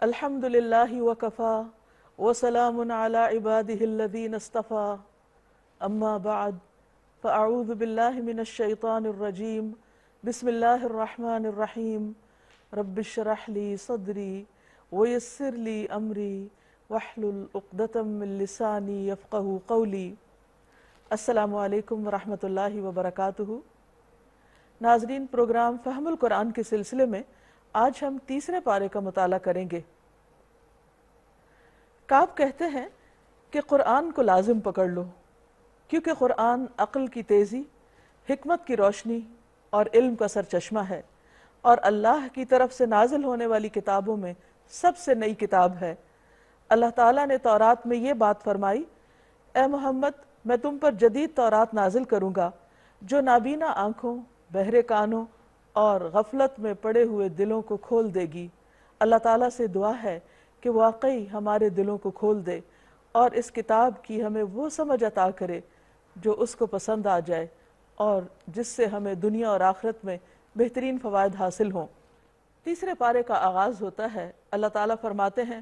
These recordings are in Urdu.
الحمد للہ وکفا وسلام علی عبادہ الذین اصطفا اما بعد فاعوذ باللہ من الشیطان الرجیم بسم اللہ الرحمن الرحیم رب اشرح لی صدری ویسر لی امری واحلل عقدۃ من لسانی یفقہوا قولی۔ السلام علیکم ورحمۃ اللہ وبرکاتہ۔ ناظرین، پروگرام فہم القرآن کے سلسلے میں آج ہم تیسرے پارے کا مطالعہ کریں گے۔ کعب کہتے ہیں کہ قرآن کو لازم پکڑ لو، کیونکہ قرآن عقل کی تیزی، حکمت کی روشنی اور علم کا سرچشمہ ہے، اور اللہ کی طرف سے نازل ہونے والی کتابوں میں سب سے نئی کتاب ہے۔ اللہ تعالیٰ نے تورات میں یہ بات فرمائی، اے محمد، میں تم پر جدید تورات نازل کروں گا جو نابینا آنکھوں، بہرے کانوں اور غفلت میں پڑے ہوئے دلوں کو کھول دے گی۔ اللہ تعالیٰ سے دعا ہے کہ واقعی ہمارے دلوں کو کھول دے اور اس کتاب کی ہمیں وہ سمجھ عطا کرے جو اس کو پسند آ جائے اور جس سے ہمیں دنیا اور آخرت میں بہترین فوائد حاصل ہوں۔ تیسرے پارے کا آغاز ہوتا ہے، اللہ تعالیٰ فرماتے ہیں،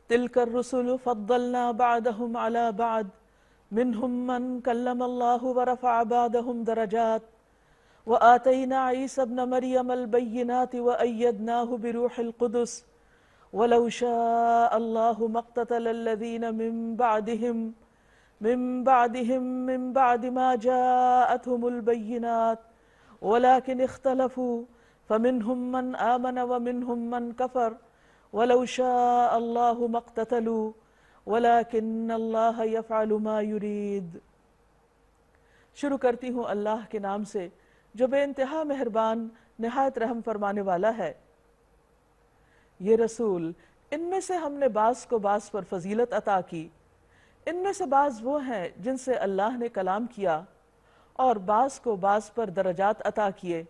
تِلْكَ الرُّسُلُ فَضَّلْنَا بَعْضَهُمْ عَلَى بَعْضٍ مِّنْهُمْ مَنْ كَلَّمَ اللَّهُ وَرَفَعَ بَعْضَهُمْ دَرَجَاتٍ وَآتَيْنَا عِيسَى ابْنَ مَرْيَمَ الْبَيِّنَاتِ وَأَيَّدْنَاهُ بِرُوحِ الْقُدُسِ وَلَوْ شَاءَ اللَّهُ مَا اقْتَتَلَ الَّذِينَ من بعد ما جاءتهم البينات ولكن اختلفوا فمنهم من آمن ومنهم من كفر ولو شاء الله ما اقتتلوا ولكن الله يفعل ما يريد۔ شروع کرتی ہوں اللہ کے نام سے جو بے انتہا مہربان، نہایت رحم فرمانے والا ہے۔ یہ رسول، ان میں سے ہم نے بعض کو بعض پر فضیلت عطا کی۔ ان میں سے بعض وہ ہیں جن سے اللہ نے کلام کیا، اور بعض کو بعض پر درجات عطا کیے۔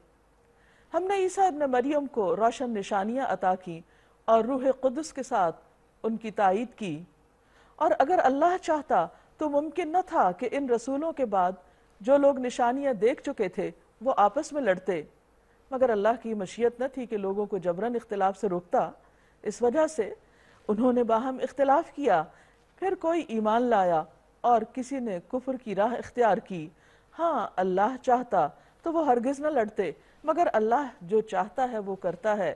ہم نے عیسیٰ ابن مریم کو روشن نشانیاں عطا کی اور روح قدس کے ساتھ ان کی تائید کی۔ اور اگر اللہ چاہتا تو ممکن نہ تھا کہ ان رسولوں کے بعد جو لوگ نشانیاں دیکھ چکے تھے وہ آپس میں لڑتے، مگر اللہ کی مشیت نہ تھی کہ لوگوں کو جبراً اختلاف سے روکتا۔ اس وجہ سے انہوں نے باہم اختلاف کیا، پھر کوئی ایمان لایا اور کسی نے کفر کی راہ اختیار کی۔ ہاں، اللہ چاہتا تو وہ ہرگز نہ لڑتے، مگر اللہ جو چاہتا ہے وہ کرتا ہے۔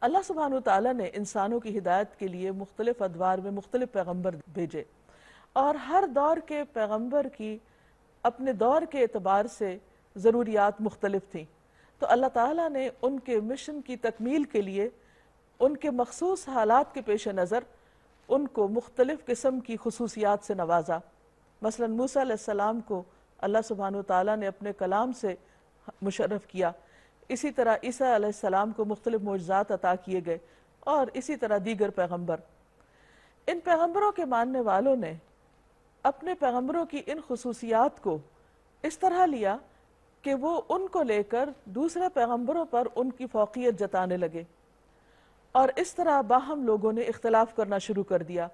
اللہ سبحانہ وتعالیٰ نے انسانوں کی ہدایت کے لیے مختلف ادوار میں مختلف پیغمبر بھیجے، اور ہر دور کے پیغمبر کی اپنے دور کے اعتبار سے ضروریات مختلف تھیں، تو اللہ تعالیٰ نے ان کے مشن کی تکمیل کے لیے ان کے مخصوص حالات کے پیش نظر ان کو مختلف قسم کی خصوصیات سے نوازا۔ مثلا موسیٰ علیہ السلام کو اللہ سبحانہ وتعالیٰ نے اپنے کلام سے مشرف کیا، اسی طرح عیسیٰ علیہ السلام کو مختلف معجزات عطا کیے گئے، اور اسی طرح دیگر پیغمبر۔ ان پیغمبروں کے ماننے والوں نے اپنے پیغمبروں کی ان خصوصیات کو اس طرح لیا کہ وہ ان کو لے کر دوسرے پیغمبروں پر ان کی فوقیت جتانے لگے، اور اس طرح باہم لوگوں نے اختلاف کرنا شروع کر دیا،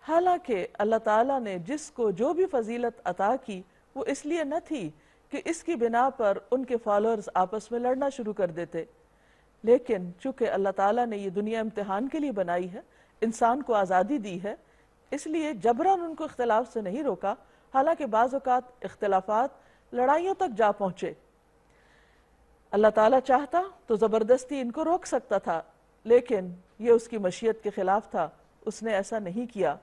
حالانکہ اللہ تعالیٰ نے جس کو جو بھی فضیلت عطا کی وہ اس لیے نہ تھی کہ اس کی بنا پر ان کے فالوورز آپس میں لڑنا شروع کر دیتے، لیکن چونکہ اللہ تعالیٰ نے یہ دنیا امتحان کے لیے بنائی ہے، انسان کو آزادی دی ہے، اس لیے جبراً ان کو اختلاف سے نہیں روکا، حالانکہ بعض اوقات اختلافات لڑائیوں تک جا پہنچے۔ اللہ تعالیٰ چاہتا تو زبردستی ان کو روک سکتا تھا، لیکن یہ اس کی مشیت کے خلاف تھا، اس نے ایسا نہیں کیا۔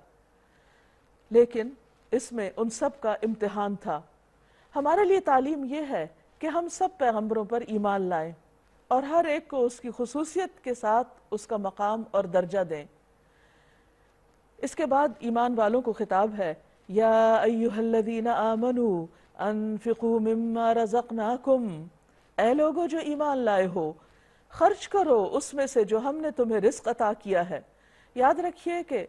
لیکن اس میں ان سب کا امتحان تھا۔ ہمارے لیے تعلیم یہ ہے کہ ہم سب پیغمبروں پر ایمان لائیں اور ہر ایک کو اس کی خصوصیت کے ساتھ اس کا مقام اور درجہ دیں۔ اس کے بعد ایمان والوں کو خطاب ہے، یا ایھا الذین آمنوا انفقوا مما رزقناکم، اے لوگو جو ایمان لائے ہو، خرچ کرو اس میں سے جو ہم نے تمہیں رزق عطا کیا ہے۔ یاد رکھیے کہ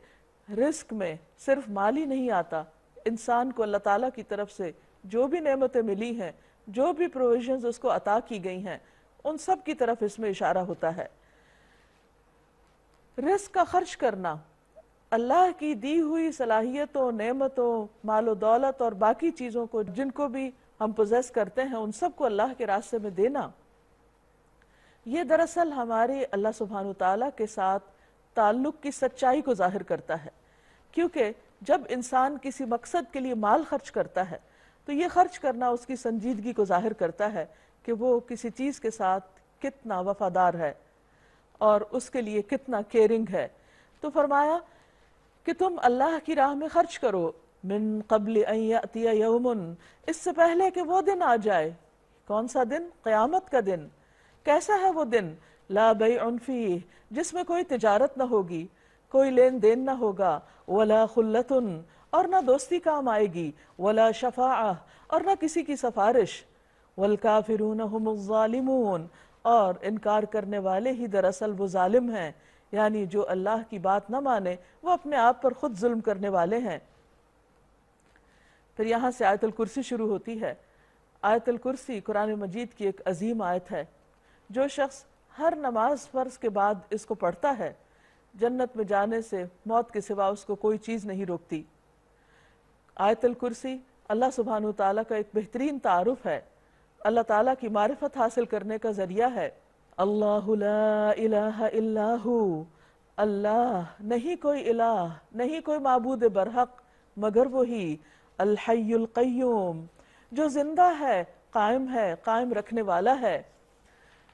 رزق میں صرف مال ہی نہیں آتا، انسان کو اللہ تعالیٰ کی طرف سے جو بھی نعمتیں ملی ہیں، جو بھی پروویژنز اس کو عطا کی گئی ہیں، ان سب کی طرف اس میں اشارہ ہوتا ہے۔ رزق کا خرچ کرنا، اللہ کی دی ہوئی صلاحیتوں، نعمتوں، مال و دولت اور باقی چیزوں کو جن کو بھی ہم پوزیس کرتے ہیں، ان سب کو اللہ کے راستے میں دینا، یہ دراصل ہمارے اللہ سبحانہ وتعالیٰ کے ساتھ تعلق کی سچائی کو ظاہر کرتا ہے، کیونکہ جب انسان کسی مقصد کے لیے مال خرچ کرتا ہے تو یہ خرچ کرنا اس کی سنجیدگی کو ظاہر کرتا ہے کہ وہ کسی چیز کے ساتھ کتنا وفادار ہے اور اس کے لیے کتنا کیئرنگ ہے۔ تو فرمایا کہ تم اللہ کی راہ میں خرچ کرو، من قبل ان یأتی یوم، اس سے پہلے کہ وہ دن آ جائے۔ کون سا دن؟ قیامت کا دن۔ کیسا ہے وہ دن؟ لا بیع فیہ، جس میں کوئی تجارت نہ ہوگی، کوئی لین دین نہ ہوگا، ولا خلۃ، اور نہ دوستی کام آئے گی، ولا شفاعہ، اور نہ کسی کی سفارش، والکافرون هم الظالمون، اور انکار کرنے والے ہی دراصل وہ ظالم ہیں، یعنی جو اللہ کی بات نہ مانے وہ اپنے آپ پر خود ظلم کرنے والے ہیں۔ پھر یہاں سے آیت الکرسی شروع ہوتی ہے۔ آیت الکرسی قرآن مجید کی ایک عظیم آیت ہے۔ جو شخص ہر نماز فرض کے بعد اس کو پڑھتا ہے، جنت میں جانے سے موت کے سوا اس کو کوئی چیز نہیں روکتی۔ آیت الکرسی اللہ سبحانہ وتعالیٰ کا ایک بہترین تعارف ہے، اللہ تعالیٰ کی معرفت حاصل کرنے کا ذریعہ ہے۔ اللہ لا الہ الا ہو، اللہ نہیں کوئی الہ، نہیں کوئی معبود برحق مگر وہی، الحی القیوم، جو زندہ ہے، قائم رکھنے والا ہے۔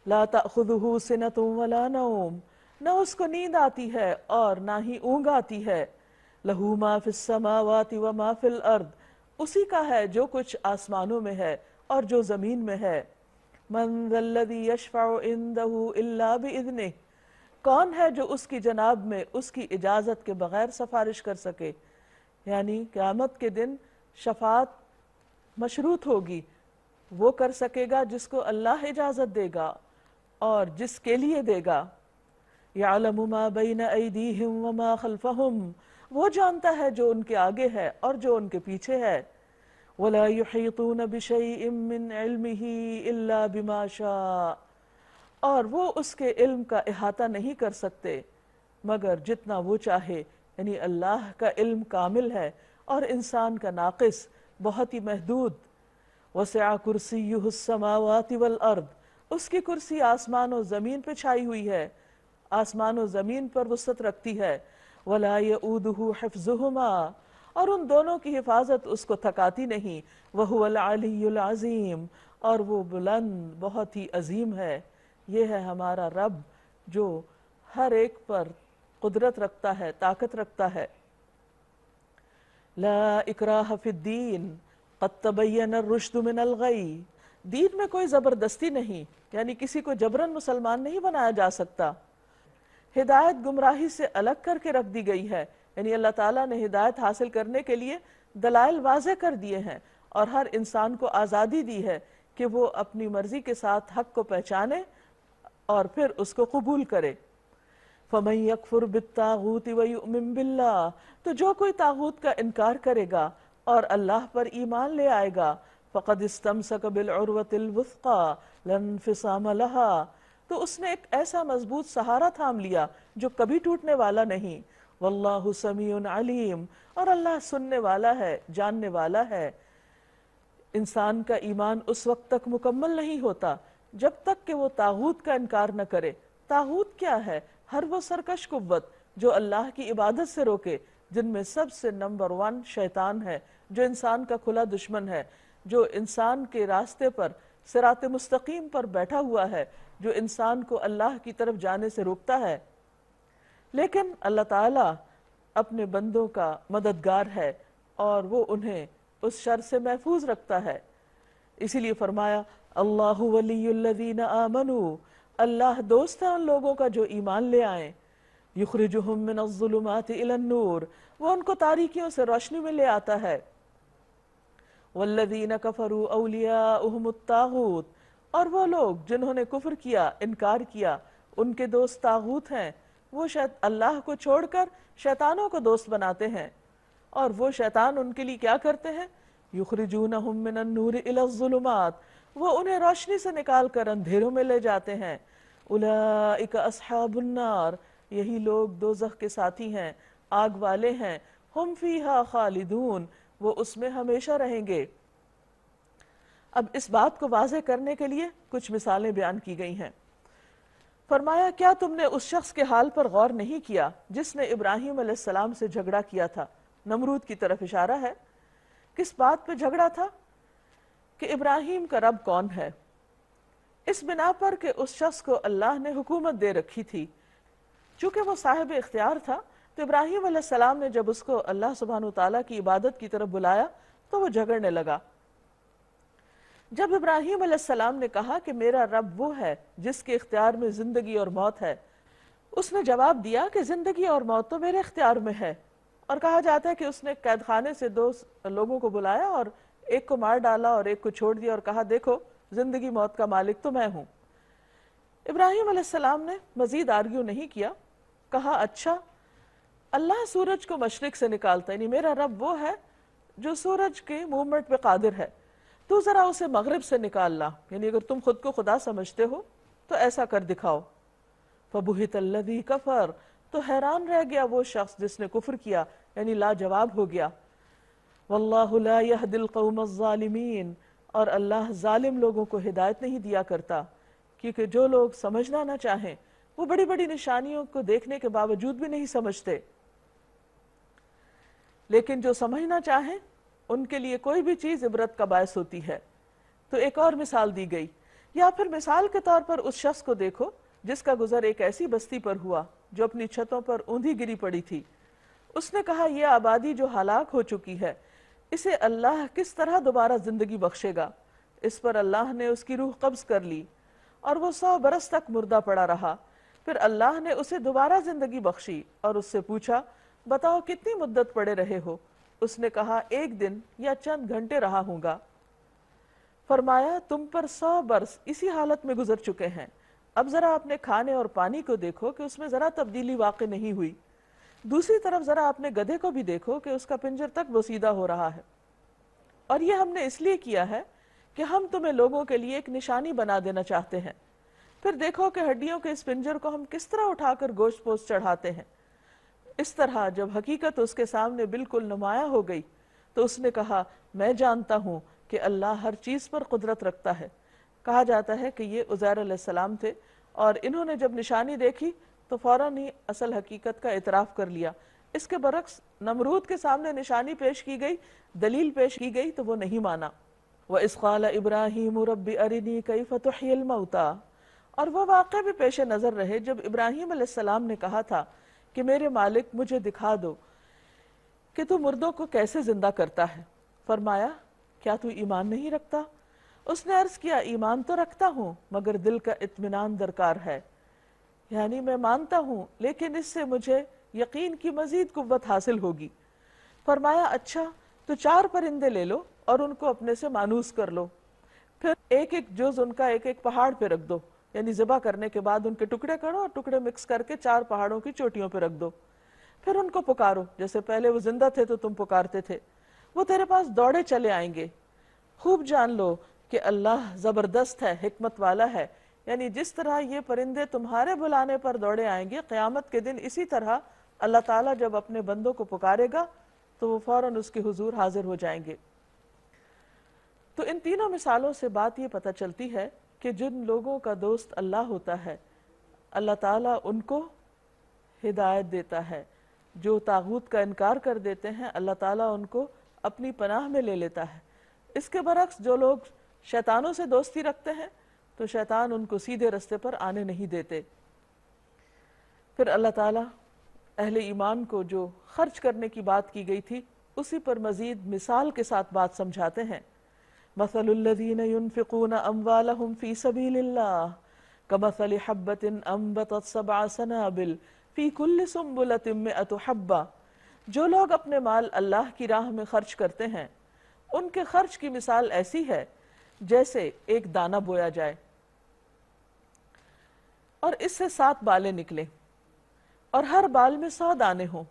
لا تأخذہ سنۃ ولا نوم، نہ اس کو نیند آتی ہے اور نہ ہی اونگ آتی ہے۔ لہ ما فی السماوات وما فی الارض، اسی کا ہے جو کچھ آسمانوں میں ہے اور جو زمین میں ہے۔ من ذا الذی یشفع عندہ الا باذنہ، کون ہے جو اس کی جناب میں اس کی اجازت کے بغیر سفارش کر سکے؟ یعنی قیامت کے دن شفاعت مشروط ہوگی، وہ کر سکے گا جس کو اللہ اجازت دے گا اور جس کے لیے دے گا۔ یعلم ما بین ایدیہم وما خلفہم، وہ جانتا ہے جو ان کے آگے ہے اور جو ان کے پیچھے ہے۔ ولا یحیطون بشیء من علمہ الا بما شاء، اور وہ اس کے علم کا احاطہ نہیں کر سکتے مگر جتنا وہ چاہے، یعنی اللہ کا علم کامل ہے اور انسان کا ناقص، بہت ہی محدود۔ وسع کرسیہ السماوات والارض، اس کی کرسی آسمان و زمین پہ چھائی ہوئی ہے، آسمان و زمین پر وسعت رکھتی ہے۔ ولا یؤودہ حفظہما، اور ان دونوں کی حفاظت اس کو تھکاتی نہیں۔ وہو العلی العظیم، اور وہ بلند بہت ہی عظیم ہے۔ یہ ہے ہمارا رب جو ہر ایک پر قدرت رکھتا ہے، طاقت رکھتا ہے۔ لا اکراہ فی الدین قد تبین الرشد من الغی، دین میں کوئی زبردستی نہیں، یعنی کسی کو جبراً مسلمان نہیں بنایا جا سکتا۔ ہدایت گمراہی سے الگ کر کے رکھ دی گئی ہے، یعنی اللہ تعالیٰ نے ہدایت حاصل کرنے کے لیے دلائل واضح کر دیے ہیں اور ہر انسان کو آزادی دی ہے کہ وہ اپنی مرضی کے ساتھ حق کو پہچانے اور پھر اس کو قبول کرے۔ فَمَن يَكْفُرْ بِالطَّاغُوتِ وَيُؤْمِن بِاللَّهِ، تو جو کوئی طاغوت کا انکار کرے گا اور اللہ پر ایمان لے آئے گا، فَقَدْ اسْتَمْسَكَ بِالْعُرْوَةِ الْوُثْقَىٰ لَا انفصام لَهَا، تو اس نے ایک ایسا مضبوط سہارا تھام لیا جو کبھی ٹوٹنے والا نہیں۔ واللہ سمیع علیم، اور اللہ سننے والا ہے، جاننے والا ہے۔ انسان کا ایمان اس وقت تک مکمل نہیں ہوتا جب تک کہ وہ طاغوت کا انکار نہ کرے۔ طاغوت کیا ہے؟ ہر وہ سرکش قوت جو اللہ کی عبادت سے روکے، جن میں سب سے نمبر 1 شیطان ہے، جو انسان کا کھلا دشمن ہے، جو انسان کے راستے پر صراط مستقیم پر بیٹھا ہوا ہے، جو انسان کو اللہ کی طرف جانے سے روکتا ہے۔ لیکن اللہ تعالیٰ اپنے بندوں کا مددگار ہے اور وہ انہیں اس شر سے محفوظ رکھتا ہے۔ اسی لیے فرمایا اللہ ولی الذین آمنوا، اللہ دوست ہے ان لوگوں کا جو ایمان لے آئیں۔ یخرجہم من الظلمات الی النور، وہ ان کو تاریکیوں سے روشنی میں لے آتا ہے۔ والذین کفروا اولیاؤہم الطاغوت، اور وہ لوگ جنہوں نے کفر کیا، انکار کیا، ان کے دوست طاغوت ہیں۔ وہ اللہ کو چھوڑ کر شیطانوں کو دوست بناتے ہیں، اور وہ شیطان ان کے لیے کیا کرتے ہیں؟ یخرجونہم من النور الی الظلمات، وہ انہیں روشنی سے نکال کر اندھیروں میں لے جاتے ہیں۔ اولئک اصحاب النار، یہی لوگ دوزخ کے ساتھی ہیں، آگ والے ہیں۔ ہم فیہا خالدون، وہ اس میں ہمیشہ رہیں گے۔ اب اس بات کو واضح کرنے کے لیے کچھ مثالیں بیان کی گئی ہیں۔ فرمایا کیا تم نے اس شخص کے حال پر غور نہیں کیا جس نے ابراہیم علیہ السلام سے جھگڑا کیا تھا؟ نمرود کی طرف اشارہ ہے۔ کس بات پہ جھگڑا تھا؟ کہ ابراہیم کا رب کون ہے؟ اس بنا پر کہ اس شخص کو اللہ نے حکومت دے رکھی تھی، چونکہ وہ صاحب اختیار تھا، تو ابراہیم علیہ السلام نے جب اس کو اللہ سبحانہ وتعالیٰ کی عبادت کی طرف بلایا تو وہ جھگڑنے لگا۔ جب ابراہیم علیہ السلام نے کہا کہ میرا رب وہ ہے جس کے اختیار میں زندگی اور موت ہے، اس نے جواب دیا کہ زندگی اور موت تو میرے اختیار میں ہے، اور کہا جاتا ہے کہ اس نے قید خانے سے 2 لوگوں کو بلایا اور ایک کو مار ڈالا اور ایک کو چھوڑ دیا اور کہا دیکھو زندگی موت کا مالک تو میں ہوں۔ ابراہیم علیہ السلام نے مزید آرگیو نہیں کیا، کہا اچھا اللہ سورج کو مشرق سے نکالتا ہے، یعنی میرا رب وہ ہے جو سورج کے موومنٹ پہ قادر ہے، تو ذرا اسے مغرب سے نکال لا، یعنی اگر تم خود کو خدا سمجھتے ہو تو ایسا کر دکھاؤ۔ فَبُهِتَ الَّذِي كَفَرَ، تو حیران رہ گیا وہ شخص جس نے کفر کیا، یعنی لاجواب ہو گیا۔ وَاللَّهُ لَا يَهْدِي الْقَوْمَ الظَّالِمِينَ، اور اللہ ظالم لوگوں کو ہدایت نہیں دیا کرتا، کیونکہ جو لوگ سمجھنا نہ چاہیں وہ بڑی بڑی نشانیوں کو دیکھنے کے باوجود بھی نہیں سمجھتے، لیکن جو سمجھنا چاہیں ان کے لیے کوئی بھی چیز عبرت کا باعث ہوتی ہے۔ تو ایک اور مثال دی گئی، یا پھر مثال کے طور پر اس شخص کو دیکھو جس کا گزر ایک ایسی بستی پر ہوا جو اپنی چھتوں پر اوندھی گری پڑی تھی۔ اس نے کہا یہ آبادی جو ہلاک ہو چکی ہے اسے اللہ کس طرح دوبارہ زندگی بخشے گا؟ اس پر اللہ نے اس کی روح قبض کر لی اور وہ 100 برس تک مردہ پڑا رہا۔ پھر اللہ نے اسے دوبارہ زندگی بخشی اور اس سے پوچھا بتاؤ کتنی مدت پڑے رہے ہو؟ اس نے کہا 1 دن یا چند گھنٹے رہا ہوں گا۔ فرمایا تم پر 100 برس اسی حالت میں گزر چکے ہیں، اب ذرا اپنے کھانے اور پانی کو دیکھو کہ اس میں ذرا تبدیلی واقع نہیں ہوئی، دوسری طرف ذرا اپنے گدھے کو بھی دیکھو کہ اس کا پنجر تک بوسیدہ ہو رہا ہے، اور یہ ہم نے اس لیے کیا ہے کہ ہم تمہیں لوگوں کے لیے ایک نشانی بنا دینا چاہتے ہیں۔ پھر دیکھو کہ ہڈیوں کے اس پنجر کو ہم کس طرح اٹھا کر گوشت پوست چڑھاتے ہیں۔ اس طرح جب حقیقت اس کے سامنے بالکل نمایاں ہو گئی تو اس نے کہا میں جانتا ہوں کہ اللہ ہر چیز پر قدرت رکھتا ہے۔ کہا جاتا ہے کہ یہ عزیر علیہ السلام تھے، اور انہوں نے جب نشانی دیکھی تو فوراً ہی اصل حقیقت کا اعتراف کر لیا۔ اس کے برعکس نمرود کے سامنے نشانی پیش کی گئی، دلیل پیش کی گئی تو وہ نہیں مانا۔ وَإِذْ قَالَ إِبْرَاهِيمُ رَبِّ أَرِنِي كَيْفَ تُحْيِي الْمَوْتَى، اور وہ واقعہ بھی پیش نظر رہے جب ابراہیم علیہ السلام نے کہا تھا کہ میرے مالک مجھے دکھا دو کہ تو مردوں کو کیسے زندہ کرتا ہے۔ فرمایا کیا تو ایمان نہیں رکھتا؟ اس نے عرض کیا ایمان تو رکھتا ہوں مگر دل کا اطمینان درکار ہے، یعنی میں مانتا ہوں لیکن اس سے مجھے یقین کی مزید قوت حاصل ہوگی۔ فرمایا اچھا تو 4 پرندے لے لو اور ان کو اپنے سے مانوس کر لو، پھر ایک ایک جز ان کا ایک ایک پہاڑ پہ رکھ دو، یعنی ذبح کرنے کے بعد ان کے ٹکڑے کرو اور ٹکڑے مکس کر کے 4 پہاڑوں کی چوٹیوں پہ رکھ دو، پھر ان کو پکارو جیسے پہلے وہ زندہ تھے تو تم پکارتے تھے، وہ تیرے پاس دوڑے چلے آئیں گے۔ خوب جان لو کہ اللہ زبردست ہے، حکمت والا ہے، یعنی جس طرح یہ پرندے تمہارے بلانے پر دوڑے آئیں گے قیامت کے دن اسی طرح اللہ تعالیٰ جب اپنے بندوں کو پکارے گا تو وہ فوراً اس کے حضور حاضر ہو جائیں گے۔ تو ان تینوں مثالوں سے بات یہ پتہ چلتی ہے کہ جن لوگوں کا دوست اللہ ہوتا ہے اللہ تعالیٰ ان کو ہدایت دیتا ہے، جو طاغوت کا انکار کر دیتے ہیں اللہ تعالیٰ ان کو اپنی پناہ میں لے لیتا ہے۔ اس کے برعکس جو لوگ شیطانوں سے دوستی رکھتے ہیں تو شیطان ان کو سیدھے رستے پر آنے نہیں دیتے۔ پھر اللہ تعالیٰ اہل ایمان کو جو خرچ کرنے کی بات کی گئی تھی اسی پر مزید مثال کے ساتھ بات سمجھاتے ہیں۔ مثل الذین ينفقون اموالهم فی سبیل اللہ کمثل حبۃ انبتت 7 سنابل فی کل سنبلۃ 100 حبہ، جو لوگ اپنے مال اللہ کی راہ میں خرچ کرتے ہیں ان کے خرچ کی مثال ایسی ہے جیسے ایک دانہ بویا جائے اور اس سے 7 بالیں نکلیں اور ہر بال میں 100 دانے ہوں۔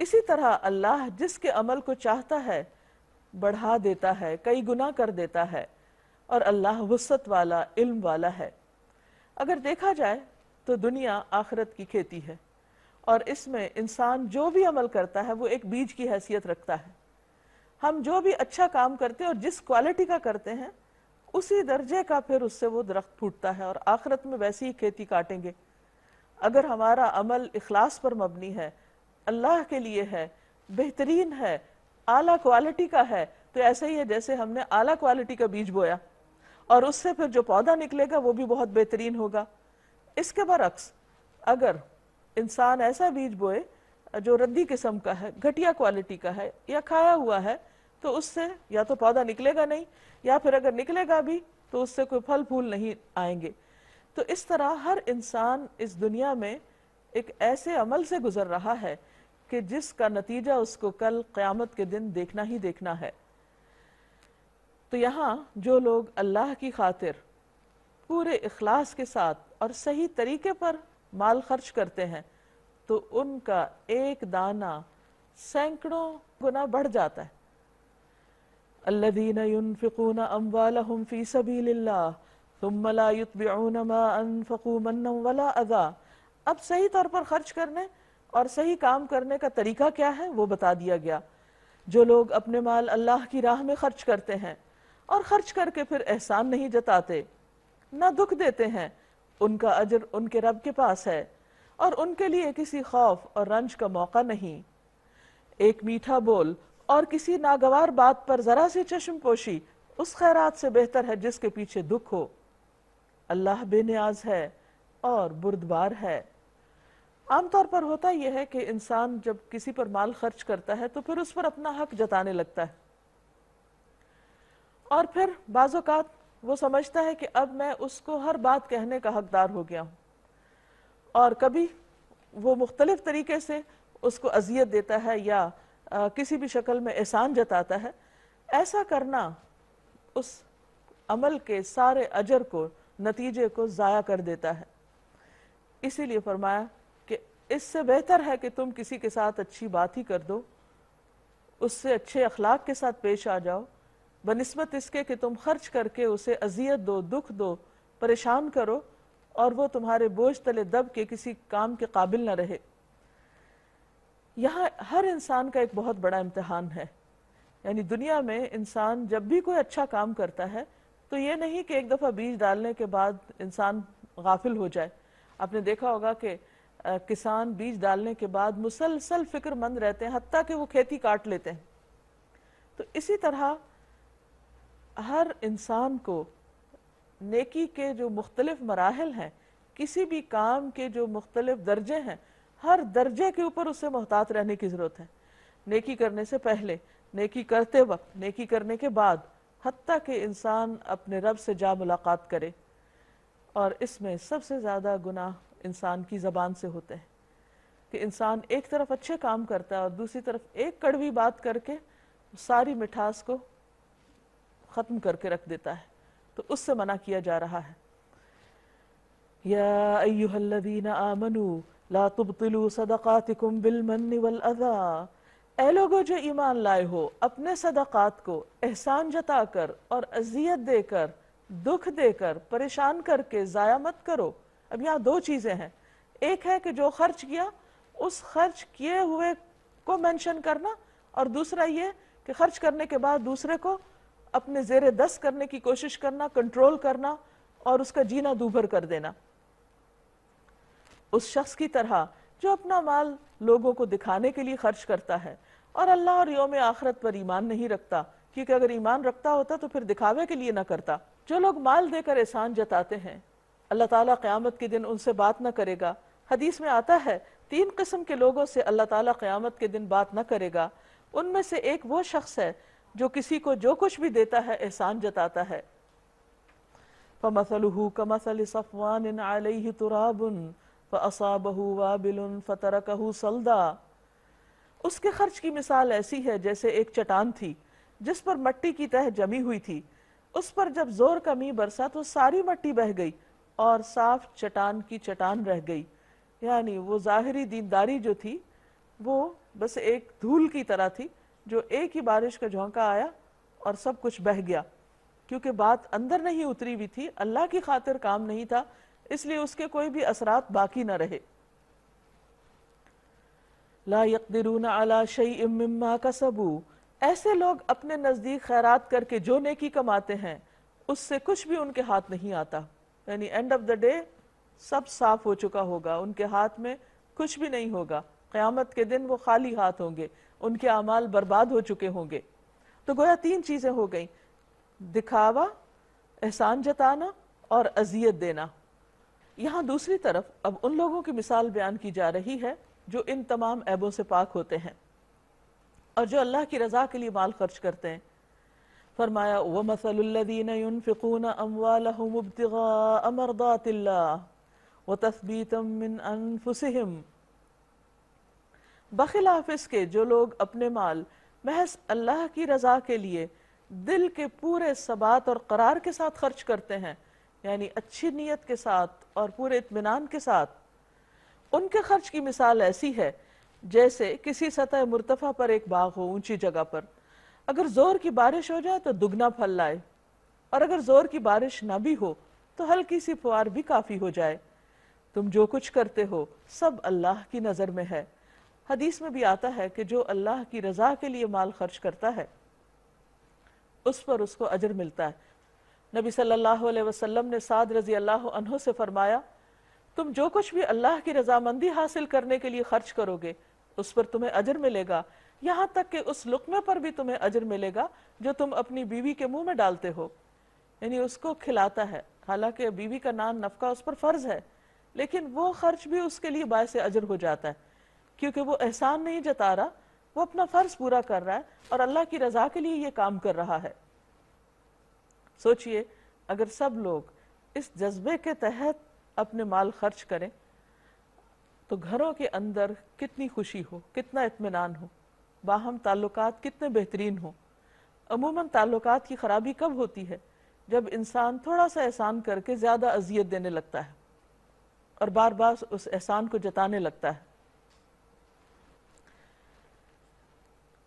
اسی طرح اللہ جس کے عمل کو چاہتا ہے بڑھا دیتا ہے، کئی گنا کر دیتا ہے، اور اللہ وسعت والا علم والا ہے۔ اگر دیکھا جائے تو دنیا آخرت کی کھیتی ہے، اور اس میں انسان جو بھی عمل کرتا ہے وہ ایک بیج کی حیثیت رکھتا ہے۔ ہم جو بھی اچھا کام کرتے ہیں اور جس کوالٹی کا کرتے ہیں اسی درجے کا پھر اس سے وہ درخت پھوٹتا ہے، اور آخرت میں ویسی ہی کھیتی کاٹیں گے۔ اگر ہمارا عمل اخلاص پر مبنی ہے، اللہ کے لیے ہے، بہترین ہے، اعلیٰ کوالٹی کا ہے، تو ایسے ہی ہے جیسے ہم نے اعلیٰ کوالٹی کا بیج بویا، اور اس سے پھر جو پودا نکلے گا وہ بھی بہت بہترین ہوگا۔ اس کے برعکس اگر انسان ایسا بیج بوئے جو ردی قسم کا ہے، گھٹیا کوالٹی کا ہے، یا کھایا ہوا ہے، تو اس سے یا تو پودا نکلے گا نہیں، یا پھر اگر نکلے گا بھی تو اس سے کوئی پھل پھول نہیں آئیں گے۔ تو اس طرح ہر انسان اس دنیا میں ایک ایسے عمل سے گزر رہا ہے کہ جس کا نتیجہ اس کو کل قیامت کے دن دیکھنا ہی دیکھنا ہے۔ تو یہاں جو لوگ اللہ کی خاطر پورے اخلاص کے ساتھ اور صحیح طریقے پر مال خرچ کرتے ہیں تو ان کا ایک دانہ سینکڑوں گنا بڑھ جاتا ہے۔ الذین ينفقون اموالهم فی سبیل اللہ ثم لا يتبعون ما انفقوا منا ولا اذى۔ اب صحیح طور پر خرچ کرنے اور صحیح کام کرنے کا طریقہ کیا ہے وہ بتا دیا گیا۔ جو لوگ اپنے مال اللہ کی راہ میں خرچ کرتے ہیں اور خرچ کر کے پھر احسان نہیں جتاتے، نہ دکھ دیتے ہیں، ان کا اجر ان کے رب کے پاس ہے، اور ان کے لیے کسی خوف اور رنج کا موقع نہیں۔ ایک میٹھا بول اور کسی ناگوار بات پر ذرا سی چشم پوشی اس خیرات سے بہتر ہے جس کے پیچھے دکھ ہو۔ اللہ بے نیاز ہے اور بردبار ہے۔ عام طور پر ہوتا یہ ہے کہ انسان جب کسی پر مال خرچ کرتا ہے تو پھر اس پر اپنا حق جتانے لگتا ہے، اور پھر بعض اوقات وہ سمجھتا ہے کہ اب میں اس کو ہر بات کہنے کا حقدار ہو گیا ہوں، اور کبھی وہ مختلف طریقے سے اس کو اذیت دیتا ہے یا کسی بھی شکل میں احسان جتاتا ہے۔ ایسا کرنا اس عمل کے سارے اجر کو، نتیجے کو ضائع کر دیتا ہے۔ اسی لیے فرمایا کہ اس سے بہتر ہے کہ تم کسی کے ساتھ اچھی بات ہی کر دو، اس سے اچھے اخلاق کے ساتھ پیش آ جاؤ، بنسبت اس کے کہ تم خرچ کر کے اسے اذیت دو، دکھ دو، پریشان کرو، اور وہ تمہارے بوجھ تلے دب کے کسی کام کے قابل نہ رہے۔ یہاں ہر انسان کا ایک بہت بڑا امتحان ہے، یعنی دنیا میں انسان جب بھی کوئی اچھا کام کرتا ہے تو یہ نہیں کہ ایک دفعہ بیج ڈالنے کے بعد انسان غافل ہو جائے۔ آپ نے دیکھا ہوگا کہ کسان بیج ڈالنے کے بعد مسلسل فکر مند رہتے ہیں، حتیٰ کہ وہ کھیتی کاٹ لیتے ہیں۔ تو اسی طرح ہر انسان کو نیکی کے جو مختلف مراحل ہیں، کسی بھی کام کے جو مختلف درجے ہیں، ہر درجے کے اوپر اسے محتاط رہنے کی ضرورت ہے۔ نیکی کرنے سے پہلے، نیکی کرتے وقت، نیکی کرنے کے بعد، حتیٰ کہ انسان اپنے رب سے جا ملاقات کرے۔ اور اس میں سب سے زیادہ گناہ انسان کی زبان سے ہوتے ہیں کہ انسان ایک طرف اچھے کام کرتا ہے اور دوسری طرف ایک کڑوی بات کر کے ساری مٹھاس کو ختم کر کے رکھ دیتا ہے، تو اس سے منع کیا جا رہا ہے۔ یا ایہا الذین آمنوا لا تبطلوا صدقاتکم بالمن والاذی۔ اے لوگو جو ایمان لائے ہو، اپنے صدقات کو احسان جتا کر اور اذیت دے کر، دکھ دے کر، پریشان کر کے ضائع مت کرو۔ اب یہاں دو چیزیں ہیں، ایک ہے کہ جو خرچ کیا اس خرچ کیے ہوئے کو مینشن کرنا، اور دوسرا یہ کہ خرچ کرنے کے بعد دوسرے کو اپنے زیر دست کرنے کی کوشش کرنا، کنٹرول کرنا اور اس کا جینا دوبھر کر دینا۔ اس شخص کی طرح جو اپنا مال لوگوں کو دکھانے کے لیے خرچ کرتا ہے اور اللہ اور یوم آخرت پر ایمان نہیں رکھتا، کیونکہ اگر ایمان رکھتا ہوتا تو پھر دکھاوے کے لیے نہ کرتا۔ جو لوگ مال دے کر احسان جتاتے ہیں، اللہ تعالیٰ قیامت کے دن ان سے بات نہ کرے گا۔ حدیث میں آتا ہے 3 قسم کے لوگوں سے اللہ تعالیٰ قیامت کے دن بات نہ کرے گا۔ ان میں سے ایک وہ شخص ہے جو کسی کو جو کچھ بھی دیتا ہے احسان جتاتا ہے۔ فَمَثَلُهُ كَمَثَلِ صَفْوَانٍ عَلَيْهِ تُرَابٌ فَأَصَابَهُ وَابِلٌ فَتَرَكَهُ صَلْدًا۔ اس کے خرچ کی مثال ایسی ہے جیسے ایک چٹان تھی جس پر مٹی کی تہ جمی ہوئی تھی، اس پر جب زور کا میںہ برسا تو ساری مٹی بہہ گئی اور صاف چٹان کی چٹان رہ گئی۔ یعنی وہ ظاہری دینداری جو تھی وہ بس ایک دھول کی طرح تھی، جو ایک ہی بارش کا جھونکا آیا اور سب کچھ بہہ گیا، کیونکہ بات اندر نہیں اتری ہوئی تھی، اللہ کی خاطر کام نہیں تھا، اس لیے اس کے کوئی بھی اثرات باقی نہ رہے۔ لا يقدرون على شيء مما كسبوا۔ ایسے لوگ اپنے نزدیک خیرات کر کے جو نیکی کماتے ہیں اس سے کچھ بھی ان کے ہاتھ نہیں آتا، یعنی اینڈ آف دا ڈے سب صاف ہو چکا ہوگا، ان کے ہاتھ میں کچھ بھی نہیں ہوگا، قیامت کے دن وہ خالی ہاتھ ہوں گے، ان کے اعمال برباد ہو چکے ہوں گے۔ تو گویا تین چیزیں ہو گئیں، دکھاوا، احسان جتانا اور اذیت دینا۔ یہاں دوسری طرف اب ان لوگوں کی مثال بیان کی جا رہی ہے جو ان تمام عیبوں سے پاک ہوتے ہیں اور جو اللہ کی رضا کے لیے مال خرچ کرتے ہیں۔ فرمایا وَمَثَلُ الَّذِينَ يُنْفِقُونَ أَمْوَالَهُمُ ابْتِغَاءَ مَرْضَاتِ اللَّهِ وَتَثْبِيتًا مِّنْ أَنفُسِهِمْ، بخلاف اس کے جو لوگ اپنے مال محض اللہ کی رضا کے لیے دل کے پورے ثبات اور قرار کے ساتھ خرچ کرتے ہیں، یعنی اچھی نیت کے ساتھ اور پورے اطمینان کے ساتھ، ان کے خرچ کی مثال ایسی ہے جیسے کسی سطح مرتفع پر ایک باغ ہو، اونچی جگہ پر، اگر زور کی بارش ہو جائے تو دگنا پھل لائے، اور اگر زور کی بارش نہ بھی ہو تو ہلکی سی فوار بھی کافی ہو جائے۔ تم جو کچھ کرتے ہو سب اللہ کی نظر میں ہے۔ حدیث میں بھی آتا ہے کہ جو اللہ کی رضا کے لیے مال خرچ کرتا ہے اس پر اس کو اجر ملتا ہے۔ نبی صلی اللہ علیہ وسلم نے سعد رضی اللہ عنہ سے فرمایا، تم جو کچھ بھی اللہ کی رضامندی حاصل کرنے کے لیے خرچ کرو گے اس پر تمہیں اجر ملے گا، یہاں تک کہ اس لقمے پر بھی تمہیں اجر ملے گا جو تم اپنی بیوی کے منہ میں ڈالتے ہو، یعنی اس کو کھلاتا ہے، حالانکہ بیوی کا نان نفقہ اس پر فرض ہے، لیکن وہ خرچ بھی اس کے لیے باعث اجر ہو جاتا ہے، کیونکہ وہ احسان نہیں جتا رہا، وہ اپنا فرض پورا کر رہا ہے اور اللہ کی رضا کے لیے یہ کام کر رہا ہے۔ سوچئے اگر سب لوگ اس جذبے کے تحت اپنے مال خرچ کریں تو گھروں کے اندر کتنی خوشی ہو، کتنا اطمینان ہو، باہم تعلقات کتنے بہترین ہوں۔ عموماً تعلقات کی خرابی کب ہوتی ہے؟ جب انسان تھوڑا سا احسان کر کے زیادہ اذیت دینے لگتا ہے اور بار بار اس احسان کو جتانے لگتا ہے۔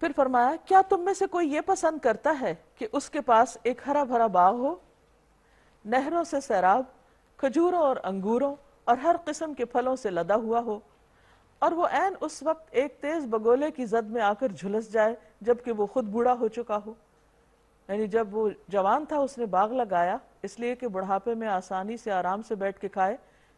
پھر فرمایا کیا تم میں سے کوئی یہ پسند کرتا ہے کہ اس کے پاس ایک ہرا بھرا باغ ہو، نہروں سے سیراب، کھجوروں اور انگوروں اور ہر قسم کے پھلوں سے لدا ہوا ہو، اور وہ عین اس وقت ایک تیز بگولے کی زد میں آ کر جھلس جائے جبکہ وہ خود بوڑھا ہو چکا ہو؟ یعنی جب وہ جوان تھا اس نے باغ لگایا اس لیے کہ بڑھاپے میں آسانی سے آرام سے بیٹھ کے کھائے،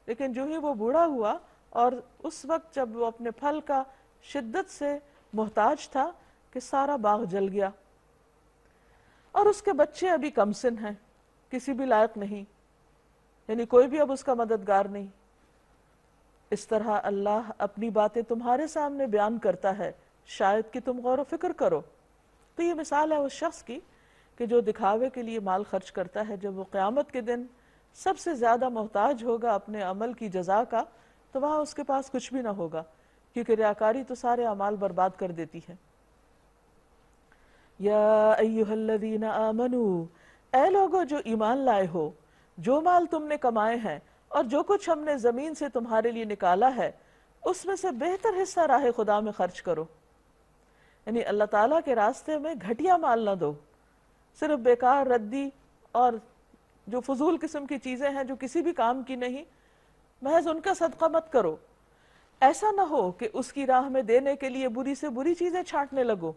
لیکن جو ہی وہ بوڑھا ہوا اور اس وقت جب وہ اپنے پھل کا شدت سے محتاج تھا کہ سارا باغ جل گیا، اور اس کے بچے ابھی کم سن ہیں، کسی بھی لائق نہیں، یعنی کوئی بھی اب اس کا مددگار نہیں۔ اس طرح اللہ اپنی باتیں تمہارے سامنے بیان کرتا ہے، شاید کہ تم غور و فکر کرو۔ تو یہ مثال ہے اس شخص کی کہ جو دکھاوے کے لیے مال خرچ کرتا ہے، جب وہ قیامت کے دن سب سے زیادہ محتاج ہوگا اپنے عمل کی جزا کا تو وہاں اس کے پاس کچھ بھی نہ ہوگا، کیونکہ ریاکاری تو سارے اعمال برباد کر دیتی ہے۔ یا ایہا الذین آمنوا، اے لوگو جو ایمان لائے ہو، جو مال تم نے کمائے ہیں اور جو کچھ ہم نے زمین سے تمہارے لیے نکالا ہے اس میں سے بہتر حصہ راہ خدا میں خرچ کرو، یعنی اللہ تعالیٰ کے راستے میں گھٹیا مال نہ دو، صرف بیکار ردی اور جو فضول قسم کی چیزیں ہیں جو کسی بھی کام کی نہیں، محض ان کا صدقہ مت کرو۔ ایسا نہ ہو کہ اس کی راہ میں دینے کے لیے بری سے بری چیزیں چھانٹنے لگو،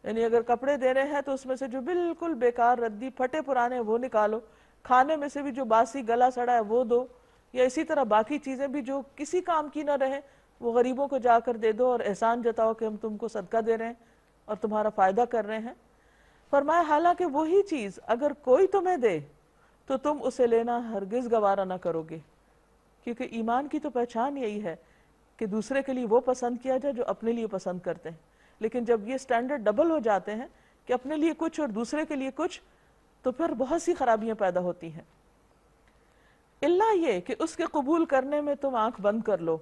یعنی اگر کپڑے دے رہے ہیں تو اس میں سے جو بالکل بیکار ردی پھٹے پرانے وہ نکالو، کھانے میں سے بھی جو باسی گلا سڑا ہے وہ دو، یا اسی طرح باقی چیزیں بھی جو کسی کام کی نہ رہیں وہ غریبوں کو جا کر دے دو اور احسان جتاؤ کہ ہم تم کو صدقہ دے رہے ہیں اور تمہارا فائدہ کر رہے ہیں۔ فرمایا حالانکہ وہی چیز اگر کوئی تمہیں دے تو تم اسے لینا ہرگز گوارا نہ کرو گے، کیونکہ ایمان کی تو پہچان یہی ہے کہ دوسرے کے لیے وہ پسند کیا جائے جو اپنے لیے پسند کرتے ہیں، لیکن جب یہ سٹینڈرڈ ڈبل ہو جاتے ہیں کہ اپنے لیے کچھ اور دوسرے کے لیے کچھ تو پھر بہت سی خرابیاں پیدا ہوتی ہیں۔ اللہ یہ کہ اس کے قبول کرنے میں تم آنکھ بند کر لو۔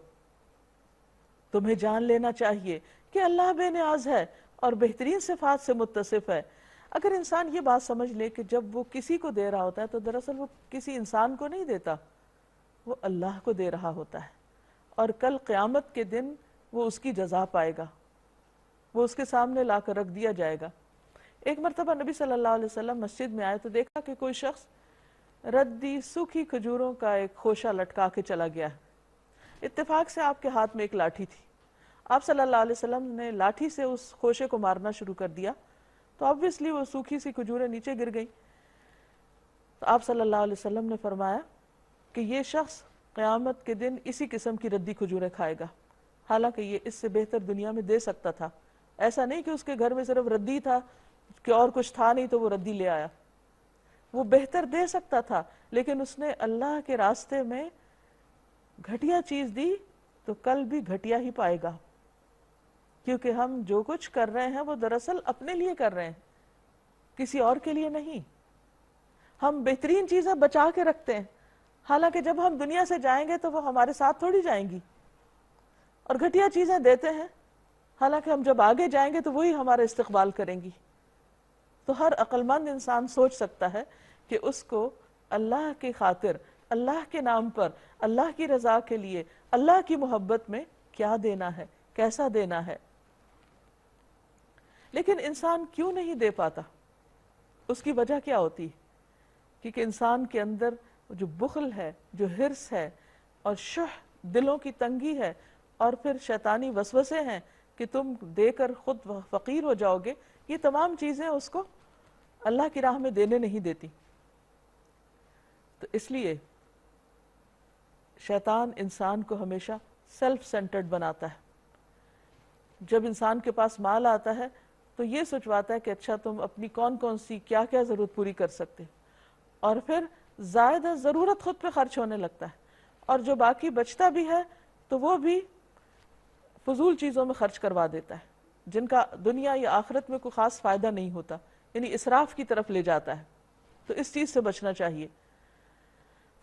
تمہیں جان لینا چاہیے کہ اللہ بے نیاز ہے اور بہترین صفات سے متصف ہے۔ اگر انسان یہ بات سمجھ لے کہ جب وہ کسی کو دے رہا ہوتا ہے تو دراصل وہ کسی انسان کو نہیں دیتا، وہ اللہ کو دے رہا ہوتا ہے، اور کل قیامت کے دن وہ اس کی جزا پائے گا، وہ اس کے سامنے لا کر رکھ دیا جائے گا۔ ایک مرتبہ نبی صلی اللہ علیہ وسلم مسجد میں آئے تو دیکھا کہ کوئی شخص ردی سوکھی کھجوروں کا ایک خوشہ لٹکا کے چلا گیا ہے۔ اتفاق سے آپ کے ہاتھ میں ایک لاٹھی تھی، آپ صلی اللہ علیہ وسلم نے لاٹھی سے اس خوشے کو مارنا شروع کر دیا تو obviously وہ سوکھی سی کھجوریں نیچے گر گئیں۔ تو آپ صلی اللہ علیہ وسلم نے فرمایا کہ یہ شخص قیامت کے دن اسی قسم کی ردی کھجوریں کھائے گا، حالانکہ یہ اس سے بہتر دنیا میں دے سکتا تھا۔ ایسا نہیں کہ اس کے گھر میں صرف ردی تھا کہ اور کچھ تھا نہیں تو وہ ردی لے آیا، وہ بہتر دے سکتا تھا، لیکن اس نے اللہ کے راستے میں گھٹیا چیز دی تو کل بھی گھٹیا ہی پائے گا، کیونکہ ہم جو کچھ کر رہے ہیں وہ دراصل اپنے لیے کر رہے ہیں، کسی اور کے لیے نہیں۔ ہم بہترین چیزیں بچا کے رکھتے ہیں، حالانکہ جب ہم دنیا سے جائیں گے تو وہ ہمارے ساتھ تھوڑی جائیں گی، اور گھٹیا چیزیں دیتے ہیں، حالانکہ ہم جب آگے جائیں گے تو وہی ہمارا استقبال کریں گی۔ تو ہر عقل مند انسان سوچ سکتا ہے کہ اس کو اللہ کی خاطر، اللہ کے نام پر، اللہ کی رضا کے لیے، اللہ کی محبت میں کیا دینا ہے، کیسا دینا ہے۔ لیکن انسان کیوں نہیں دے پاتا؟ اس کی وجہ کیا ہوتی؟ کیونکہ انسان کے اندر جو بخل ہے، جو حرص ہے، اور شح، دلوں کی تنگی ہے، اور پھر شیطانی وسوسے ہیں کہ تم دے کر خود فقیر ہو جاؤ گے، یہ تمام چیزیں اس کو اللہ کی راہ میں دینے نہیں دیتی۔ تو اس لیے شیطان انسان کو ہمیشہ سیلف سینٹرڈ بناتا ہے۔ جب انسان کے پاس مال آتا ہے تو یہ سوچواتا ہے کہ اچھا تم اپنی کون کون سی کیا کیا ضرورت پوری کر سکتے، اور پھر زائد ضرورت خود پہ خرچ ہونے لگتا ہے، اور جو باقی بچتا بھی ہے تو وہ بھی فضول چیزوں میں خرچ کروا دیتا ہے، جن کا دنیا یا آخرت میں کوئی خاص فائدہ نہیں ہوتا، یعنی اسراف کی طرف لے جاتا ہے۔ تو اس چیز سے بچنا چاہیے۔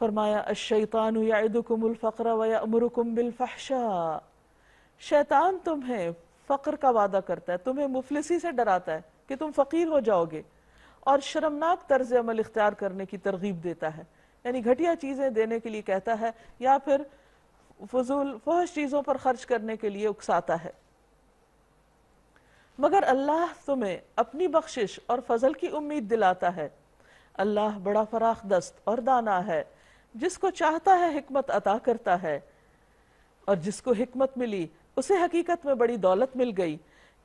فرمایا الشیطان یعدکم الفقر ویأمرکم بالفحشاء، شیطان تمہیں فقر کا وعدہ کرتا ہے، تمہیں مفلسی سے ڈراتا ہے کہ تم فقیر ہو جاؤ گے، اور شرمناک طرز عمل اختیار کرنے کی ترغیب دیتا ہے، یعنی گھٹیا چیزیں دینے کے لیے کہتا ہے، یا پھر فضول فحش چیزوں پر خرچ کرنے کے لیے اکساتا ہے۔ مگر اللہ تمہیں اپنی بخشش اور فضل کی امید دلاتا ہے۔ اللہ بڑا فراخ دست اور دانا ہے، جس کو چاہتا ہے حکمت عطا کرتا ہے، اور جس کو حکمت ملی اسے حقیقت میں بڑی دولت مل گئی۔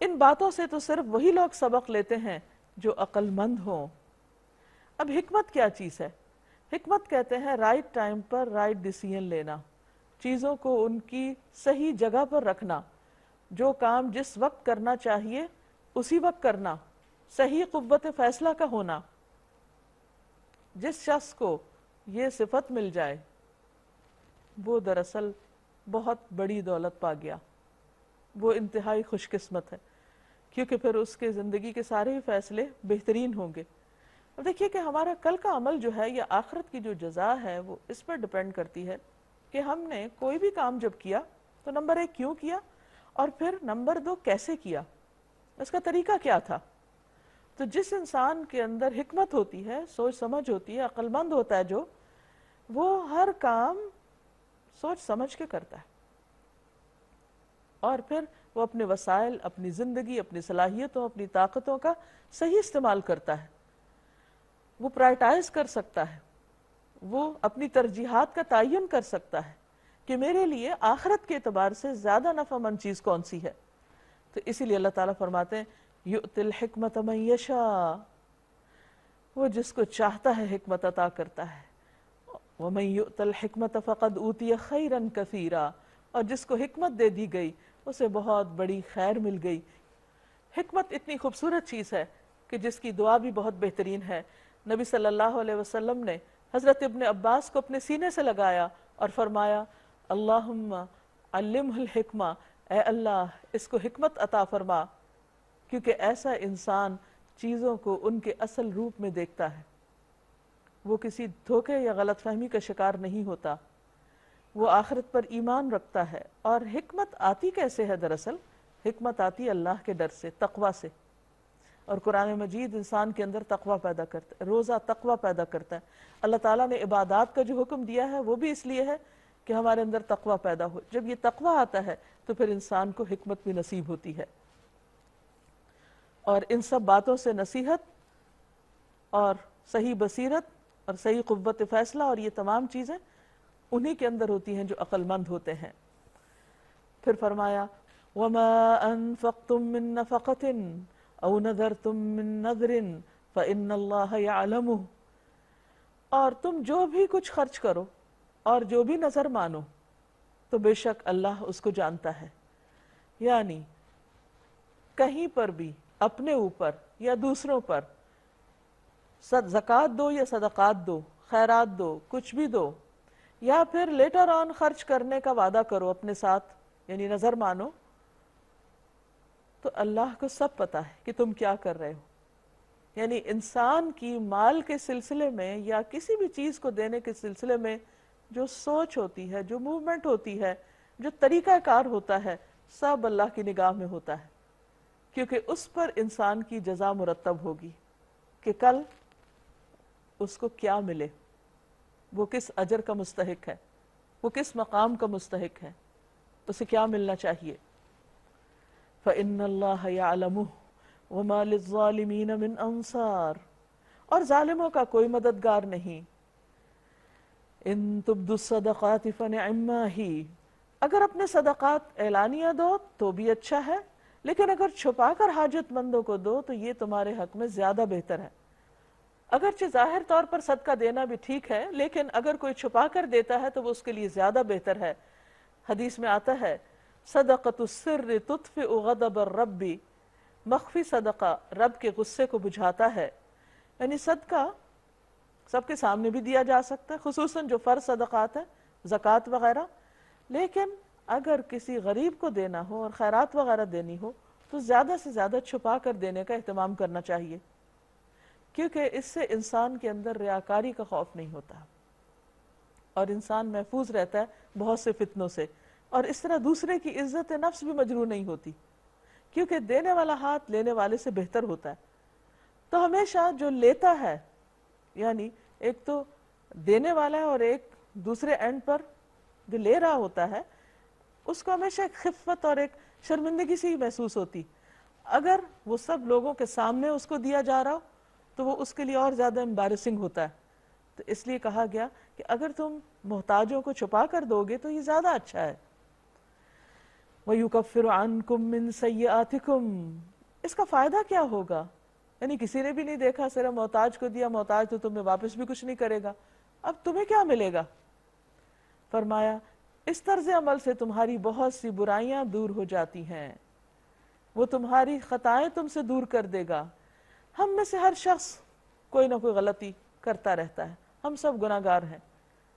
ان باتوں سے تو صرف وہی لوگ سبق لیتے ہیں جو عقل مند ہوں۔ اب حکمت کیا چیز ہے؟ حکمت کہتے ہیں رائٹ ٹائم پر رائٹ ڈیسیژن لینا، چیزوں کو ان کی صحیح جگہ پر رکھنا، جو کام جس وقت کرنا چاہیے اسی وقت کرنا، صحیح قوت فیصلہ کا ہونا۔ جس شخص کو یہ صفت مل جائے وہ دراصل بہت بڑی دولت پا گیا، وہ انتہائی خوش قسمت ہے، کیونکہ پھر اس کے زندگی کے سارے ہی فیصلے بہترین ہوں گے۔ اب دیکھیے کہ ہمارا کل کا عمل جو ہے یا آخرت کی جو جزا ہے وہ اس پر ڈیپینڈ کرتی ہے کہ ہم نے کوئی بھی کام جب کیا تو نمبر 1 کیوں کیا، اور پھر نمبر 2 کیسے کیا، اس کا طریقہ کیا تھا۔ تو جس انسان کے اندر حکمت ہوتی ہے، سوچ سمجھ ہوتی ہے، عقل مند ہوتا ہے جو، وہ ہر کام سوچ سمجھ کے کرتا ہے، اور پھر وہ اپنے وسائل، اپنی زندگی، اپنی صلاحیتوں، اپنی طاقتوں کا صحیح استعمال کرتا ہے، وہ پرائٹائز کر سکتا ہے، وہ اپنی ترجیحات کا تعین کر سکتا ہے کہ میرے لیے آخرت کے اعتبار سے زیادہ نفع مند چیز کون سی ہے۔ تو اسی لیے اللہ تعالیٰ فرماتے ہیں یؤتی الحکمت من یشاء، وہ جس کو چاہتا ہے حکمت عطا کرتا ہے، ومن یؤت الحکمت فقد اوتی خیرا کثیرا، اور جس کو حکمت دے دی گئی اسے بہت بڑی خیر مل گئی۔ حکمت اتنی خوبصورت چیز ہے کہ جس کی دعا بھی بہت بہترین ہے۔ نبی صلی اللہ علیہ وسلم نے حضرت ابن عباس کو اپنے سینے سے لگایا اور فرمایا اللہم علمہ الحکمہ، اے اللہ اس کو حکمت عطا فرما، کیونکہ ایسا انسان چیزوں کو ان کے اصل روپ میں دیکھتا ہے، وہ کسی دھوکے یا غلط فہمی کا شکار نہیں ہوتا، وہ آخرت پر ایمان رکھتا ہے۔ اور حکمت آتی کیسے ہے؟ دراصل حکمت آتی اللہ کے ڈر سے، تقوی سے، اور قرآن مجید انسان کے اندر تقوی پیدا کرتا ہے، روزہ تقوی پیدا کرتا ہے۔ اللہ تعالیٰ نے عبادات کا جو حکم دیا ہے وہ بھی اس لیے ہے کہ ہمارے اندر تقوی پیدا ہو۔ جب یہ تقوی آتا ہے تو پھر انسان کو حکمت بھی نصیب ہوتی ہے، اور ان سب باتوں سے نصیحت اور صحیح بصیرت اور صحیح قوت فیصلہ اور یہ تمام چیزیں انہی کے اندر ہوتی ہیں جو عقل مند ہوتے ہیں۔ پھر فرمایا وَمَا أَنفَقْتُم مِّن نَفَقَةٍ أَوْ نَذَرْتُم مِّن نَذْرٍ فَإِنَّ اللَّهَ يَعْلَمُهُ، اور تم جو بھی کچھ خرچ کرو اور جو بھی نظر مانو تو بے شک اللہ اس کو جانتا ہے. یعنی کہیں پر بھی اپنے اوپر یا دوسروں پر زکوٰۃ دو یا صدقات دو، خیرات دو، کچھ بھی دو، یا پھر لیٹر آن خرچ کرنے کا وعدہ کرو اپنے ساتھ، یعنی نظر مانو، تو اللہ کو سب پتا ہے کہ تم کیا کر رہے ہو. یعنی انسان کی مال کے سلسلے میں یا کسی بھی چیز کو دینے کے سلسلے میں جو سوچ ہوتی ہے، جو موومنٹ ہوتی ہے، جو طریقہ کار ہوتا ہے، سب اللہ کی نگاہ میں ہوتا ہے، کیونکہ اس پر انسان کی جزا مرتب ہوگی کہ کل اس کو کیا ملے، وہ کس اجر کا مستحق ہے، وہ کس مقام کا مستحق ہے، اسے کیا ملنا چاہیے. فَإِنَّ اللَّهَ يَعْلَمُهُ وَمَا لِلظَّالِمِينَ مِنْ أَنصَارٍ، اور ظالموں کا کوئی مددگار نہیں. إِن تُبْدُوا الصَّدَقَاتِ فَنِعِمَّا ہِی، اگر اپنے صدقات اعلانیہ دو تو بھی اچھا ہے، لیکن اگر چھپا کر حاجت مندوں کو دو تو یہ تمہارے حق میں زیادہ بہتر ہے. اگرچہ ظاہر طور پر صدقہ دینا بھی ٹھیک ہے، لیکن اگر کوئی چھپا کر دیتا ہے تو وہ اس کے لیے زیادہ بہتر ہے. حدیث میں آتا ہے صدقۃ السر تطفئ غضب الرب، مخفی صدقہ رب کے غصے کو بجھاتا ہے. یعنی صدقہ سب کے سامنے بھی دیا جا سکتا ہے، خصوصاً جو فرض صدقات ہیں، زکوٰۃ وغیرہ، لیکن اگر کسی غریب کو دینا ہو اور خیرات وغیرہ دینی ہو تو زیادہ سے زیادہ چھپا کر دینے کا اہتمام کرنا چاہیے، کیونکہ اس سے انسان کے اندر ریاکاری کا خوف نہیں ہوتا اور انسان محفوظ رہتا ہے بہت سے فتنوں سے، اور اس طرح دوسرے کی عزت نفس بھی مجروح نہیں ہوتی، کیونکہ دینے والا ہاتھ لینے والے سے بہتر ہوتا ہے. تو ہمیشہ جو لیتا ہے، یعنی ایک تو دینے والا ہے اور ایک دوسرے اینڈ پر جو لے رہا ہوتا ہے، اس کو ہمیشہ ایک خفت اور ایک شرمندگی سی محسوس ہوتی. اگر وہ سب لوگوں کے سامنے اس کو دیا جا رہا ہو تو وہ اس کے لیے اور زیادہ امبیرسنگ ہوتا ہے. تو اس لیے کہا گیا کہ اگر تم محتاجوں کو چھپا کر دو گے تو یہ زیادہ اچھا ہے. وَيُكَفِّرُ عَنْكُم مِّن سَيِّئَاتِكُمْ، اس کا فائدہ کیا ہوگا؟ یعنی کسی نے بھی نہیں دیکھا، صرف محتاج کو دیا، محتاج تو تمہیں واپس بھی کچھ نہیں کرے گا، اب تمہیں کیا ملے گا؟ فرمایا اس طرز عمل سے تمہاری بہت سی برائیاں دور ہو جاتی ہیں، وہ تمہاری خطائیں تم سے دور کر دے گا. ہم میں سے ہر شخص کوئی نہ کوئی غلطی کرتا رہتا ہے، ہم سب گناہ گار ہیں.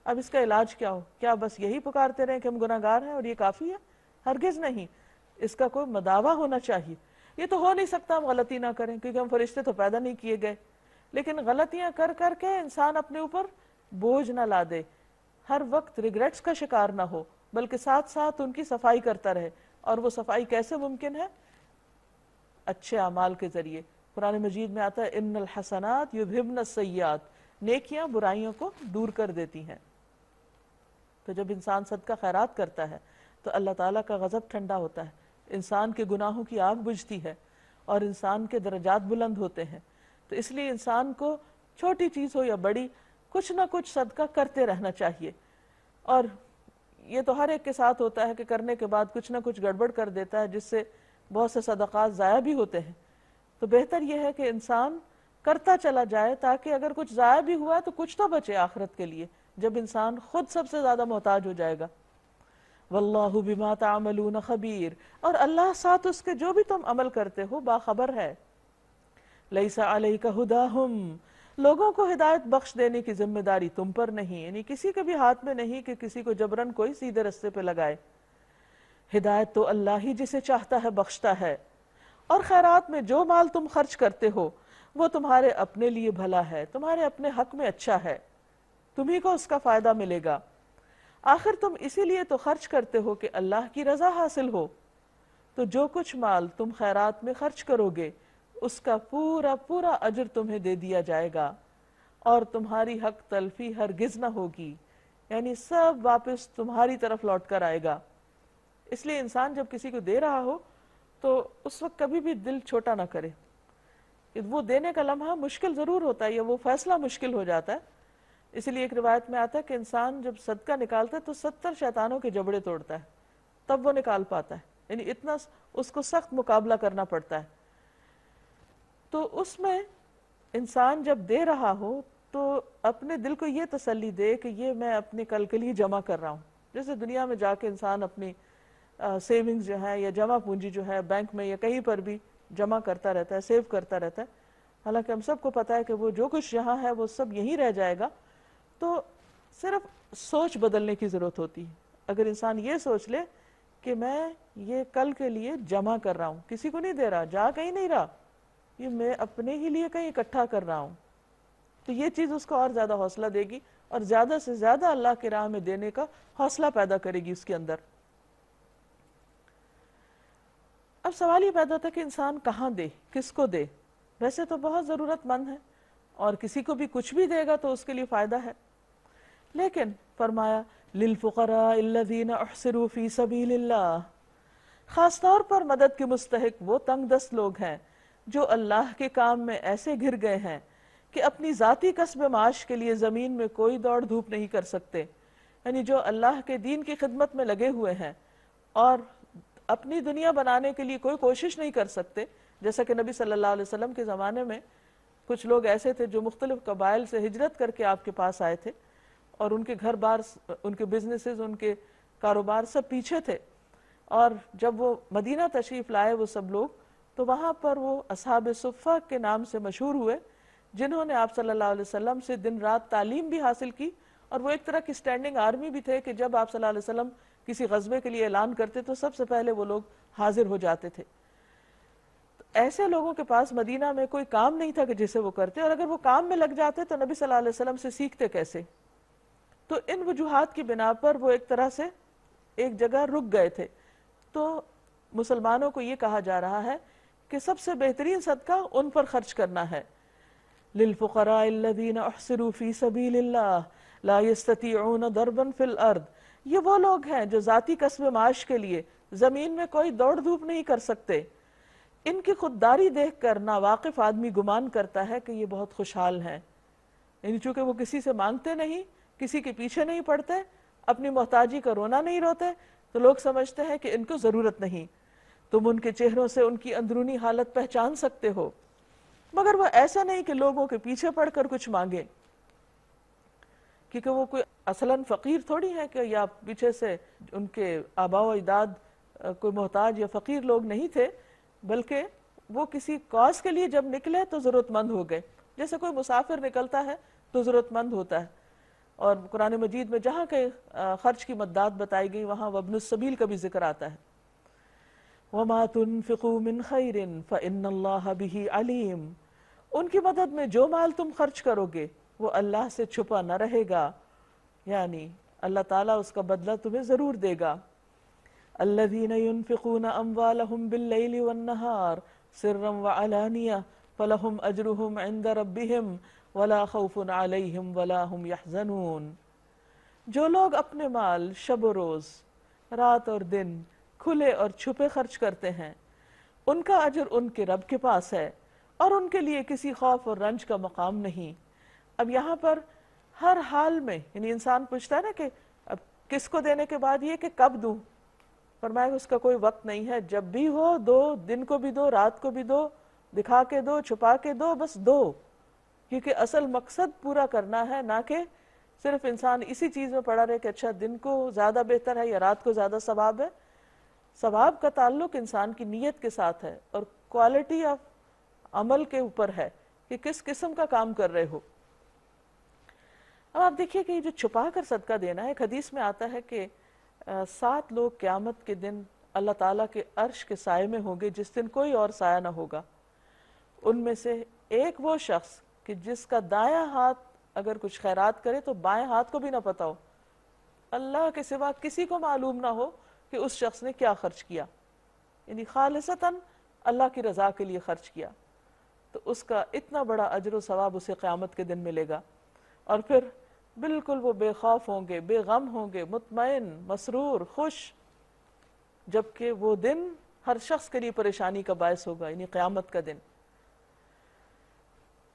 اب اس کا علاج کیا ہو؟ کیا بس یہی پکارتے رہیں کہ ہم گناہ گار ہیں اور یہ کافی ہے؟ ہرگز نہیں. اس کا کوئی مداوع ہونا چاہیے. یہ تو ہو نہیں سکتا ہم غلطی نہ کریں، کیونکہ ہم فرشتے تو پیدا نہیں کیے گئے، لیکن غلطیاں کر کر کے انسان اپنے اوپر بوجھ نہ لا دے، ہر وقت ریگریٹس کا شکار نہ ہو، بلکہ ساتھ ساتھ ان کی صفائی کرتا رہے. اور وہ صفائی کیسے ممکن ہے؟ اچھے اعمال کے ذریعے. قرآن مجید میں آتا ہے ان الحسنات یذہبن السیئات، نیکیاں برائیوں کو دور کر دیتی ہیں. تو جب انسان صدقہ خیرات کرتا ہے تو اللہ تعالیٰ کا غضب ٹھنڈا ہوتا ہے، انسان کے گناہوں کی آگ بجھتی ہے اور انسان کے درجات بلند ہوتے ہیں. تو اس لیے انسان کو چھوٹی چیز ہو یا بڑی، کچھ نہ کچھ صدقہ کرتے رہنا چاہیے. اور یہ تو ہر ایک کے ساتھ ہوتا ہے کہ کرنے کے بعد کچھ نہ کچھ گڑبڑ کر دیتا ہے، جس سے بہت سے صدقات ضائع بھی ہوتے ہیں. تو بہتر یہ ہے کہ انسان کرتا چلا جائے، تاکہ اگر کچھ ضائع بھی ہوا تو کچھ تو بچے آخرت کے لیے، جب انسان خود سب سے زیادہ محتاج ہو جائے گا. واللہ بما تعملون خبیر، اور اللہ ساتھ اس کے جو بھی تم عمل کرتے ہو باخبر ہے. لیس علیک ہداہم، لوگوں کو ہدایت بخش دینے کی ذمہ داری تم پر نہیں، یعنی کسی کے بھی ہاتھ میں نہیں کہ کسی کو جبرن کوئی سیدھے رستے پہ لگائے. ہدایت تو اللہ ہی جسے چاہتا ہے بخشتا ہے. اور خیرات میں جو مال تم خرچ کرتے ہو وہ تمہارے اپنے لیے بھلا ہے، تمہارے اپنے حق میں اچھا ہے، تمہیں کو اس کا فائدہ ملے گا. آخر تم اسی لیے تو خرچ کرتے ہو کہ اللہ کی رضا حاصل ہو. تو جو کچھ مال تم خیرات میں خرچ کرو گے اس کا پورا پورا اجر تمہیں دے دیا جائے گا، اور تمہاری حق تلفی ہرگز نہ ہوگی، یعنی سب واپس تمہاری طرف لوٹ کر آئے گا. اس لیے انسان جب کسی کو دے رہا ہو تو اس وقت کبھی بھی دل چھوٹا نہ کرے. وہ دینے کا لمحہ مشکل ضرور ہوتا ہے یا وہ فیصلہ مشکل ہو جاتا ہے. اسی لیے ایک روایت میں آتا ہے کہ انسان جب صدقہ نکالتا ہے تو 70 شیطانوں کے جبڑے توڑتا ہے، تب وہ نکال پاتا ہے. یعنی اتنا اس کو سخت مقابلہ کرنا پڑتا ہے. تو اس میں انسان جب دے رہا ہو تو اپنے دل کو یہ تسلی دے کہ یہ میں اپنے کل کے لیے جمع کر رہا ہوں. جیسے دنیا میں جا کے انسان اپنی سیونگز جو ہے یا جمع پونجی جو ہے بینک میں یا کہیں پر بھی جمع کرتا رہتا ہے، سیو کرتا رہتا ہے، حالانکہ ہم سب کو پتہ ہے کہ وہ جو کچھ یہاں ہے وہ سب یہیں رہ جائے گا. تو صرف سوچ بدلنے کی ضرورت ہوتی ہے. اگر انسان یہ سوچ لے کہ میں یہ کل کے لیے جمع کر رہا ہوں، کسی کو نہیں دے رہا، جا کہیں نہیں رہا، یہ میں اپنے ہی لیے کہیں اکٹھا کر رہا ہوں، تو یہ چیز اس کو اور زیادہ حوصلہ دے گی اور زیادہ سے زیادہ اللہ کی راہ میں دینے کا حوصلہ پیدا کرے گی اس کے اندر. اب سوال یہ پیدا ہوتا ہے کہ انسان کہاں دے، کس کو دے. ویسے تو بہت ضرورت مند ہے اور کسی کو بھی کچھ بھی دے گا تو اس کے لیے فائدہ ہے، لیکن فرمایا للفقراء الذین احصروا فی سبیل اللہ، خاص طور پر مدد کے مستحق وہ تنگ دست لوگ ہیں جو اللہ کے کام میں ایسے گھر گئے ہیں کہ اپنی ذاتی کسب معاش کے لیے زمین میں کوئی دوڑ دھوپ نہیں کر سکتے. یعنی جو اللہ کے دین کی خدمت میں لگے ہوئے ہیں اور اپنی دنیا بنانے کے لیے کوئی کوشش نہیں کر سکتے. جیسا کہ نبی صلی اللہ علیہ وسلم کے زمانے میں کچھ لوگ ایسے تھے جو مختلف قبائل سے ہجرت کر کے آپ کے پاس آئے تھے اور ان کے گھر بار، ان کے بزنسز، ان کے کاروبار سب پیچھے تھے. اور جب وہ مدینہ تشریف لائے وہ سب لوگ، تو وہاں پر وہ اصحاب صفہ کے نام سے مشہور ہوئے، جنہوں نے آپ صلی اللہ علیہ وسلم سے دن رات تعلیم بھی حاصل کی. اور وہ ایک طرح کی اسٹینڈنگ آرمی بھی تھے کہ جب آپ صلی اللہ علیہ وسلم کسی غزوے کے لیے اعلان کرتے تو سب سے پہلے وہ لوگ حاضر ہو جاتے تھے. ایسے لوگوں کے پاس مدینہ میں کوئی کام نہیں تھا کہ جسے وہ کرتے، اور اگر وہ کام میں لگ جاتے تو نبی صلی اللہ علیہ وسلم سے سیکھتے کیسے. تو ان وجوہات کی بنا پر وہ ایک طرح سے ایک جگہ رک گئے تھے. تو مسلمانوں کو یہ کہا جا رہا ہے کہ سب سے بہترین صدقہ ان پر خرچ کرنا ہے. للفقراء الذین احصروا فی سبیل اللہ لا یستطیعون ضربا فی الارض، یہ وہ لوگ ہیں جو ذاتی کسب معاش کے لیے زمین میں کوئی دوڑ دھوپ نہیں کر سکتے. ان کی خودداری دیکھ کر ناواقف آدمی گمان کرتا ہے کہ یہ بہت خوشحال ہیں. یعنی چونکہ وہ کسی سے مانگتے نہیں، کسی کے پیچھے نہیں پڑتے، اپنی محتاجی کا رونا نہیں روتے، تو لوگ سمجھتے ہیں کہ ان کو ضرورت نہیں. تم ان کے چہروں سے ان کی اندرونی حالت پہچان سکتے ہو، مگر وہ ایسا نہیں کہ لوگوں کے پیچھے پڑ کر کچھ مانگے، کیونکہ وہ کوئی اصلاً فقیر تھوڑی ہے کہ یا پیچھے سے ان کے آباء و اجداد کوئی محتاج یا فقیر لوگ نہیں تھے، بلکہ وہ کسی کاز کے لیے جب نکلے تو ضرورت مند ہو گئے. جیسے کوئی مسافر نکلتا ہے تو ضرورت مند ہوتا ہے. اور قرآن مجید میں جہاں کے خرچ کی مدات بتائی گئی وہاں وابن السبیل کا بھی ذکر آتا ہے. وَمَا تُنْفِقُوا مِنْ خَيْرٍ فَإِنَّ اللَّهَ بِهِ عَلِيمٌ، ان کی مدد میں جو مال تم خرچ کرو گے وہ اللہ سے چھپا نہ رہے گا، یعنی اللہ تعالیٰ اس کا بدلہ تمہیں ضرور دے گا. الَّذِينَ يُنْفِقُونَ أَمْوَالَهُمْ بِاللَّيْلِ وَالنَّهَارِ سِرًّا وَعَلَانِيَةً فَلَهُمْ أَجْرُهُمْ عِنْدَ رَبِّهِمْ وَلَا خَوْفٌ عَلَيْهِمْ وَلَا هُمْ يَحْزَنُونَ. جو لوگ اپنے مال شب و روز، رات اور دن، کھلے اور چھپے خرچ کرتے ہیں، ان کا اجر ان کے رب کے پاس ہے اور ان کے لیے کسی خوف اور رنج کا مقام نہیں. اب یہاں پر ہر حال میں، یعنی انسان پوچھتا ہے نا کہ اب کس کو دینے کے بعد یہ کہ کب دوں، فرمایا اس کا کوئی وقت نہیں ہے، جب بھی ہو دو، دن کو بھی دو، رات کو بھی دو، دکھا کے دو، چھپا کے دو، بس دو. کیونکہ اصل مقصد پورا کرنا ہے، نہ کہ صرف انسان اسی چیز میں پڑا رہے کہ اچھا دن کو زیادہ بہتر ہے یا رات کو زیادہ ثواب ہے. ثواب کا تعلق انسان کی نیت کے ساتھ ہے اور کوالٹی آف عمل کے اوپر ہے کہ کس قسم کا کام کر رہے ہو. اب آپ دیکھیے کہ یہ جو چھپا کر صدقہ دینا ہے، ایک حدیث میں آتا ہے کہ 7 لوگ قیامت کے دن اللہ تعالیٰ کے عرش کے سائے میں ہوں گے جس دن کوئی اور سایہ نہ ہوگا. ان میں سے ایک وہ شخص کہ جس کا دایاں ہاتھ اگر کچھ خیرات کرے تو بائیں ہاتھ کو بھی نہ پتا ہو، اللہ کے سوا کسی کو معلوم نہ ہو کہ اس شخص نے کیا خرچ کیا، یعنی خالصتاً اللہ کی رضا کے لیے خرچ کیا، تو اس کا اتنا بڑا اجر و ثواب اسے قیامت کے دن ملے گا. اور پھر بالکل وہ بے خوف ہوں گے، بے غم ہوں گے، مطمئن، مسرور، خوش، جبکہ وہ دن ہر شخص کے لیے پریشانی کا باعث ہوگا، یعنی قیامت کا دن.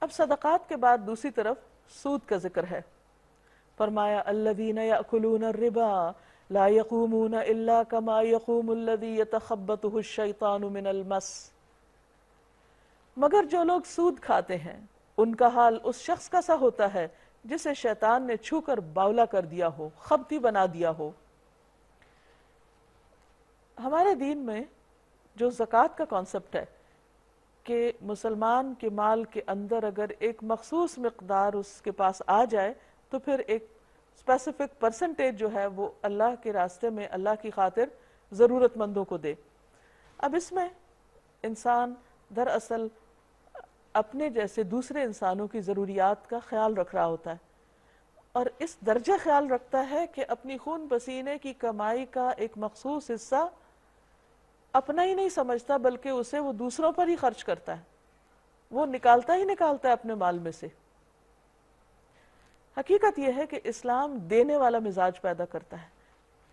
اب صدقات کے بعد دوسری طرف سود کا ذکر ہے. فرمایا الذین یأکلون الربا لا یقومون الا کما یقوم الذی یتخبطہ الشیطان من المس، مگر جو لوگ سود کھاتے ہیں ان کا حال اس شخص کا سا ہوتا ہے جسے شیطان نے چھو کر باولا کر دیا ہو، خبتی بنا دیا ہو۔ ہمارے دین میں جو زکوٰۃ کا کانسیپٹ ہے کہ مسلمان کے مال کے اندر اگر ایک مخصوص مقدار اس کے پاس آ جائے تو پھر ایک اسپیسیفک پرسنٹیج جو ہے وہ اللہ کے راستے میں اللہ کی خاطر ضرورت مندوں کو دے۔ اب اس میں انسان دراصل اپنے جیسے دوسرے انسانوں کی ضروریات کا خیال رکھ رہا ہوتا ہے، اور اس درجہ خیال رکھتا ہے کہ اپنی خون پسینے کی کمائی کا ایک مخصوص حصہ اپنا ہی نہیں سمجھتا بلکہ اسے وہ دوسروں پر ہی خرچ کرتا ہے، وہ نکالتا ہی نکالتا ہے اپنے مال میں سے۔ حقیقت یہ ہے کہ اسلام دینے والا مزاج پیدا کرتا ہے،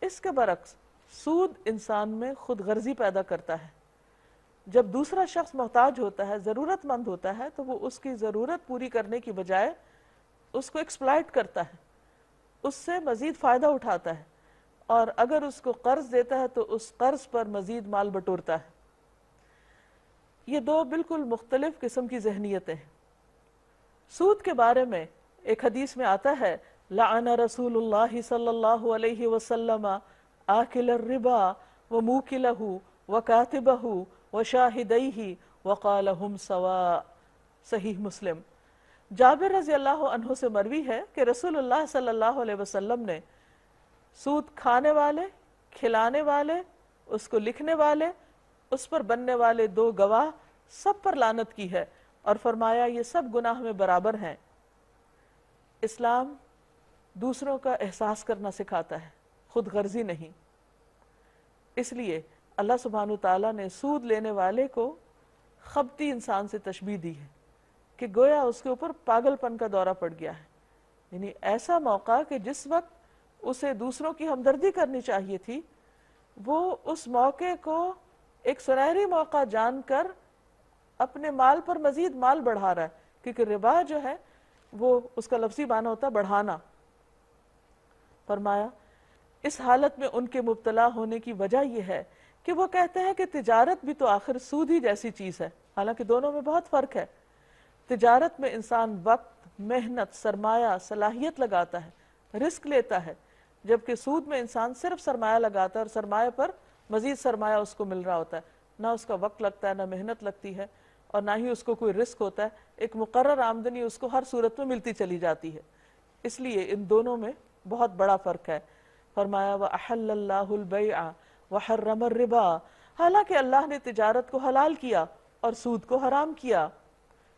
اس کے برعکس سود انسان میں خود غرضی پیدا کرتا ہے۔ جب دوسرا شخص محتاج ہوتا ہے، ضرورت مند ہوتا ہے، تو وہ اس کی ضرورت پوری کرنے کی بجائے اس کو ایکسپلائٹ کرتا ہے، اس سے مزید فائدہ اٹھاتا ہے، اور اگر اس کو قرض دیتا ہے تو اس قرض پر مزید مال بٹورتا ہے۔ یہ دو بالکل مختلف قسم کی ذہنیتیں ہیں۔ سود کے بارے میں ایک حدیث میں آتا ہے، لعن رسول اللہ صلی اللہ علیہ وسلم آکل الربا وموکلہ وکاتبہ وشاہدیہ وقال ہم سواء، صحیح مسلم۔ جابر رضی اللہ عنہ سے مروی ہے کہ رسول اللہ صلی اللہ علیہ وسلم نے سود کھانے والے، کھلانے والے، اس کو لکھنے والے، اس پر بننے والے دو گواہ، سب پر لعنت کی ہے اور فرمایا یہ سب گناہ میں برابر ہیں۔ اسلام دوسروں کا احساس کرنا سکھاتا ہے، خود غرضی نہیں۔ اس لیے اللہ سبحانہ تعالیٰ نے سود لینے والے کو خبتی انسان سے تشبیہ دی ہے کہ گویا اس کے اوپر پاگل پن کا دورہ پڑ گیا ہے، یعنی ایسا موقع کہ جس وقت اسے دوسروں کی ہمدردی کرنی چاہیے تھی، وہ اس موقع کو ایک سنہری موقع جان کر اپنے مال پر مزید مال بڑھا رہا ہے، کیونکہ ربا جو ہے وہ اس کا لفظی معنی ہوتا ہے بڑھانا۔ فرمایا اس حالت میں ان کے مبتلا ہونے کی وجہ یہ ہے کہ وہ کہتے ہیں کہ تجارت بھی تو آخر سود ہی جیسی چیز ہے، حالانکہ دونوں میں بہت فرق ہے۔ تجارت میں انسان وقت، محنت، سرمایہ، صلاحیت لگاتا ہے، رسک لیتا ہے، جبکہ سود میں انسان صرف سرمایہ لگاتا ہے اور سرمایہ پر مزید سرمایہ اس کو مل رہا ہوتا ہے، نہ اس کا وقت لگتا ہے، نہ محنت لگتی ہے، اور نہ ہی اس کو کوئی رسک ہوتا ہے، ایک مقرر آمدنی اس کو ہر صورت میں ملتی چلی جاتی ہے۔ اس لیے ان دونوں میں بہت بڑا فرق ہے۔ فرمایا وَأَحَلَّ اللَّهُ الْبَيْعَ وَحَرَّمَ الرِّبَا، حالانکہ اللہ نے تجارت کو حلال کیا اور سود کو حرام کیا۔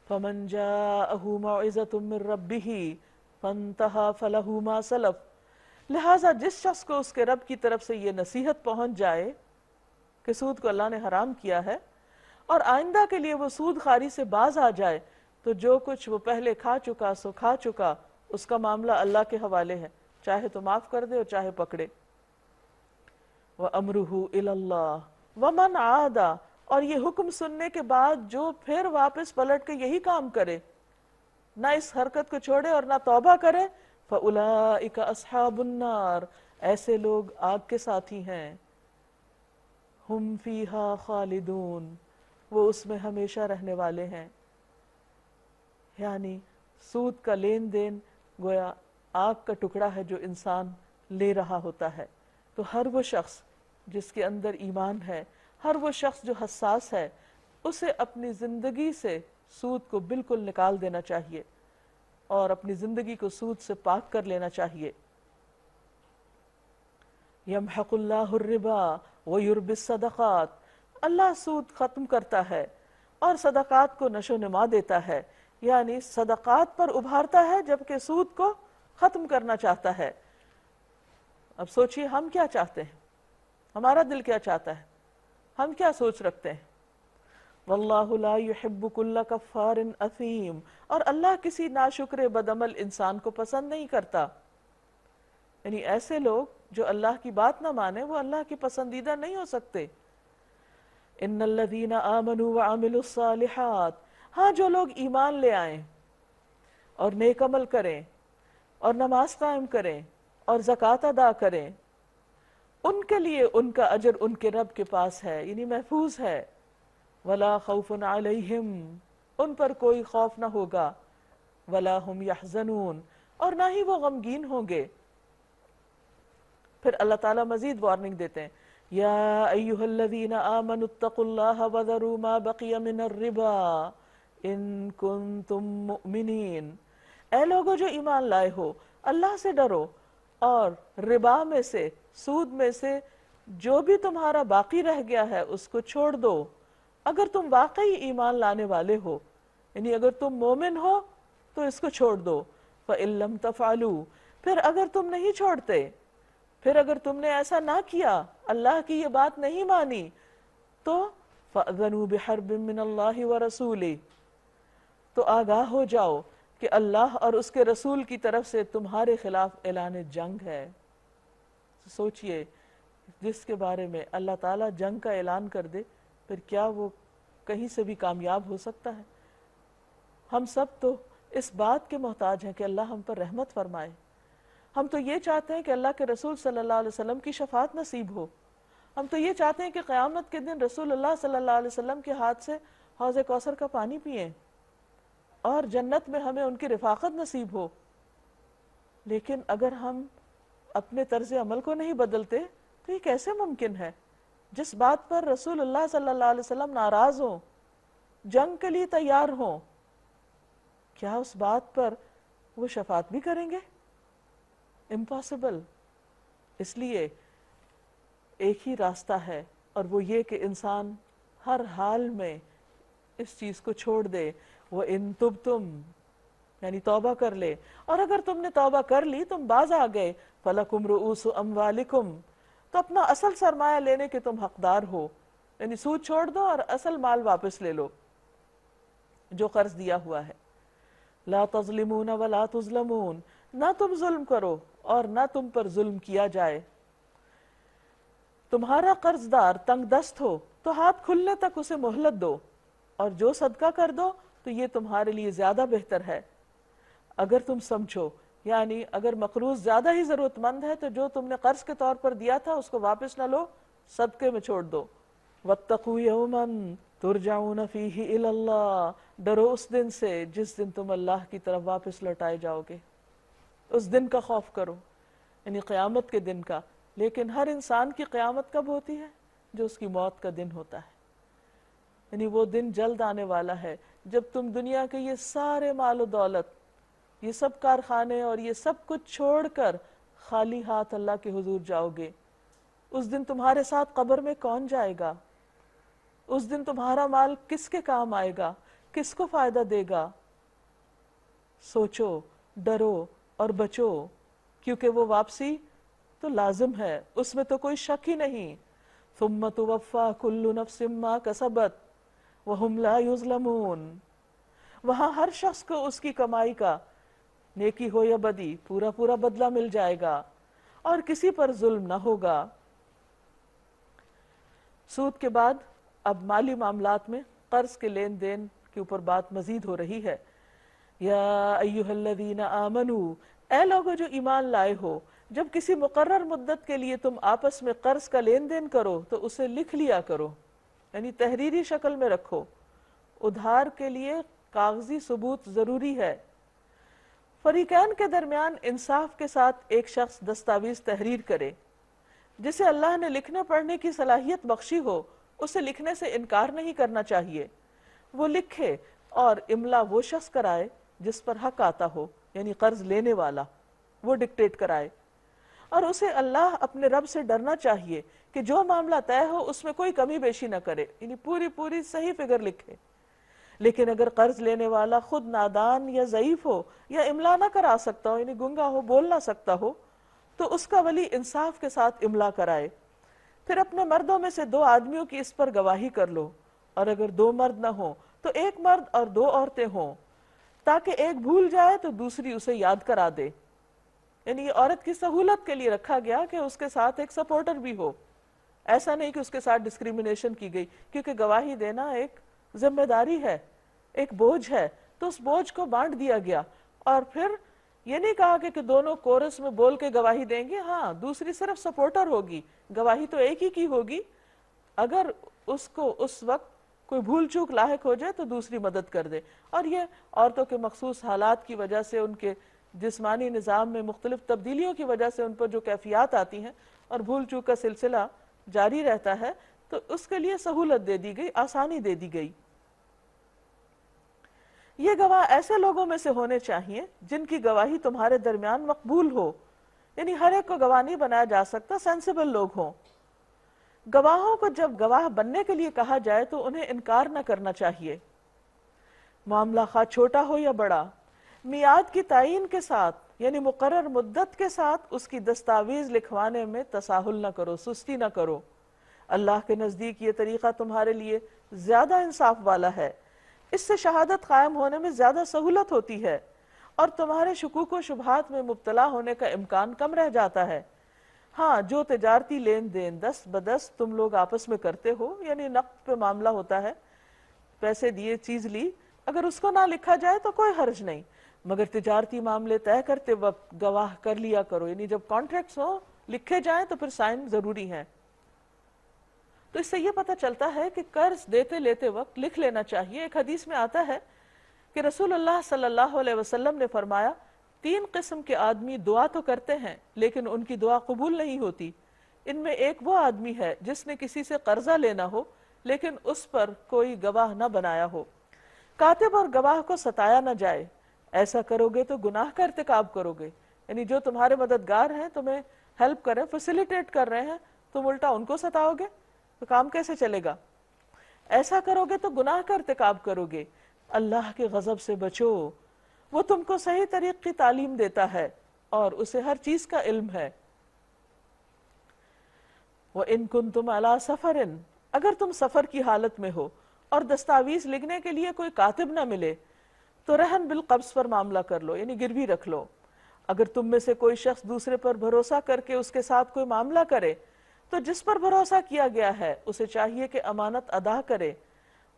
فَمَنْ جَاءَهُ مَوْعِظَةٌ مِّن رَّبِّهِ فَانْتَهَى فَلَهُ مَا سَلَفَ، لہٰذا جس شخص کو اس کے رب کی طرف سے یہ نصیحت پہنچ جائے کہ سود کو اللہ نے حرام کیا ہے اور آئندہ کے لیے وہ سود خواری سے باز آ جائے، تو جو کچھ وہ پہلے کھا چکا سو کھا چکا، اس کا معاملہ اللہ کے حوالے ہے، چاہے تو معاف کر دے اور چاہے پکڑے۔ وَأَمْرُهُ إِلَى اللَّهِ وَمَنْ عَادَ، اور یہ حکم سننے کے بعد جو پھر واپس پلٹ کے یہی کام کرے، نہ اس حرکت کو چھوڑے اور نہ توبہ کرے، فَأُولَئِكَ أَصْحَابُ النَّارِ، ایسے لوگ آگ کے ساتھی ہیں، ہم فیہا خالدون، وہ اس میں ہمیشہ رہنے والے ہیں۔ یعنی سود کا لین دین گویا آگ کا ٹکڑا ہے جو انسان لے رہا ہوتا ہے۔ تو ہر وہ شخص جس کے اندر ایمان ہے، ہر وہ شخص جو حساس ہے، اسے اپنی زندگی سے سود کو بالکل نکال دینا چاہیے اور اپنی زندگی کو سود سے پاک کر لینا چاہیے۔ یمحق اللہ الربا ویربی الصدقات، اللہ سود ختم کرتا ہے اور صدقات کو نشو و نما دیتا ہے، یعنی صدقات پر ابھارتا ہے جبکہ سود کو ختم کرنا چاہتا ہے۔ اب سوچئے ہم کیا چاہتے ہیں، ہمارا دل کیا چاہتا ہے، ہم کیا سوچ رکھتے ہیں۔ واللہ لا يحب كل کفار اثیم، اور اللہ کسی ناشکر بدعمل انسان کو پسند نہیں کرتا۔ یعنی ایسے لوگ جو اللہ کی بات نہ مانے وہ اللہ کی پسندیدہ نہیں ہو سکتے۔ ان الذین آمنوا وعملوا الصالحات، ہاں جو لوگ ایمان لے آئیں اور نیک عمل کریں اور نماز قائم کریں اور زکوٰۃ ادا کریں، ان کے لیے ان کا اجر ان کے رب کے پاس ہے، یعنی محفوظ ہے۔ ولا خوف علیہم، ان پر کوئی خوف نہ ہوگا، ولا هم يحزنون، اور نہ ہی وہ غمگین ہوں گے۔ پھر اللہ تعالیٰ مزید وارننگ دیتے ہیں، یا ایہا الذین آمنوا اتقوا اللہ وذروا ما بقی من الربا ان کنتم مؤمنین، اے لوگو جو ایمان لائے ہو، اللہ سے ڈرو اور ربا میں سے، سود میں سے جو بھی تمہارا باقی رہ گیا ہے اس کو چھوڑ دو، اگر تم واقعی ایمان لانے والے ہو، یعنی اگر تم مومن ہو تو اس کو چھوڑ دو۔ فَإِن لَمْ تَفْعَلُوا، پھر اگر تم نہیں چھوڑتے، پھر اگر تم نے ایسا نہ کیا، اللہ کی یہ بات نہیں مانی، تو فَأْذَنُوا بِحَرْبٍ مِّنَ اللَّهِ وَرَسُولِهِ، تو آگاہ ہو جاؤ کہ اللہ اور اس کے رسول کی طرف سے تمہارے خلاف اعلان جنگ ہے۔ سوچئے جس کے بارے میں اللہ تعالیٰ جنگ کا اعلان کر دے، پھر کیا وہ کہیں سے بھی کامیاب ہو سکتا ہے؟ ہم سب تو اس بات کے محتاج ہیں کہ اللہ ہم پر رحمت فرمائے۔ ہم تو یہ چاہتے ہیں کہ اللہ کے رسول صلی اللہ علیہ وسلم کی شفاعت نصیب ہو۔ ہم تو یہ چاہتے ہیں کہ قیامت کے دن رسول اللہ صلی اللہ علیہ وسلم کے ہاتھ سے حوض کوثر کا پانی پئیں اور جنت میں ہمیں ان کی رفاقت نصیب ہو۔ لیکن اگر ہم اپنے طرز عمل کو نہیں بدلتے تو یہ کیسے ممکن ہے؟ جس بات پر رسول اللہ صلی اللہ علیہ وسلم ناراض ہوں، جنگ کے لیے تیار ہوں، کیا اس بات پر وہ شفاعت بھی کریں گے؟ امپاسبل۔ اس لیے ایک ہی راستہ ہے، اور وہ یہ کہ انسان ہر حال میں اس چیز کو چھوڑ دے۔ وَإِن تُبْتُمْ، یعنی توبہ کر لے، اور اگر تم نے توبہ کر لی، تم باز آ گئے، فَلَكُمْ رُؤُوسُ أَمْوَالِكُمْ، تو اپنا اصل سرمایہ لینے کے تم حقدار ہو، یعنی سود چھوڑ دو اور اصل مال واپس لے لو جو قرض دیا ہوا ہے۔ لا تظلمون ولا تظلمون، نہ تم ظلم کرو اور نہ تم پر ظلم کیا جائے۔ تمہارا قرض دار تنگ دست ہو تو ہاتھ کھلنے تک اسے مہلت دو، اور جو صدقہ کر دو تو یہ تمہارے لیے زیادہ بہتر ہے، اگر تم سمجھو۔ یعنی اگر مقروض زیادہ ہی ضرورت مند ہے تو جو تم نے قرض کے طور پر دیا تھا اس کو واپس نہ لو، صدقے میں چھوڑ دو۔ وَاتَّقُوا يَوْمًا تُرْجَعُونَ فِيهِ إِلَى اللَّهِ، ڈرو اس دن سے جس دن تم اللہ کی طرف واپس لوٹائے جاؤ گے، اس دن کا خوف کرو، یعنی قیامت کے دن کا۔ لیکن ہر انسان کی قیامت کب ہوتی ہے؟ جو اس کی موت کا دن ہوتا ہے، یعنی وہ دن جلد آنے والا ہے جب تم دنیا کے یہ سارے مال و دولت، یہ سب کارخانے اور یہ سب کچھ چھوڑ کر خالی ہاتھ اللہ کے حضور جاؤ گے۔ اس دن تمہارے ساتھ قبر میں کون جائے گا؟ اس دن تمہارا مال کس کے کام آئے گا؟ کس کو فائدہ دے گا؟ سوچو، ڈرو اور بچو، کیونکہ وہ واپسی تو لازم ہے، اس میں تو کوئی شک ہی نہیں۔ ثم توفی کل نفس ما کسبت وہم لا یظلمون، وہاں ہر شخص کو اس کی کمائی کا، نیکی ہو یا بدی، پورا پورا بدلہ مل جائے گا اور کسی پر ظلم نہ ہوگا۔ سود کے بعد اب مالی معاملات میں قرض کے لین دین کے اوپر بات مزید ہو رہی ہے۔ یا ایہا الذین آمنو، اے لوگو جو ایمان لائے ہو، جب کسی مقرر مدت کے لیے تم آپس میں قرض کا لین دین کرو تو اسے لکھ لیا کرو، یعنی تحریری شکل میں رکھو۔ ادھار کے لیے کاغذی ثبوت ضروری ہے۔ فریقین کے درمیان انصاف کے ساتھ ایک شخص دستاویز تحریر کرے، جسے اللہ نے لکھنے پڑھنے کی صلاحیت بخشی ہو، اسے لکھنے سے انکار نہیں کرنا چاہیے۔ وہ لکھے اور املا وہ شخص کرائے جس پر حق آتا ہو، یعنی قرض لینے والا، وہ ڈکٹیٹ کرائے۔ اور اسے اللہ اپنے رب سے ڈرنا چاہیے کہ جو معاملہ طے ہو اس میں کوئی کمی بیشی نہ کرے، یعنی پوری صحیح فگر لکھے۔ لیکن اگر قرض لینے والا خود نادان یا ضعیف ہو یا املا نہ کرا سکتا ہو، یعنی گنگا ہو، بول نہ سکتا ہو، تو اس کا ولی انصاف کے ساتھ املا کرائے۔ پھر اپنے مردوں میں سے 2 آدمیوں کی اس پر گواہی کر لو، اور اگر 2 مرد نہ ہوں تو 1 مرد اور 2 عورتیں ہوں، تاکہ ایک بھول جائے تو دوسری اسے یاد کرا دے۔ یعنی یہ عورت کی سہولت کے لیے رکھا گیا کہ اس کے ساتھ ایک سپورٹر بھی ہو، ایسا نہیں کہ اس کے ساتھ ڈسکریمنیشن کی گئی، کیونکہ گواہی دینا ایک ذمہ داری ہے، ایک بوجھ ہے، تو اس بوجھ کو بانٹ دیا گیا۔ اور پھر یہ نہیں کہا کہ دونوں کورس میں بول کے گواہی دیں گے، ہاں دوسری صرف سپورٹر ہوگی، گواہی تو ایک ہی کی ہوگی۔ اگر اس کو اس وقت کوئی بھول چوک لاحق ہو جائے تو دوسری مدد کر دے. اور یہ عورتوں کے مخصوص حالات کی وجہ سے، ان کے جسمانی نظام میں مختلف تبدیلیوں کی وجہ سے ان پر جو کیفیات آتی ہیں اور بھول چوک کا سلسلہ جاری رہتا ہے، تو اس کے لیے سہولت دے دی گئی، آسانی دے دی گئی. یہ گواہ ایسے لوگوں میں سے ہونے چاہیے جن کی گواہی تمہارے درمیان مقبول ہو. یعنی ہر ایک کو گواہ نہیں بنایا جا سکتا، سینسیبل لوگ ہوں. گواہوں کو جب گواہ بننے کے لیے کہا جائے تو انہیں انکار نہ کرنا چاہیے، معاملہ خواہ چھوٹا ہو یا بڑا. میعاد کی تعین کے ساتھ، یعنی مقرر مدت کے ساتھ اس کی دستاویز لکھوانے میں تساہل نہ کرو، سستی نہ کرو. اللہ کے نزدیک یہ طریقہ تمہارے لیے زیادہ انصاف والا ہے. اس سے شہادت قائم ہونے میں زیادہ سہولت ہوتی ہے اور تمہارے شکوک و شبہات میں مبتلا ہونے کا امکان کم رہ جاتا ہے. ہاں، جو تجارتی لین دین دست بدست تم لوگ آپس میں کرتے ہو، یعنی نقد پہ معاملہ ہوتا ہے، پیسے دیے چیز لی، اگر اس کو نہ لکھا جائے تو کوئی حرج نہیں، مگر تجارتی معاملے طے کرتے وقت گواہ کر لیا کرو. یعنی جب کانٹریکٹس ہوں لکھے جائیں تو پھر سائن ضروری ہیں. تو اس سے یہ پتہ چلتا ہے کہ قرض دیتے لیتے وقت لکھ لینا چاہیے. ایک حدیث میں آتا ہے کہ رسول اللہ صلی اللہ علیہ وسلم نے فرمایا، 3 قسم کے آدمی دعا تو کرتے ہیں لیکن ان کی دعا قبول نہیں ہوتی. ان میں ایک وہ آدمی ہے جس نے کسی سے قرضہ لینا ہو لیکن اس پر کوئی گواہ نہ بنایا ہو. کاتب اور گواہ کو ستایا نہ جائے، ایسا کرو گے تو گناہ کا ارتکاب کرو گے. یعنی جو تمہارے مددگار ہیں، تمہیں ہیلپ کریں، فیسیلیٹیٹ کر رہے ہیں، تم الٹا ان کو ستاؤ گے تو کام کیسے چلے گا؟ ایسا کرو گے تو گناہ کا ارتکاب کرو گے. اللہ کے غضب سے بچو، وہ تم کو صحیح طریق کی تعلیم دیتا ہے اور اسے ہر چیز کا علم ہے. وَإِن كُنتُمْ عَلَىٰ سَفَرٍ، اگر تم سفر کی حالت میں ہو اور دستاویز لکھنے کے لیے کوئی کاتب نہ ملے تو رہن بالقبض پر معاملہ کر لو، یعنی گروی رکھ لو. اگر تم میں سے کوئی شخص دوسرے پر بھروسہ کر کے اس کے ساتھ کوئی معاملہ کرے تو جس پر بھروسہ کیا گیا ہے اسے چاہیے کہ امانت ادا کرے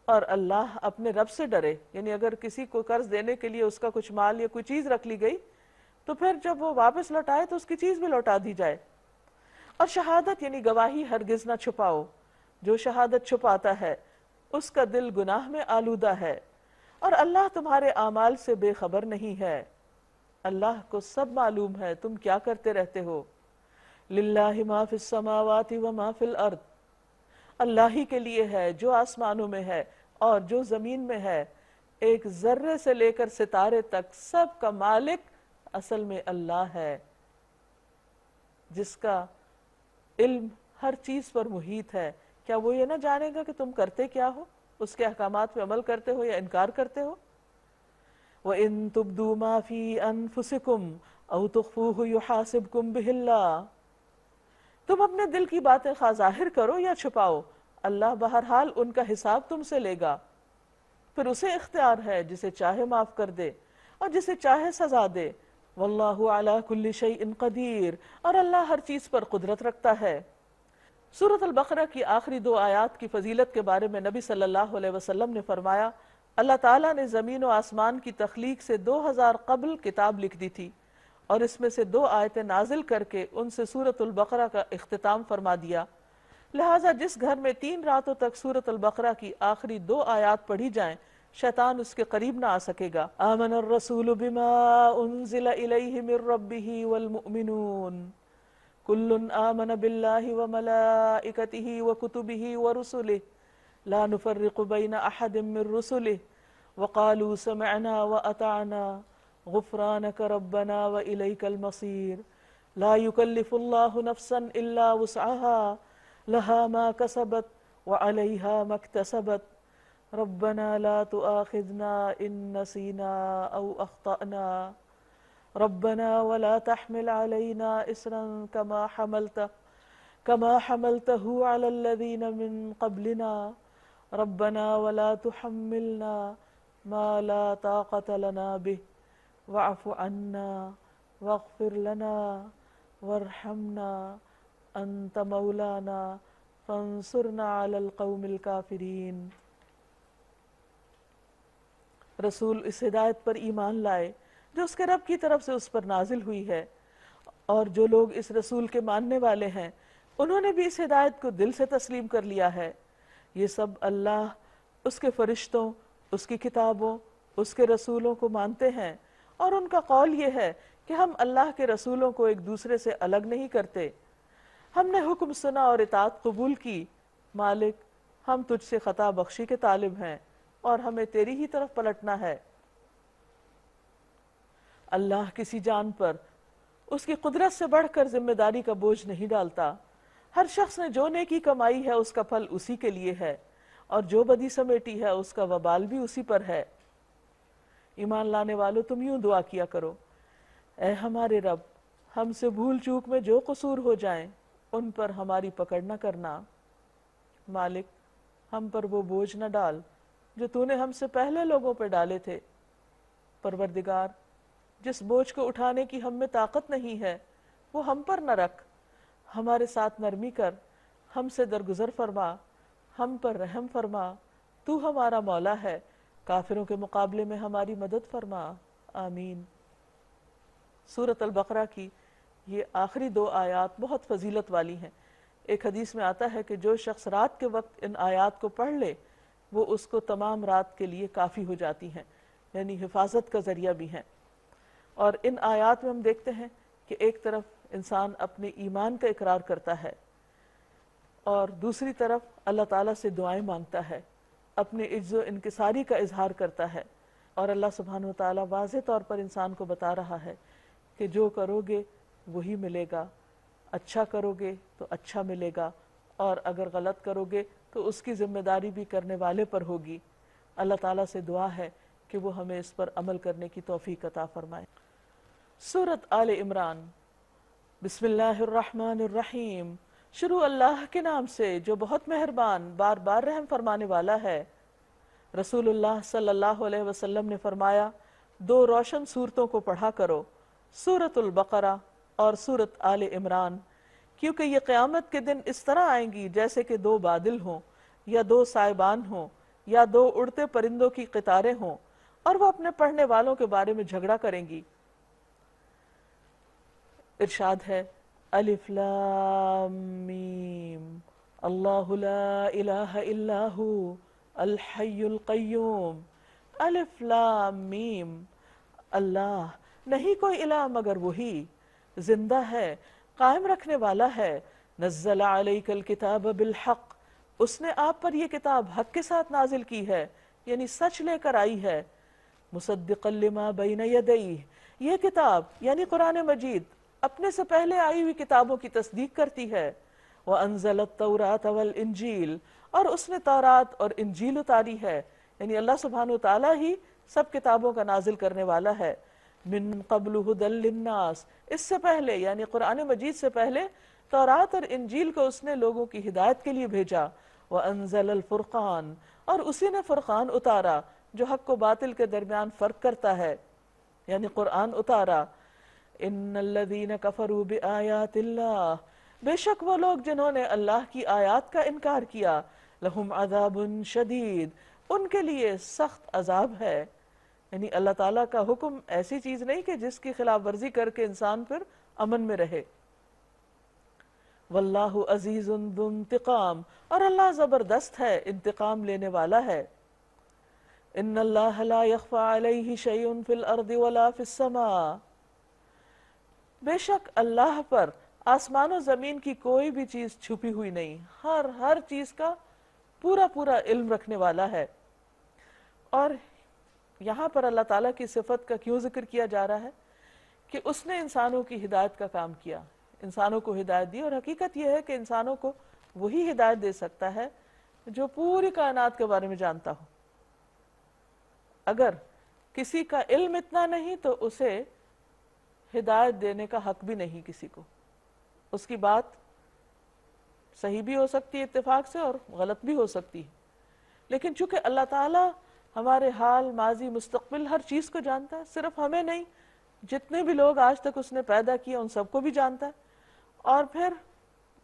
اور اللہ اپنے رب سے ڈرے. یعنی اگر کسی کو قرض دینے کے لیے اس کا کچھ مال یا کوئی چیز رکھ لی گئی تو پھر جب وہ واپس لوٹائے تو اس کی چیز بھی لوٹا دی جائے. اور شہادت یعنی گواہی ہرگز نہ چھپاؤ. جو شہادت چھپاتا ہے اس کا دل گناہ میں آلودہ ہے اور اللہ تمہارے اعمال سے بے خبر نہیں ہے. اللہ کو سب معلوم ہے تم کیا کرتے رہتے ہو. للہ ما فی السماوات و ما فی الارض، اللہ ہی کے لیے ہے جو آسمانوں میں ہے اور جو زمین میں ہے. ایک ذرے سے لے کر ستارے تک سب کا مالک اصل میں اللہ ہے، جس کا علم ہر چیز پر محیط ہے. کیا وہ یہ نہ جانے گا کہ تم کرتے کیا ہو، اس کے احکامات پہ عمل کرتے ہو یا انکار کرتے ہو؟ وَإِن تُبْدُوا مَا فِي أَنفُسِكُمْ أَوْ تُخْفُوهُ يُحَاسِبْكُمْ بِهِ اللَّهُ، تم اپنے دل کی باتیں خواہ ظاہر کرو یا چھپاؤ، اللہ بہرحال ان کا حساب تم سے لے گا. پھر اسے اختیار ہے جسے چاہے معاف کر دے اور جسے چاہے سزا دے. واللہ علی کل شیء قدیر، اور اللہ ہر چیز پر قدرت رکھتا ہے. سورۃ البقرہ کی آخری 2 آیات کی فضیلت کے بارے میں نبی صلی اللہ علیہ وسلم نے فرمایا، اللہ تعالیٰ نے زمین و آسمان کی تخلیق سے 2000 قبل کتاب لکھ دی تھی اور اس میں سے 2 آیتیں نازل کر کے ان سے سورۃ البقرہ کا اختتام فرما دیا. لہٰذا جس گھر میں 3 راتوں تک سورۃ البقرہ کی آخری 2 آیات پڑھی جائیں شیطان اس کے قریب نہ آ سکے گا. آمن الرسول بما انزل الیہ من ربہ والمؤمنون کل آمن باللہ وملائکتہ وکتبہ ورسلہ لا نفرق بین احد من رسلہ وقالوا سمعنا واطعنا غفرانک ربنا والیک المصیر. لا یکلف اللہ نفسا الا وسعها لها ما كسبت وعليها ما اكتسبت ربنا لا تؤاخذنا إن نسينا أو أخطأنا ربنا ولا تحمل علينا إصرا كما حملته على الذين من قبلنا ربنا ولا تحملنا ما لا طاقة لنا به واعف عنا واغفر لنا وارحمنا انت مولانا فانصرنا علی القوم الکافرین. رسول اس ہدایت پر ایمان لائے جو اس کے رب کی طرف سے اس پر نازل ہوئی ہے، اور جو لوگ اس رسول کے ماننے والے ہیں انہوں نے بھی اس ہدایت کو دل سے تسلیم کر لیا ہے. یہ سب اللہ اس کے فرشتوں، اس کی کتابوں، اس کے رسولوں کو مانتے ہیں، اور ان کا قول یہ ہے کہ ہم اللہ کے رسولوں کو ایک دوسرے سے الگ نہیں کرتے، ہم نے حکم سنا اور اطاعت قبول کی، مالک ہم تجھ سے خطا بخشی کے طالب ہیں اور ہمیں تیری ہی طرف پلٹنا ہے۔ اللہ کسی جان پر اس کی قدرت سے بڑھ کر ذمہ داری کا بوجھ نہیں ڈالتا، ہر شخص نے جو نیکی کمائی ہے اس کا پھل اسی کے لیے ہے، اور جو بدی سمیٹی ہے اس کا وبال بھی اسی پر ہے۔ ایمان لانے والو تم یوں دعا کیا کرو، اے ہمارے رب، ہم سے بھول چوک میں جو قصور ہو جائیں ان پر ہماری پکڑ نہ کرنا، مالک ہم پر وہ بوجھ نہ ڈال جو تو نے ہم سے پہلے لوگوں پہ ڈالے تھے، پروردگار جس بوجھ کو اٹھانے کی ہم میں طاقت نہیں ہے وہ ہم پر نہ رکھ، ہمارے ساتھ نرمی کر، ہم سے درگزر فرما، ہم پر رحم فرما، تو ہمارا مولا ہے، کافروں کے مقابلے میں ہماری مدد فرما، آمین۔ سورۃ البقرہ کی یہ آخری 2 آیات بہت فضیلت والی ہیں۔ ایک حدیث میں آتا ہے کہ جو شخص رات کے وقت ان آیات کو پڑھ لے وہ اس کو تمام رات کے لیے کافی ہو جاتی ہیں، یعنی حفاظت کا ذریعہ بھی ہیں۔ اور ان آیات میں ہم دیکھتے ہیں کہ ایک طرف انسان اپنے ایمان کا اقرار کرتا ہے اور دوسری طرف اللہ تعالیٰ سے دعائیں مانگتا ہے، اپنے عجز و انکساری کا اظہار کرتا ہے، اور اللہ سبحانہ وتعالیٰ واضح طور پر انسان کو بتا رہا ہے کہ جو کرو گے وہی ملے گا، اچھا کرو گے تو اچھا ملے گا، اور اگر غلط کرو گے تو اس کی ذمہ داری بھی کرنے والے پر ہوگی۔ اللہ تعالیٰ سے دعا ہے کہ وہ ہمیں اس پر عمل کرنے کی توفیق عطا فرمائے۔ سورۃ آل عمران۔ بسم اللہ الرحمن الرحیم۔ شروع اللہ کے نام سے جو بہت مہربان بار بار رحم فرمانے والا ہے۔ رسول اللہ صلی اللہ علیہ وسلم نے فرمایا 2 روشن صورتوں کو پڑھا کرو، سورۃ البقرہ اور سورۃ آل عمران، کیونکہ یہ قیامت کے دن اس طرح آئیں گی جیسے کہ 2 بادل ہوں یا 2 سائبان ہوں یا 2 اڑتے پرندوں کی قطاریں ہوں، اور وہ اپنے پڑھنے والوں کے بارے میں جھگڑا کریں گی۔ ارشاد ہے الف لام میم اللہ لا الہ الا ہو الحی القیوم۔ الف لام میم، اللہ نہیں کوئی الہ مگر وہی، زندہ ہے، قائم رکھنے والا ہے، نزل علیک الکتاب بالحق، اس نے آپ پر یہ کتاب حق کے ساتھ نازل کی ہے، یعنی سچ لے کر آئی ہے، مصدقا لما بین یدیہ، یہ کتاب یعنی قرآن مجید اپنے سے پہلے آئی ہوئی کتابوں کی تصدیق کرتی ہے، وَأَنزَلَ التَّوْرَاةَ وَالْإِنجِيلَ، اور اس نے تورات اور انجیل اتاری ہے، یعنی اللہ سبحانہ وتعالیٰ ہی سب کتابوں کا نازل کرنے والا ہے، من قبل هدى للناس، اس سے پہلے یعنی قرآن مجید سے پہلے تورات اور انجیل کو اس نے لوگوں کی ہدایت کے لیے بھیجا، وَأَنزَلَ الْفُرْقَانَ، اور اسی نے فرقان اتارا جو حق و باطل کے درمیان فرق کرتا ہے، یعنی قرآن اتارا۔ ان الذین کفروا بآیات اللہ، بے شک وہ لوگ جنہوں نے اللہ کی آیات کا انکار کیا، لہم عذاب شدید، ان کے لیے سخت عذاب ہے، یعنی اللہ تعالیٰ کا حکم ایسی چیز نہیں کہ جس کی خلاف ورزی کر کے انسان پھر امن میں رہے۔ واللہ عزیز ذو انتقام، اور اللہ زبردست ہے، انتقام لینے والا ہے۔ ان اللہ لا یخفی علیہ شیء فی الارض ولا فی السماء، بے شک اللہ پر آسمان و زمین کی کوئی بھی چیز چھپی ہوئی نہیں، ہر چیز کا پورا پورا علم رکھنے والا ہے۔ اور یہاں پر اللہ تعالیٰ کی صفت کا کیوں ذکر کیا جا رہا ہے کہ اس نے انسانوں کی ہدایت کا کام کیا، انسانوں کو ہدایت دی، اور حقیقت یہ ہے کہ انسانوں کو وہی ہدایت دے سکتا ہے جو پوری کائنات کے بارے میں جانتا ہو۔ اگر کسی کا علم اتنا نہیں تو اسے ہدایت دینے کا حق بھی نہیں کسی کو، اس کی بات صحیح بھی ہو سکتی ہے اتفاق سے اور غلط بھی ہو سکتی ہے، لیکن چونکہ اللہ تعالیٰ ہمارے حال، ماضی، مستقبل ہر چیز کو جانتا ہے، صرف ہمیں نہیں، جتنے بھی لوگ آج تک اس نے پیدا کیا ان سب کو بھی جانتا ہے، اور پھر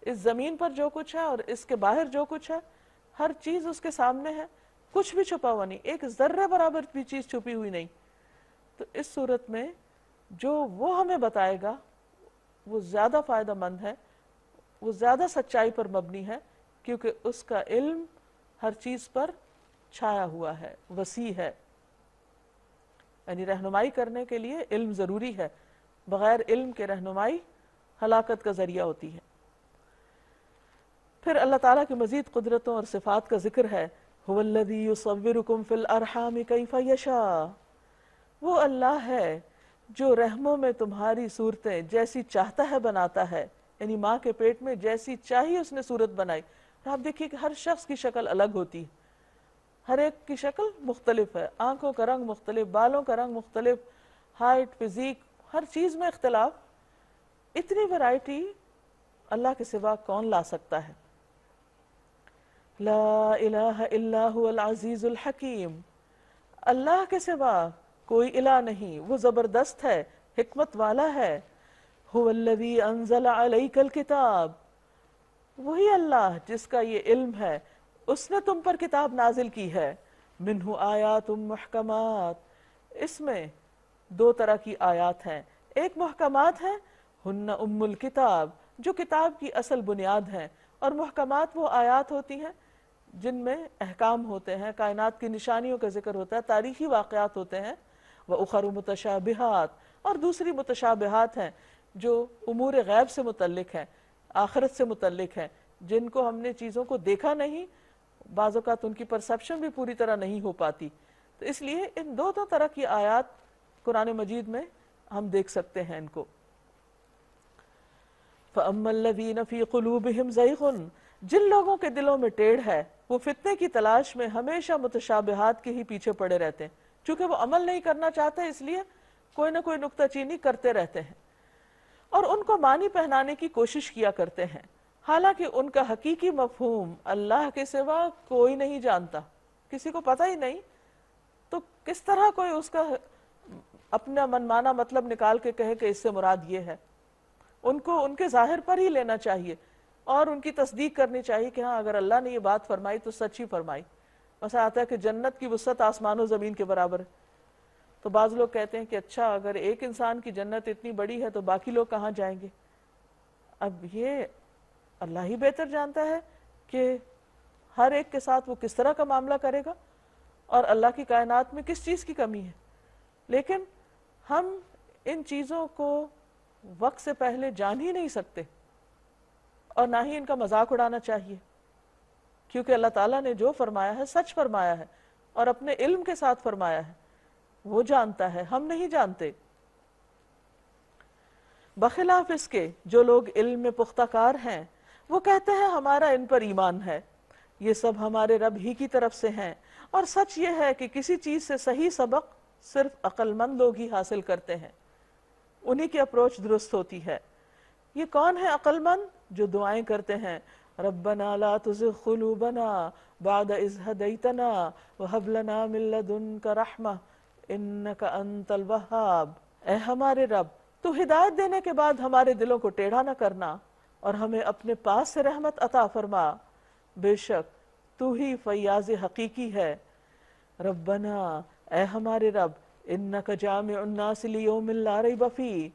اس زمین پر جو کچھ ہے اور اس کے باہر جو کچھ ہے ہر چیز اس کے سامنے ہے، کچھ بھی چھپا ہوا نہیں، ایک ذرے برابر بھی چیز چھپی ہوئی نہیں۔ تو اس صورت میں جو وہ ہمیں بتائے گا وہ زیادہ فائدہ مند ہے، وہ زیادہ سچائی پر مبنی ہے، کیونکہ اس کا علم ہر چیز پر چھایا ہوا ہے، وسیع ہے. یعنی رہنمائی کرنے کے لیے علم ضروری ہے، بغیر علم کے رہنمائی ہلاکت کا ذریعہ ہوتی ہے. پھر اللہ تعالیٰ کی مزید قدرتوں اور صفات کا ذکر ہے. هو الذی یصورکم فی الارحام کیف یشاء، وہ اللہ ہے جو رحموں میں تمہاری صورتیں جیسی چاہتا ہے بناتا ہے. یعنی ماں کے پیٹ میں جیسی چاہیے اس نے صورت بنائی. آپ دیکھیے کہ ہر شخص کی شکل الگ ہوتی ہے، ہر ایک کی شکل مختلف ہے، آنکھوں کا رنگ مختلف، بالوں کا رنگ مختلف، ہائٹ، فزیک، ہر چیز میں اختلاف. اتنی ورائٹی اللہ کے سوا کون لا سکتا ہے؟ لا الہ الا هو العزیز الحکیم، اللہ کے سوا کوئی الہ نہیں، وہ زبردست ہے، حکمت والا ہے. هو الذی انزل علیک الکتاب، وہی اللہ جس کا یہ علم ہے، اس نے تم پر کتاب نازل کی ہے. منہ آیات محکمات، اس میں دو طرح کی آیات ہیں، ایک محکمات ہیں، ہن ام الکتاب، جو کتاب کی اصل بنیاد ہیں، اور محکمات وہ آیات ہوتی ہیں جن میں احکام ہوتے ہیں، کائنات کی نشانیوں کا ذکر ہوتا ہے، تاریخی واقعات ہوتے ہیں. وَأُخَرُ مُتَشَابِهَاتٌ، اور دوسری متشابہات ہیں جو امور غیب سے متعلق ہیں، آخرت سے متعلق ہیں، جن کو ہم نے چیزوں کو دیکھا نہیں، بعض اوقات ان کی پرسپشن بھی پوری طرح نہیں ہو پاتی. تو اس لیے ان دو طرح کی آیات قرآن مجید میں ہم دیکھ سکتے ہیں ان کو. فَأَمَّا الَّذِينَ فِي قُلُوبِهِمْ زَيْغٌ، جن لوگوں کے دلوں میں ٹیڑھ ہے، وہ فتنے کی تلاش میں ہمیشہ متشابہات کے ہی پیچھے پڑے رہتے ہیں. چونکہ وہ عمل نہیں کرنا چاہتے، اس لیے کوئی نہ کوئی نکتہ چینی کرتے رہتے ہیں، اور ان کو معنی پہنانے کی کوشش کیا کرتے ہیں، حالانکہ ان کا حقیقی مفہوم اللہ کے سوا کوئی نہیں جانتا، کسی کو پتہ ہی نہیں. تو کس طرح کوئی اس کا اپنا منمانا مطلب نکال کے کہے کہ اس سے مراد یہ ہے؟ ان کو ان کے ظاہر پر ہی لینا چاہیے اور ان کی تصدیق کرنی چاہیے کہ ہاں اگر اللہ نے یہ بات فرمائی تو سچ ہی فرمائی. مثلا آتا ہے کہ جنت کی وسعت آسمان و زمین کے برابر ہے. تو بعض لوگ کہتے ہیں کہ اچھا اگر ایک انسان کی جنت اتنی بڑی ہے تو باقی لوگ کہاں جائیں گے؟ اب یہ اللہ ہی بہتر جانتا ہے کہ ہر ایک کے ساتھ وہ کس طرح کا معاملہ کرے گا اور اللہ کی کائنات میں کس چیز کی کمی ہے. لیکن ہم ان چیزوں کو وقت سے پہلے جان ہی نہیں سکتے اور نہ ہی ان کا مذاق اڑانا چاہیے، کیونکہ اللہ تعالیٰ نے جو فرمایا ہے سچ فرمایا ہے اور اپنے علم کے ساتھ فرمایا ہے. وہ جانتا ہے، ہم نہیں جانتے. بخلاف اس کے جو لوگ علم میں پختہ کار ہیں، وہ کہتے ہیں ہمارا ان پر ایمان ہے، یہ سب ہمارے رب ہی کی طرف سے ہیں، اور سچ یہ ہے کہ کسی چیز سے صحیح سبق صرف عقل مند لوگ ہی حاصل کرتے ہیں، انہی کی اپروچ درست ہوتی ہے. یہ کون ہے عقل مند؟ جو دعائیں کرتے ہیں ربنا لا تزغ قلوبنا بعد اذ ہدیتنا وہب لنا من لدنک رحمہ انک انت الوہاب. اے ہمارے رب، تو ہدایت دینے کے بعد ہمارے دلوں کو ٹیڑھا نہ کرنا اور ہمیں اپنے پاس سے رحمت عطا فرما، بے شک تو ہی فیاض حقیقی ہے. ربنا، اے ہمارے رب، انک جامع الناس لیوم لا ریب فیہ،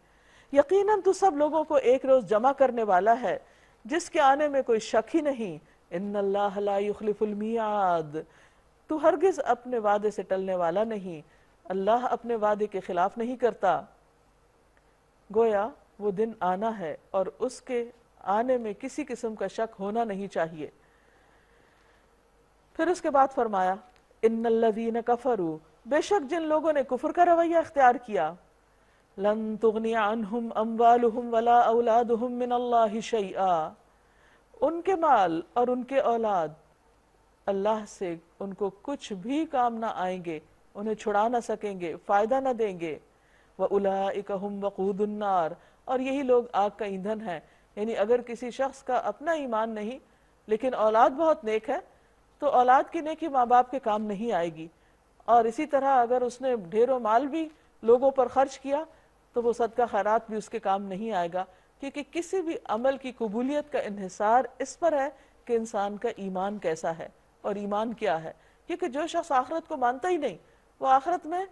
یقیناً تو سب لوگوں کو ایک روز جمع کرنے والا ہے جس کے آنے میں کوئی شک ہی نہیں. ان اللہ لا یخلف المیعاد، تو ہرگز اپنے وعدے سے ٹلنے والا نہیں، اللہ اپنے وعدے کے خلاف نہیں کرتا. گویا وہ دن آنا ہے اور اس کے آنے میں کسی قسم کا شک ہونا نہیں چاہیے. پھر اس کے بعد فرمایا ان الذین کفروا، بے شک جن لوگوں نے کفر کا رویہ اختیار کیا، لن تغنی عنہم اموالہم ولا اولادہم من اللہ شیئا، ان کے مال اور ان کے اولاد اللہ سے ان کو کچھ بھی کام نہ آئیں گے، انہیں چھڑا نہ سکیں گے، فائدہ نہ دیں گے. وَأُولَئِكَ هُمْ وَقُودُ النَّارِ، اور یہی لوگ آگ کا ایندھن ہیں. یعنی اگر کسی شخص کا اپنا ایمان نہیں لیکن اولاد بہت نیک ہے تو اولاد کی نیکی ماں باپ کے کام نہیں آئے گی، اور اسی طرح اگر اس نے ڈھیروں مال بھی لوگوں پر خرچ کیا تو وہ صدقہ خیرات بھی اس کے کام نہیں آئے گا، کیونکہ کسی بھی عمل کی قبولیت کا انحصار اس پر ہے کہ انسان کا ایمان کیسا ہے اور ایمان کیا ہے. کیونکہ جو شخص آخرت کو مانتا ہی نہیں، وہ آخرت میں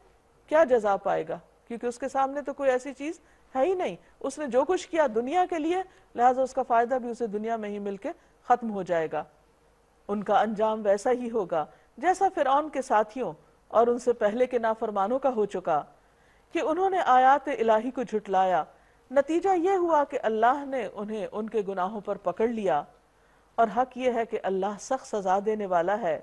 کیا جزا پائے گا؟ کیونکہ اس کے سامنے تو کوئی ایسی چیز ہے ہی نہیں. اس نے جو کچھ کیا دنیا کے لیے، لہٰذا اس کا فائدہ بھی اسے دنیا میں ہی مل کے ختم ہو جائے گا. ان کا انجام ویسا ہی ہوگا جیسا فرعون کے ساتھیوں اور ان سے پہلے کے نافرمانوں کا ہو چکا کہ انہوں نے آیات الہی کو جھٹلایا۔ نتیجہ یہ ہوا کہ اللہ نے انہیں ان کے گناہوں پر پکڑ لیا، اور حق یہ ہے کہ اللہ سخت سزا دینے والا ہے۔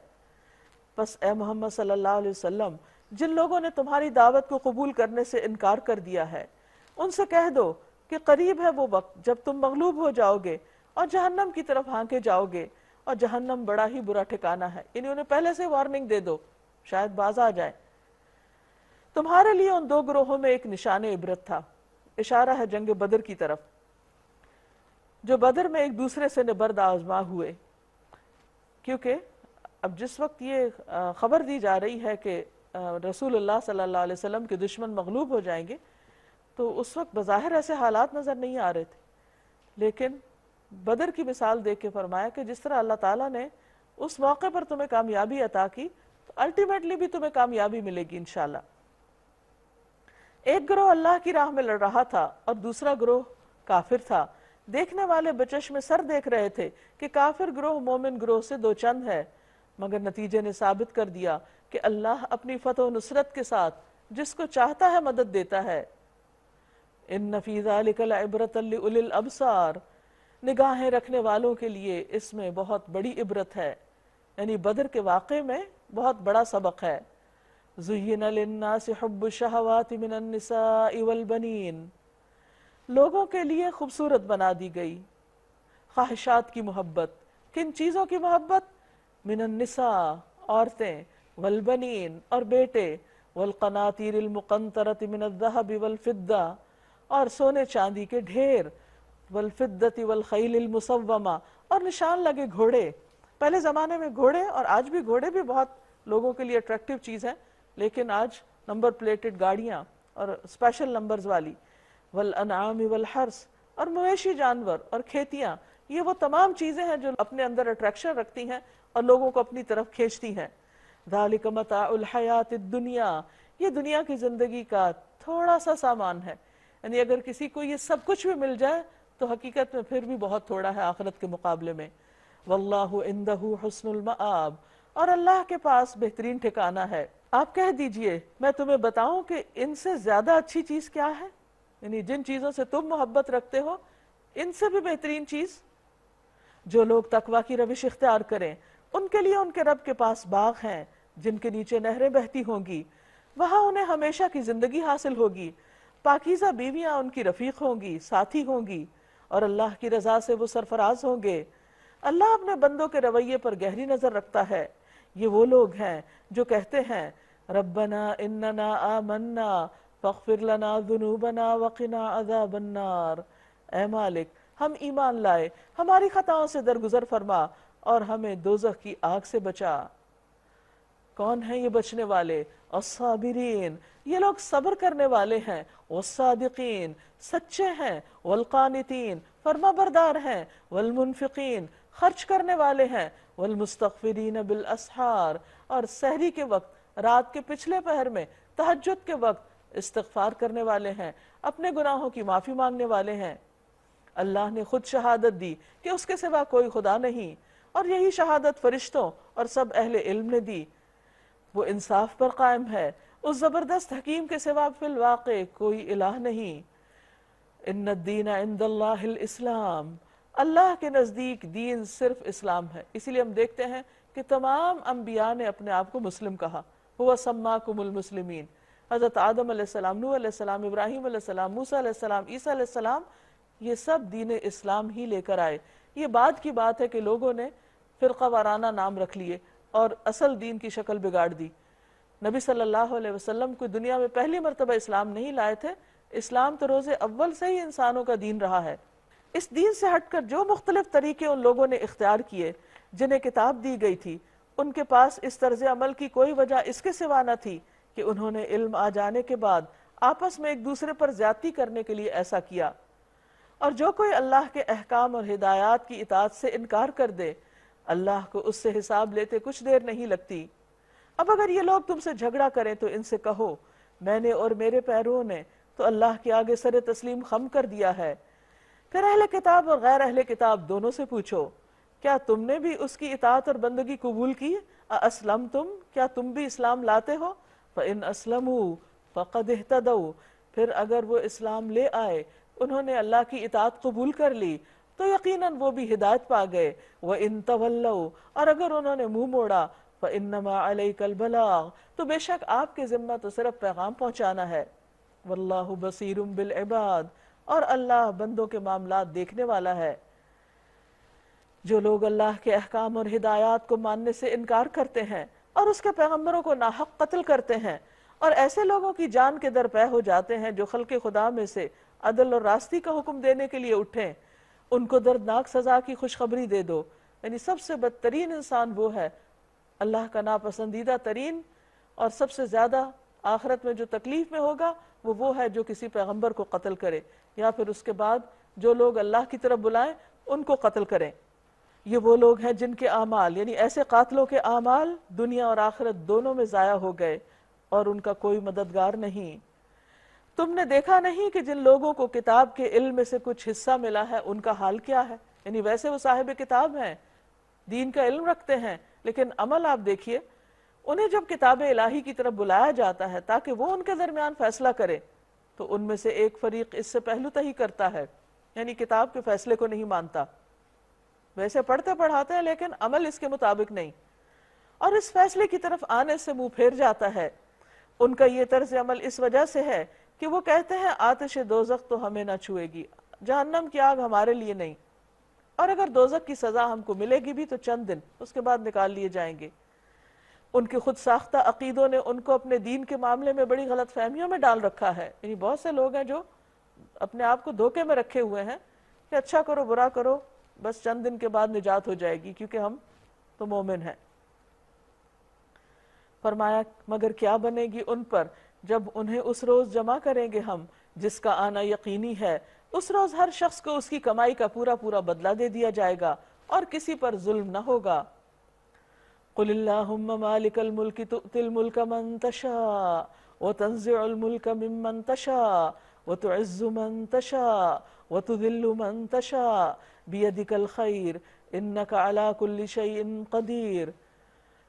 پس اے محمد صلی اللہ علیہ وسلم، جن لوگوں نے تمہاری دعوت کو قبول کرنے سے انکار کر دیا ہے، ان سے کہہ دو کہ قریب ہے وہ وقت جب تم مغلوب ہو جاؤ گے اور جہنم کی طرف ہانکے جاؤ گے، اور جہنم بڑا ہی برا ٹھکانہ ہے۔ یعنی انہیں پہلے سے وارننگ دے دو، شاید باز آ جائے۔ تمہارے لیے ان دو گروہوں میں ایک نشان عبرت تھا، اشارہ ہے جنگ بدر کی طرف، جو بدر میں ایک دوسرے سے نبرد آزما ہوئے۔ کیونکہ اب جس وقت یہ خبر دی جا رہی ہے کہ رسول اللہ صلی اللہ علیہ وسلم کے دشمن مغلوب ہو جائیں گے، تو اس وقت بظاہر ایسے حالات نظر نہیں آ رہے تھے، لیکن بدر کی مثال دیکھ کے فرمایا کہ جس طرح اللہ تعالیٰ نے اس موقع پر تمہیں کامیابی عطا کی، تو الٹیمیٹلی بھی تمہیں کامیابی ملے گی انشاءاللہ۔ ایک گروہ اللہ کی راہ میں لڑ رہا تھا اور دوسرا گروہ کافر تھا۔ دیکھنے والے بچش میں سر دیکھ رہے تھے کہ کافر گروہ مومن گروہ سے دو چند ہے، مگر نتیجے نے ثابت کر دیا کہ اللہ اپنی فتح و نصرت کے ساتھ جس کو چاہتا ہے مدد دیتا ہے۔ ان فی ذلک لعبرۃ لأولی الابصار، نگاہیں رکھنے والوں کے لیے اس میں بہت بڑی عبرت ہے، یعنی بدر کے واقعے میں بہت بڑا سبق ہے۔ زین للناس حب الشہوات من النساء والبنین، لوگوں کے لیے خوبصورت بنا دی گئی خواہشات کی محبت۔ کن چیزوں کی محبت؟ من النساء، عورتیں، والبنین، اور بیٹے، والقناطیر المقنطرۃ من الذہب والفضہ، اور سونے چاندی کے ڈھیر، والفدۃ والخیل المسومہ، اور نشان لگے گھوڑے۔ پہلے زمانے میں گھوڑے، اور آج بھی گھوڑے بھی بہت لوگوں کے لیے اٹریکٹیو چیز ہے، لیکن آج نمبر پلیٹڈ گاڑیاں اور اسپیشل نمبرز والی، والانعام والحرث، اور مویشی جانور اور کھیتیاں، یہ وہ تمام چیزیں ہیں جو اپنے اندر اٹریکشن رکھتی ہیں اور لوگوں کو اپنی طرف کھینچتی ہیں۔ ذالک متاع الحیات الدنیا، یہ دنیا کی زندگی کا تھوڑا سا سامان ہے، یعنی اگر کسی کو یہ سب کچھ بھی مل جائے تو حقیقت میں پھر بھی بہت تھوڑا ہے آخرت کے مقابلے میں۔ واللہ عندہ حسن المآب، اور اللہ کے پاس بہترین ٹھکانہ ہے۔ آپ کہہ دیجئے میں تمہیں بتاؤں کہ ان سے زیادہ اچھی چیز کیا ہے؟ یعنی جن چیزوں سے تم محبت رکھتے ہو، ان سے بھی بہترین چیز؟ جو لوگ تقویٰ کی روش اختیار کریں ان کے لیے ان کے رب کے پاس باغ ہیں جن کے نیچے نہریں بہتی ہوں گی، وہاں انہیں ہمیشہ کی زندگی حاصل ہوگی، پاکیزہ بیویاں ان کی رفیق ہوں گی، ساتھی ہوں گی، اور اللہ کی رضا سے وہ سرفراز ہوں گے۔ اللہ اپنے بندوں کے رویے پر گہری نظر رکھتا ہے۔ یہ وہ لوگ ہیں جو کہتے ہیں ربنا اننا آمنا فاغفر لنا ذنوبنا وقنا عذاب النار، اے مالک ہم ایمان لائے، ہماری خطاؤں سے درگزر فرما اور ہمیں دوزخ کی آگ سے بچا۔ کون ہیں یہ بچنے والے؟ الصابرین، یہ لوگ صبر کرنے والے ہیں، والصادقین، سچے ہیں، والقانتین، فرما بردار ہیں، والمنفقین، خرچ کرنے والے ہیں، والمستغفرین بالاسحار، اور سحری کے وقت، رات کے پچھلے پہر میں، تہجد کے وقت استغفار کرنے والے ہیں، اپنے گناہوں کی معافی مانگنے والے ہیں۔ اللہ نے خود شہادت دی کہ اس کے سوا کوئی خدا نہیں، اور یہی شہادت فرشتوں اور سب اہل علم نے دی۔ وہ انصاف پر قائم ہے، اس زبردست حکیم کے سوا فی الواقع کوئی الہ نہیں۔ ان الدین عند اللہ الاسلام، اللہ کے نزدیک دین صرف اسلام ہے۔ اسی لیے ہم دیکھتے ہیں کہ تمام انبیاء نے اپنے آپ کو مسلم کہا، هو سماکم المسلمین۔ حضرت آدم علیہ السلام، نوح علیہ السلام، ابراہیم علیہ السلام، موسیٰ علیہ السلام، عیسیٰ علیہ السلام، یہ سب دین اسلام ہی لے کر آئے۔ یہ بعد کی بات ہے کہ لوگوں نے فرقہ وارانہ نام رکھ لیے اور اصل دین کی شکل بگاڑ دی۔ نبی صلی اللہ علیہ وسلم کوئی دنیا میں پہلی مرتبہ اسلام نہیں لائے تھے، اسلام تو روز اول سے ہی انسانوں کا دین رہا ہے۔ اس دین سے ہٹ کر جو مختلف طریقے ان لوگوں نے اختیار کیے جنہیں کتاب دی گئی تھی، ان کے پاس اس طرز عمل کی کوئی وجہ اس کے سوا نہ تھی کہ انہوں نے علم آ جانے کے بعد آپس میں ایک دوسرے پر زیادتی کرنے کے لیے ایسا کیا۔ اور جو کوئی اللہ کے احکام اور ہدایات کی اطاعت سے انکار کر دے، اللہ کو اس سے حساب لیتے کچھ دیر نہیں لگتی۔ اب اگر یہ لوگ تم سے جھگڑا کریں تو ان سے کہو میں نے اور میرے پیرووں نے تو اللہ کے آگے سر تسلیم خم کر دیا ہے۔ پھر اہل کتاب اور غیر اہل کتاب دونوں سے پوچھو کیا تم نے بھی اس کی اطاعت اور بندگی قبول کی؟ اسلمتم، کیا تم بھی اسلام لاتے ہو؟ فإن اسلموا فقد اہتدوا، پھر اگر وہ اسلام لے آئے، انہوں نے اللہ کی اطاعت قبول کر لی، تو یقیناً وہ بھی ہدایت پا گئے۔ وإن تولوا، اور اگر انہوں نے منہ موڑا، فإنما علیک البلاغ، تو بے شک آپ کے ذمہ تو صرف پیغام پہنچانا ہے۔ واللہ بصیر بالعباد، اور اللہ بندوں کے معاملات دیکھنے والا ہے۔ جو لوگ اللہ کے احکام اور ہدایات کو ماننے سے انکار کرتے ہیں اور اس کے پیغمبروں کو ناحق قتل کرتے ہیں، اور ایسے لوگوں کی جان کے درپے ہو جاتے ہیں جو خلق خدا میں سے عدل اور راستی کا حکم دینے کے لیے اٹھیں، ان کو دردناک سزا کی خوشخبری دے دو۔ یعنی سب سے بدترین انسان وہ ہے، اللہ کا ناپسندیدہ ترین، اور سب سے زیادہ آخرت میں جو تکلیف میں ہوگا وہ ہے جو کسی پیغمبر کو قتل کرے، یا پھر اس کے بعد جو لوگ اللہ کی طرف بلائیں ان کو قتل کریں۔ یہ وہ لوگ ہیں جن کے اعمال، یعنی ایسے قاتلوں کے اعمال دنیا اور آخرت دونوں میں ضائع ہو گئے اور ان کا کوئی مددگار نہیں۔ تم نے دیکھا نہیں کہ جن لوگوں کو کتاب کے علم میں سے کچھ حصہ ملا ہے ان کا حال کیا ہے؟ یعنی ویسے وہ صاحب کتاب ہیں، دین کا علم رکھتے ہیں، لیکن عمل آپ دیکھیے، انہیں جب کتاب الہی کی طرف بلایا جاتا ہے تاکہ وہ ان کے درمیان فیصلہ کرے، تو ان میں سے ایک فریق اس سے پہلو تہی کرتا ہے، یعنی کتاب کے فیصلے کو نہیں مانتا، ویسے پڑھتے پڑھاتے ہیں لیکن عمل اس کے مطابق نہیں، اور اس فیصلے کی طرف آنے سے منہ پھیر جاتا ہے۔ ان کا یہ طرز عمل اس وجہ سے ہے کہ وہ کہتے ہیں آتش دوزخ تو ہمیں نہ چھوئے گی، جہنم کی آگ ہمارے لیے نہیں، اور اگر دوزخ کی سزا ہم کو ملے گی بھی تو چند دن، اس کے بعد نکال لیے جائیں گے۔ ان کے خود ساختہ عقیدوں نے ان کو اپنے دین کے معاملے میں بڑی غلط فہمیوں میں ڈال رکھا ہے۔ یعنی بہت سے لوگ ہیں جو اپنے آپ کو دھوکے میں رکھے ہوئے ہیں کہ اچھا کرو برا کرو، بس چند دن کے بعد نجات ہو جائے گی کیونکہ ہم تو مومن ہیں۔ فرمایا مگر کیا بنے گی ان پر جب انہیں اس روز جمع کریں گے ہم جس کا آنا یقینی ہے، اس روز ہر شخص کو اس کی کمائی کا پورا پورا بدلہ دے دیا جائے گا اور کسی پر ظلم نہ ہوگا۔ قل اللہم مالک الملک تؤتی الملک من تشاء وتنزع الملک ممن تشاء وتعز من تشاء وتذل من تشاء بیدک الخیر انک علی کل شیء قدیر۔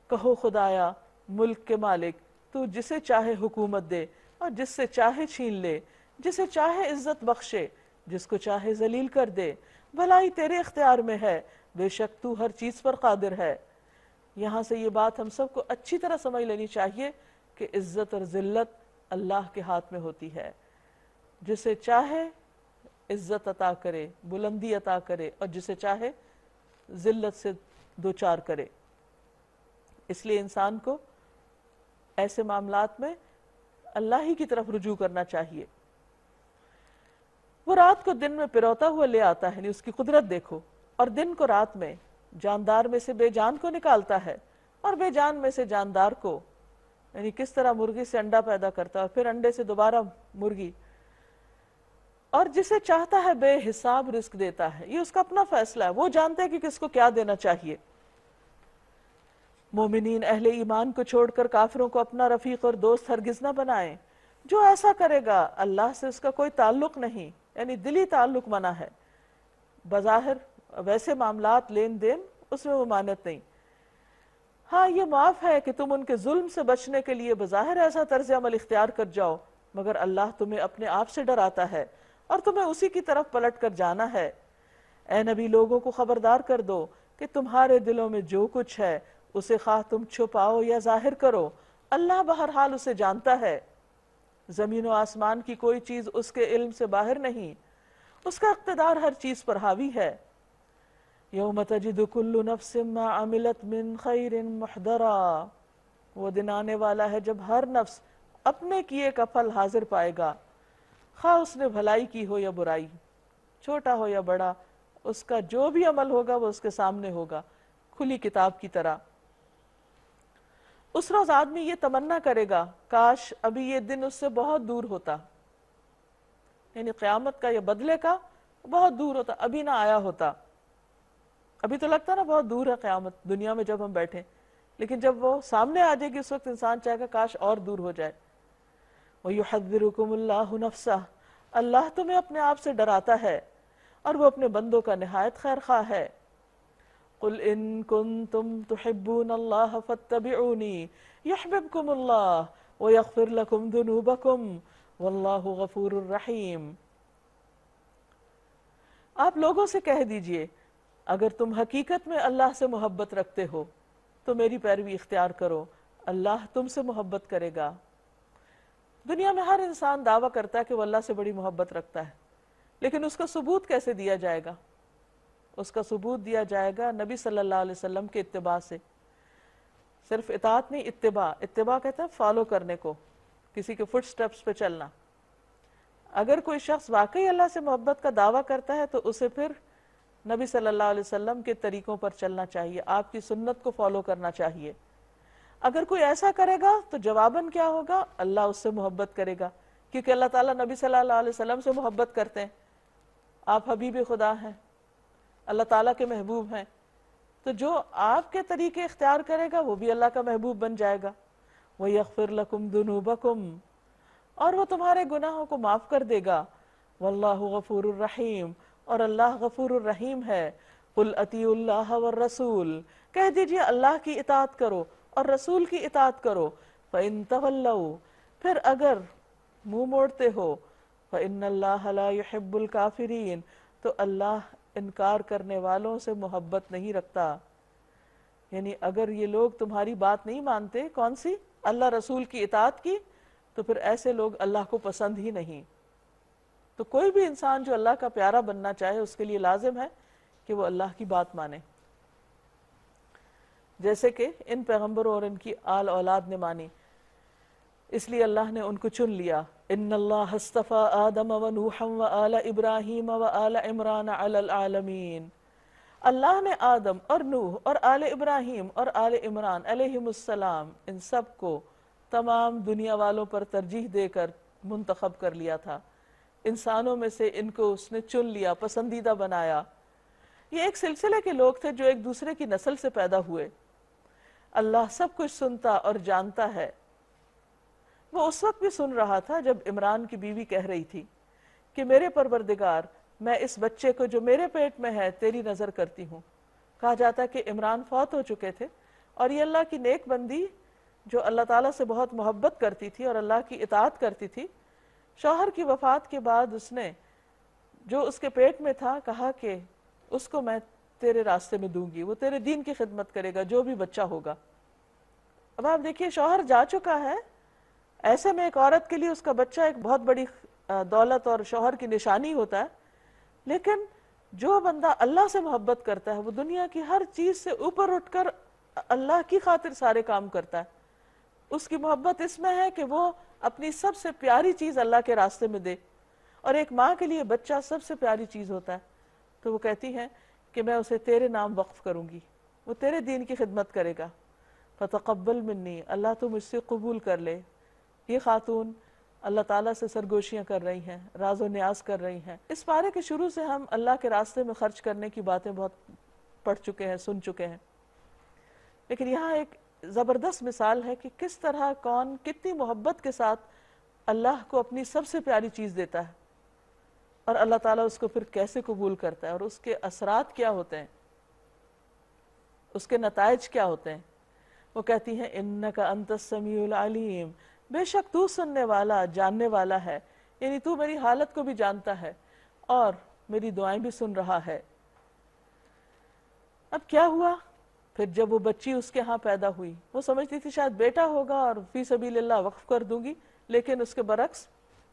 کہو خدایا ملک کے مالک، تو جسے چاہے حکومت دے اور جس سے چاہے چھین لے، جسے چاہے عزت بخشے، جس کو چاہے ذلیل کر دے، بھلائی تیرے اختیار میں ہے، بے شک تو ہر چیز پر قادر ہے۔ یہاں سے یہ بات ہم سب کو اچھی طرح سمجھ لینی چاہیے کہ عزت اور ذلت اللہ کے ہاتھ میں ہوتی ہے، جسے چاہے عزت عطا کرے، بلندی عطا کرے، اور جسے چاہے ذلت سے دوچار کرے۔ اس لیے انسان کو ایسے معاملات میں اللہ ہی کی طرف رجوع کرنا چاہیے۔ وہ رات کو دن میں پروتا ہوا لے آتا ہے، یعنی اس کی قدرت دیکھو، اور دن کو رات میں، جاندار میں سے بے جان کو نکالتا ہے اور بے جان میں سے جاندار کو، یعنی کس طرح مرغی سے انڈا پیدا کرتا ہے اور پھر انڈے سے دوبارہ مرغی، اور جسے چاہتا ہے بے حساب رزق دیتا ہے۔ یہ اس کا اپنا فیصلہ ہے، وہ جانتے ہیں کہ کس کو کیا دینا چاہیے۔ مومنین اہل ایمان کو چھوڑ کر کافروں کو اپنا رفیق اور دوست ہرگز نہ بنائیں، جو ایسا کرے گا اللہ سے اس کا کوئی تعلق نہیں، یعنی دلی تعلق منع ہے، بظاہر ویسے معاملات لین دین اس میں ممانعت نہیں۔ ہاں یہ معاف ہے کہ تم ان کے ظلم سے بچنے کے لیے بظاہر ایسا طرز عمل اختیار کر جاؤ، مگر اللہ تمہیں اپنے آپ سے ڈراتا ہے اور تمہیں اسی کی طرف پلٹ کر جانا ہے۔ اے نبی لوگوں کو خبردار کر دو کہ تمہارے دلوں میں جو کچھ ہے اسے خواہ تم چھپاؤ یا ظاہر کرو، اللہ بہرحال اسے جانتا ہے۔ زمین و آسمان کی کوئی چیز اس کے علم سے باہر نہیں، اس کا اقتدار ہر چیز پر حاوی ہے۔ یوم تجد کل نفس ما عملت من خیر محضرا، وہ دن آنے والا ہے جب ہر نفس اپنے کیے کا پھل حاضر پائے گا، خواہ اس نے بھلائی کی ہو یا برائی، چھوٹا ہو یا بڑا، اس کا جو بھی عمل ہوگا وہ اس کے سامنے ہوگا کھلی کتاب کی طرح۔ اس روز آدمی یہ تمنا کرے گا کاش ابھی یہ دن اس سے بہت دور ہوتا، یعنی قیامت کا یا بدلے کا بہت دور ہوتا، ابھی نہ آیا ہوتا۔ ابھی تو لگتا نا بہت دور ہے قیامت دنیا میں جب ہم بیٹھیں، لیکن جب وہ سامنے آ جائے گی اس وقت انسان چاہے گا کاش اور دور ہو جائے۔ وَيُحَذِّرُكُمُ اللَّهُ نَفْسَهُ، اللہ تمہیں اپنے آپ سے ڈراتا ہے اور وہ اپنے بندوں کا نہایت خیر خواہ ہے۔ قل ان کنتم تحبون اللہ فاتبعونی یحببکم اللہ ویغفر لکم ذنوبکم واللہ غفور الرحیم۔ آپ لوگوں سے کہہ دیجئے اگر تم حقیقت میں اللہ سے محبت رکھتے ہو تو میری پیروی اختیار کرو، اللہ تم سے محبت کرے گا۔ دنیا میں ہر انسان دعویٰ کرتا ہے کہ وہ اللہ سے بڑی محبت رکھتا ہے، لیکن اس کا ثبوت کیسے دیا جائے گا؟ اس کا ثبوت دیا جائے گا نبی صلی اللہ علیہ وسلم کے اتباع سے۔ صرف اطاعت نہیں، اتباع۔ اتباع کہتا ہے فالو کرنے کو، کسی کے فٹ سٹیپس پہ چلنا۔ اگر کوئی شخص واقعی اللہ سے محبت کا دعویٰ کرتا ہے تو اسے پھر نبی صلی اللہ علیہ وسلم کے طریقوں پر چلنا چاہیے، آپ کی سنت کو فالو کرنا چاہیے۔ اگر کوئی ایسا کرے گا تو جواباً کیا ہوگا؟ اللہ اس سے محبت کرے گا، کیونکہ اللہ تعالیٰ نبی صلی اللہ علیہ وسلم سے محبت کرتے ہیں۔ آپ حبیب خدا ہیں، اللہ تعالیٰ کے محبوب ہیں، تو جو آپ کے طریقے اختیار کرے گا وہ بھی اللہ کا محبوب بن جائے گا۔ وَيَغْفِرْ لَكُمْ ذُنُوبَكُمْ، اور وہ تمہارے گناہوں کو معاف کر دے گا۔ وَاللَّهُ غَفُورٌ الرحیم، اور اللہ غفور الرحیم ہے۔ قُلْ أَطِيعُوا اللَّهَ وَالرَّسُولَ، کہہ دیجئے اللہ کی اطاعت کرو اور رسول کی اطاعت کرو۔ فَإِن تَوَلَّوْا، پھر اگر منہ موڑتے ہو، فَإِنَّ اللَّهَ لَا يُحِبُّ الْكَافِرِينَ، تو اللہ انکار کرنے والوں سے محبت نہیں رکھتا۔ یعنی اگر یہ لوگ تمہاری بات نہیں مانتے، کون سی؟ اللہ رسول کی اطاعت کی، تو پھر ایسے لوگ اللہ کو پسند ہی نہیں۔ تو کوئی بھی انسان جو اللہ کا پیارا بننا چاہے اس کے لیے لازم ہے کہ وہ اللہ کی بات مانے، جیسے کہ ان پیغمبروں اور ان کی آل اولاد نے مانی، اس لیے اللہ نے ان کو چن لیا۔ ان اللہ اصطفى آدم ونوحا وآل ابراہیم وآل عمران علی العالمین، اللہ نے آدم اور نوح اور آل ابراہیم اور آل عمران علیہم السلام ان سب کو تمام دنیا والوں پر ترجیح دے کر منتخب کر لیا تھا۔ انسانوں میں سے ان کو اس نے چن لیا، پسندیدہ بنایا۔ یہ ایک سلسلے کے لوگ تھے جو ایک دوسرے کی نسل سے پیدا ہوئے۔ اللہ سب کچھ سنتا اور جانتا ہے۔ وہ اس وقت بھی سن رہا تھا جب عمران کی بیوی کہہ رہی تھی کہ میرے پروردگار، میں اس بچے کو جو میرے پیٹ میں ہے تیری نظر کرتی ہوں۔ کہا جاتا ہے کہ عمران فوت ہو چکے تھے، اور یہ اللہ کی نیک بندی جو اللہ تعالیٰ سے بہت محبت کرتی تھی اور اللہ کی اطاعت کرتی تھی، شوہر کی وفات کے بعد اس نے جو اس کے پیٹ میں تھا کہا کہ اس کو میں تیرے راستے میں دوں گی، وہ تیرے دین کی خدمت کرے گا، جو بھی بچہ ہوگا۔ اب آپ دیکھیے، شوہر جا چکا ہے، ایسے میں ایک عورت کے لیے اس کا بچہ ایک بہت بڑی دولت اور شوہر کی نشانی ہوتا ہے، لیکن جو بندہ اللہ سے محبت کرتا ہے وہ دنیا کی ہر چیز سے اوپر اٹھ کر اللہ کی خاطر سارے کام کرتا ہے۔ اس کی محبت اس میں ہے کہ وہ اپنی سب سے پیاری چیز اللہ کے راستے میں دے، اور ایک ماں کے لیے بچہ سب سے پیاری چیز ہوتا ہے، تو وہ کہتی ہے کہ میں اسے تیرے نام وقف کروں گی، وہ تیرے دین کی خدمت کرے گا۔ فتقبل منی، اللہ تو مجھ سے قبول کر لے۔ یہ خاتون اللہ تعالیٰ سے سرگوشیاں کر رہی ہیں، راز و نیاز کر رہی ہیں۔ اس پارے کے شروع سے ہم اللہ کے راستے میں خرچ کرنے کی باتیں بہت پڑھ چکے ہیں، سن چکے ہیں، لیکن یہاں ایک زبردست مثال ہے کہ کس طرح کون کتنی محبت کے ساتھ اللہ کو اپنی سب سے پیاری چیز دیتا ہے، اور اللہ تعالیٰ اس کو پھر کیسے قبول کرتا ہے، اور اس کے اثرات کیا ہوتے ہیں، اس کے نتائج کیا ہوتے ہیں۔ وہ کہتی ہیں انک انت السمیع العلیم، بے شک تو سننے والا، جاننے والا ہے، یعنی تو میری حالت کو بھی جانتا ہے اور میری دعائیں بھی سن رہا ہے۔ اب کیا ہوا پھر جب وہ بچی اس کے ہاں پیدا ہوئی؟ وہ سمجھتی تھی شاید بیٹا ہوگا اور فی سبیل اللہ وقف کر دوں گی، لیکن اس کے برعکس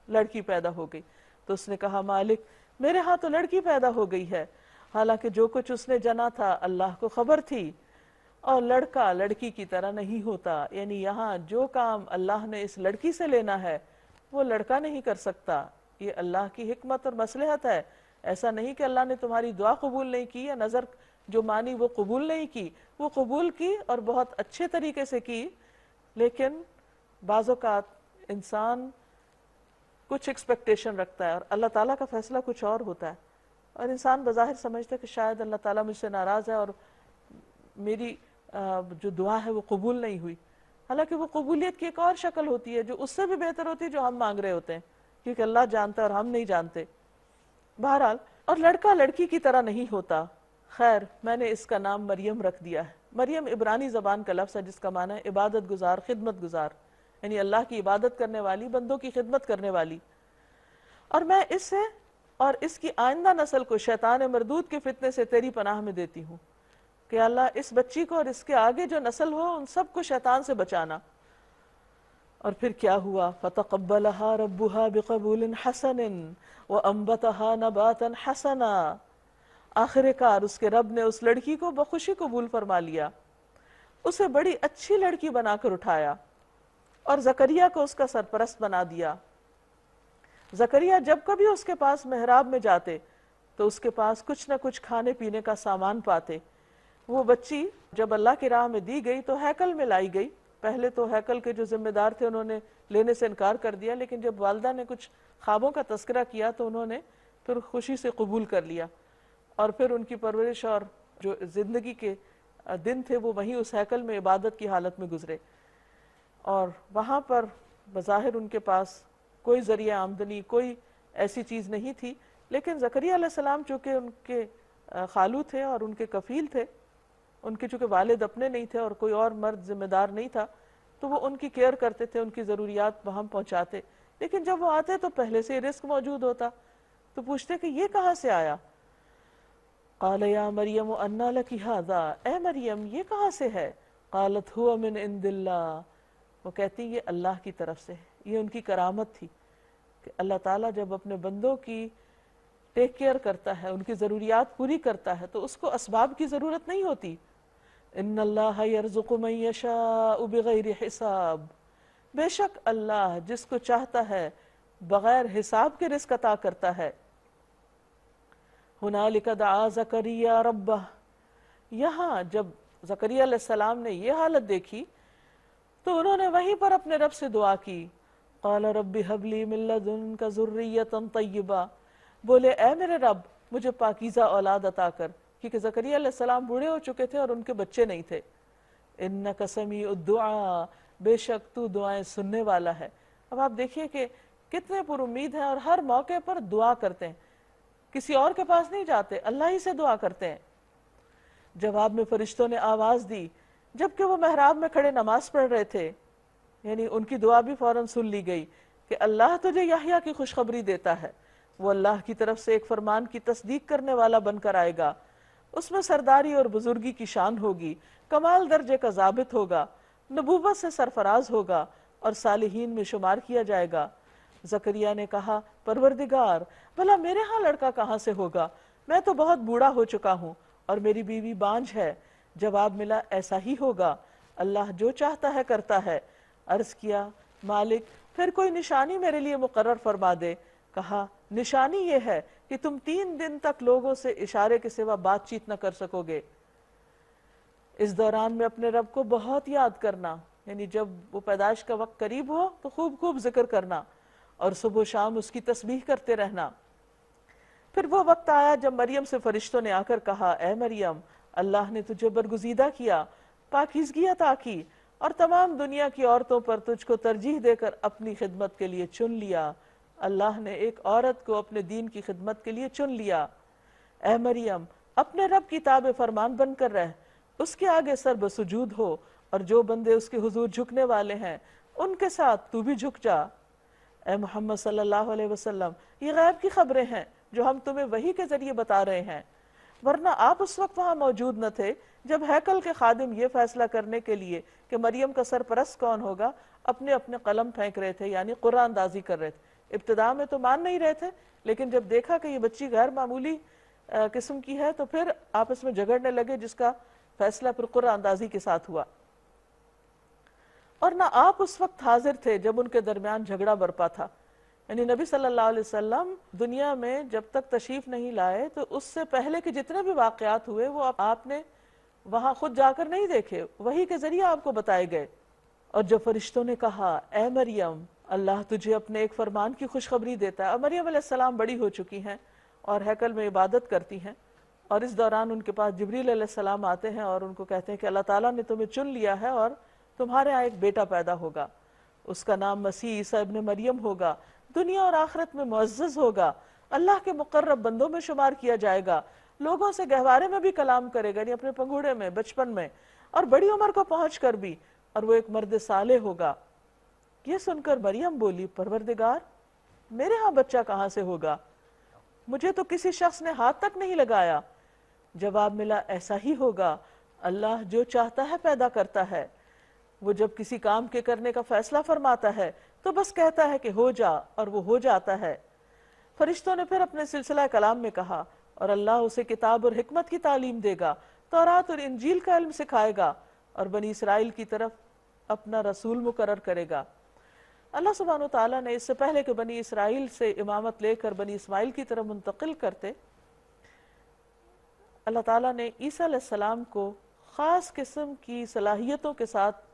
لڑکی پیدا ہو گئی۔ تو اس نے کہا مالک، میرے ہاں تو لڑکی پیدا ہو گئی ہے، حالانکہ جو کچھ اس نے جنا تھا اللہ کو خبر تھی، اور لڑکا لڑکی کی طرح نہیں ہوتا، یعنی یہاں جو کام اللہ نے اس لڑکی سے لینا ہے وہ لڑکا نہیں کر سکتا۔ یہ اللہ کی حکمت اور مصلحت ہے۔ ایسا نہیں کہ اللہ نے تمہاری دعا قبول نہیں کی یا نظر جو مانی وہ قبول نہیں کی، وہ قبول کی اور بہت اچھے طریقے سے کی، لیکن بعض اوقات انسان کچھ ایکسپیکٹیشن رکھتا ہے اور اللہ تعالیٰ کا فیصلہ کچھ اور ہوتا ہے، اور انسان بظاہر سمجھتا ہے کہ شاید اللہ تعالیٰ مجھ سے ناراض ہے اور میری جو دعا ہے وہ قبول نہیں ہوئی، حالانکہ وہ قبولیت کی ایک اور شکل ہوتی ہے جو اس سے بھی بہتر ہوتی ہے جو ہم مانگ رہے ہوتے ہیں، کیونکہ اللہ جانتا ہے اور ہم نہیں جانتے۔ بہرحال، اور لڑکا لڑکی کی طرح نہیں ہوتا، خیر میں نے اس کا نام مریم رکھ دیا ہے۔ مریم عبرانی زبان کا لفظ ہے جس کا معنی ہے عبادت گزار، خدمت گزار، یعنی اللہ کی عبادت کرنے والی، بندوں کی خدمت کرنے والی۔ اور میں اسے اور اس کی آئندہ نسل کو شیطان مردود کے فتنے سے تیری پناہ میں دیتی ہوں کہ اللہ اس بچی کو اور اس کے آگے جو نسل ہو ان سب کو شیطان سے بچانا۔ اور پھر کیا ہوا؟ فَتَقَبَّلَهَا رَبُّهَا بِقَبُولٍ حَسَنٍ وَأَنبَتَهَا نَبَاتًا حَسَنًا۔ آخر کار اس کے رب نے اس لڑکی کو بخوشی قبول فرما لیا، اسے بڑی اچھی لڑکی بنا کر اٹھایا اور زکریا کو اس کا سرپرست بنا دیا۔ زکریا جب کبھی اس کے پاس محراب میں جاتے تو اس کے پاس کچھ نہ کچھ کھانے پینے کا سامان پاتے۔ وہ بچی جب اللہ کی راہ میں دی گئی تو ہیکل میں لائی گئی۔ پہلے تو ہیکل کے جو ذمہ دار تھے انہوں نے لینے سے انکار کر دیا، لیکن جب والدہ نے کچھ خوابوں کا تذکرہ کیا تو انہوں نے پھر خوشی سے قبول کر لیا، اور پھر ان کی پرورش اور جو زندگی کے دن تھے وہ وہیں اس ہیکل میں عبادت کی حالت میں گزرے۔ اور وہاں پر بظاہر ان کے پاس کوئی ذریعہ آمدنی، کوئی ایسی چیز نہیں تھی، لیکن زکریا علیہ السلام چونکہ ان کے خالو تھے اور ان کے کفیل تھے، ان کے چونکہ والد اپنے نہیں تھے اور کوئی اور مرد ذمہ دار نہیں تھا، تو وہ ان کی کیئر کرتے تھے، ان کی ضروریات وہاں پہنچاتے۔ لیکن جب وہ آتے تو پہلے سے رزق موجود ہوتا، تو پوچھتے کہ یہ کہاں سے آیا؟ قال یا مریم انا لک ھذا، اے مریم یہ کہاں سے ہے؟ قالت هو من عند اللہ، وہ کہتی یہ اللہ کی طرف سے ہے۔ یہ ان کی کرامت تھی کہ اللہ تعالیٰ جب اپنے بندوں کی ٹیک کیئر کرتا ہے، ان کی ضروریات پوری کرتا ہے تو اس کو اسباب کی ضرورت نہیں ہوتی۔ ان اللہ یرزق من یشاء بغیر حساب، بے شک اللہ جس کو چاہتا ہے بغیر حساب کے رزق عطا کرتا ہے۔ ہنالک دعا زکریا ربہ، یہاں جب زکریا علیہ السلام نے یہ حالت دیکھی تو انہوں نے وہیں پر اپنے رب سے دعا کی۔ قال رب ہب لی من لدنک ذریۃ طیبہ، بولے اے میرے رب مجھے پاکیزہ اولاد عطا کر، کیونکہ زکریا علیہ السلام بوڑھے ہو چکے تھے اور ان کے بچے نہیں تھے۔ انک سمیع الدعاء، بے شک تو دعائیں سننے والا ہے۔ اب آپ دیکھیے کہ کتنے پر امید ہیں اور ہر موقع پر دعا کرتے ہیں، کسی اور کے پاس نہیں جاتے، اللہ ہی سے دعا کرتے ہیں۔ جواب میں فرشتوں نے آواز دی جبکہ وہ محراب میں کھڑے نماز پڑھ رہے تھے، یعنی ان کی دعا بھی فوراً سن لی گئی کہ اللہ تجھے یحییٰ کی خوشخبری دیتا ہے، وہ اللہ کی طرف سے ایک فرمان کی تصدیق کرنے والا بن کر آئے گا، اس میں سرداری اور بزرگی کی شان ہوگی، کمال درجے کا ضابط ہوگا، نبوت سے سرفراز ہوگا اور صالحین میں شمار کیا جائے گا۔ زکریا نے کہا پروردگار بھلا میرے ہاں لڑکا کہاں سے ہوگا، میں تو بہت بوڑھا ہو چکا ہوں اور میری بیوی بانجھ ہے۔ جواب ملا ایسا ہی ہوگا، اللہ جو چاہتا ہے کرتا ہے۔ عرض کیا مالک پھر کوئی نشانی میرے لیے مقرر فرما دے۔ کہا نشانی یہ ہے کہ تم 3 دن تک لوگوں سے اشارے کے سوا بات چیت نہ کر سکو گے۔ اس دوران میں اپنے رب کو بہت یاد کرنا، یعنی جب وہ پیدائش کا وقت قریب ہو تو خوب خوب ذکر کرنا اور صبح و شام اس کی تسبیح کرتے رہنا۔ پھر وہ وقت آیا جب مریم سے فرشتوں نے آ کر کہا اے مریم اللہ نے تجھے برگزیدہ کیا، پاکیزگی عطا کی اور تمام دنیا کی عورتوں پر تجھ کو ترجیح دے کر اپنی خدمت کے لیے چن لیا۔ اللہ نے ایک عورت کو اپنے دین کی خدمت کے لیے چن لیا۔ اے مریم اپنے رب کی تابع فرمان بن کر رہ، اس کے آگے سر بسجود ہو، اور جو بندے اس کے حضور جھکنے والے ہیں ان کے ساتھ تو بھی جھک جا۔ اے محمد صلی اللہ علیہ وسلم یہ غیب کی خبریں ہیں جو ہم تمہیں وحی کے ذریعے بتا رہے ہیں، ورنہ آپ اس وقت وہاں موجود نہ تھے جب ہیکل کے خادم یہ فیصلہ کرنے کے لیے کہ مریم کا سرپرست کون ہوگا اپنے اپنے قلم پھینک رہے تھے، یعنی قرآن اندازی کر رہے تھے۔ ابتدا میں تو مان نہیں رہے تھے، لیکن جب دیکھا کہ یہ بچی غیر معمولی قسم کی ہے تو پھر آپس میں جھگڑنے لگے، جس کا فیصلہ پھر قرآن اندازی کے ساتھ ہوا۔ اور نہ آپ اس وقت حاضر تھے جب ان کے درمیان جھگڑا برپا تھا، یعنی نبی صلی اللہ علیہ وسلم دنیا میں جب تک تشریف نہیں لائے تو اس سے پہلے کے جتنے بھی واقعات ہوئے وہ آپ نے وہاں خود جا کر نہیں دیکھے، وحی کے ذریعے آپ کو بتائے گئے۔ اور جب فرشتوں نے کہا اے مریم اللہ تجھے اپنے ایک فرمان کی خوشخبری دیتا ہے، اور مریم علیہ السلام بڑی ہو چکی ہیں اور ہیکل میں عبادت کرتی ہیں، اور اس دوران ان کے پاس جبریل علیہ السلام آتے ہیں اور ان کو کہتے ہیں کہ اللہ تعالیٰ نے تمہیں چن لیا ہے اور تمہارے ہاں ایک بیٹا پیدا ہوگا، اس کا نام مسیح عیسیٰ ابن مریم ہوگا، دنیا اور آخرت میں معزز ہوگا، اللہ کے مقرب بندوں میں شمار کیا جائے گا، لوگوں سے گہوارے میں بھی کلام کرے گا، یعنی اپنے پنگوڑے میں، بچپن میں، اور بڑی عمر کو پہنچ کر بھی، اور وہ ایک مرد صالح ہوگا۔ یہ سن کر مریم بولی، پروردگار میرے ہاں بچہ کہاں سے ہوگا؟ مجھے تو کسی شخص نے ہاتھ تک نہیں لگایا۔ جواب ملا، ایسا ہی ہوگا، اللہ جو چاہتا ہے پیدا کرتا ہے۔ وہ جب کسی کام کے کرنے کا فیصلہ فرماتا ہے تو بس کہتا ہے کہ ہو جا، اور وہ ہو جاتا ہے۔ فرشتوں نے پھر اپنے سلسلہ کلام میں کہا، اور اللہ اسے کتاب اور حکمت کی تعلیم دے گا، تورات اور انجیل کا علم سکھائے گا، اور بنی اسرائیل کی طرف اپنا رسول مقرر کرے گا۔ اللہ سبحانہ وتعالیٰ نے اس سے پہلے کہ بنی اسرائیل سے امامت لے کر بنی اسماعیل کی طرف منتقل کرتے، اللہ تعالیٰ نے عیسیٰ علیہ السلام کو خاص قسم کی صلاحیتوں کے ساتھ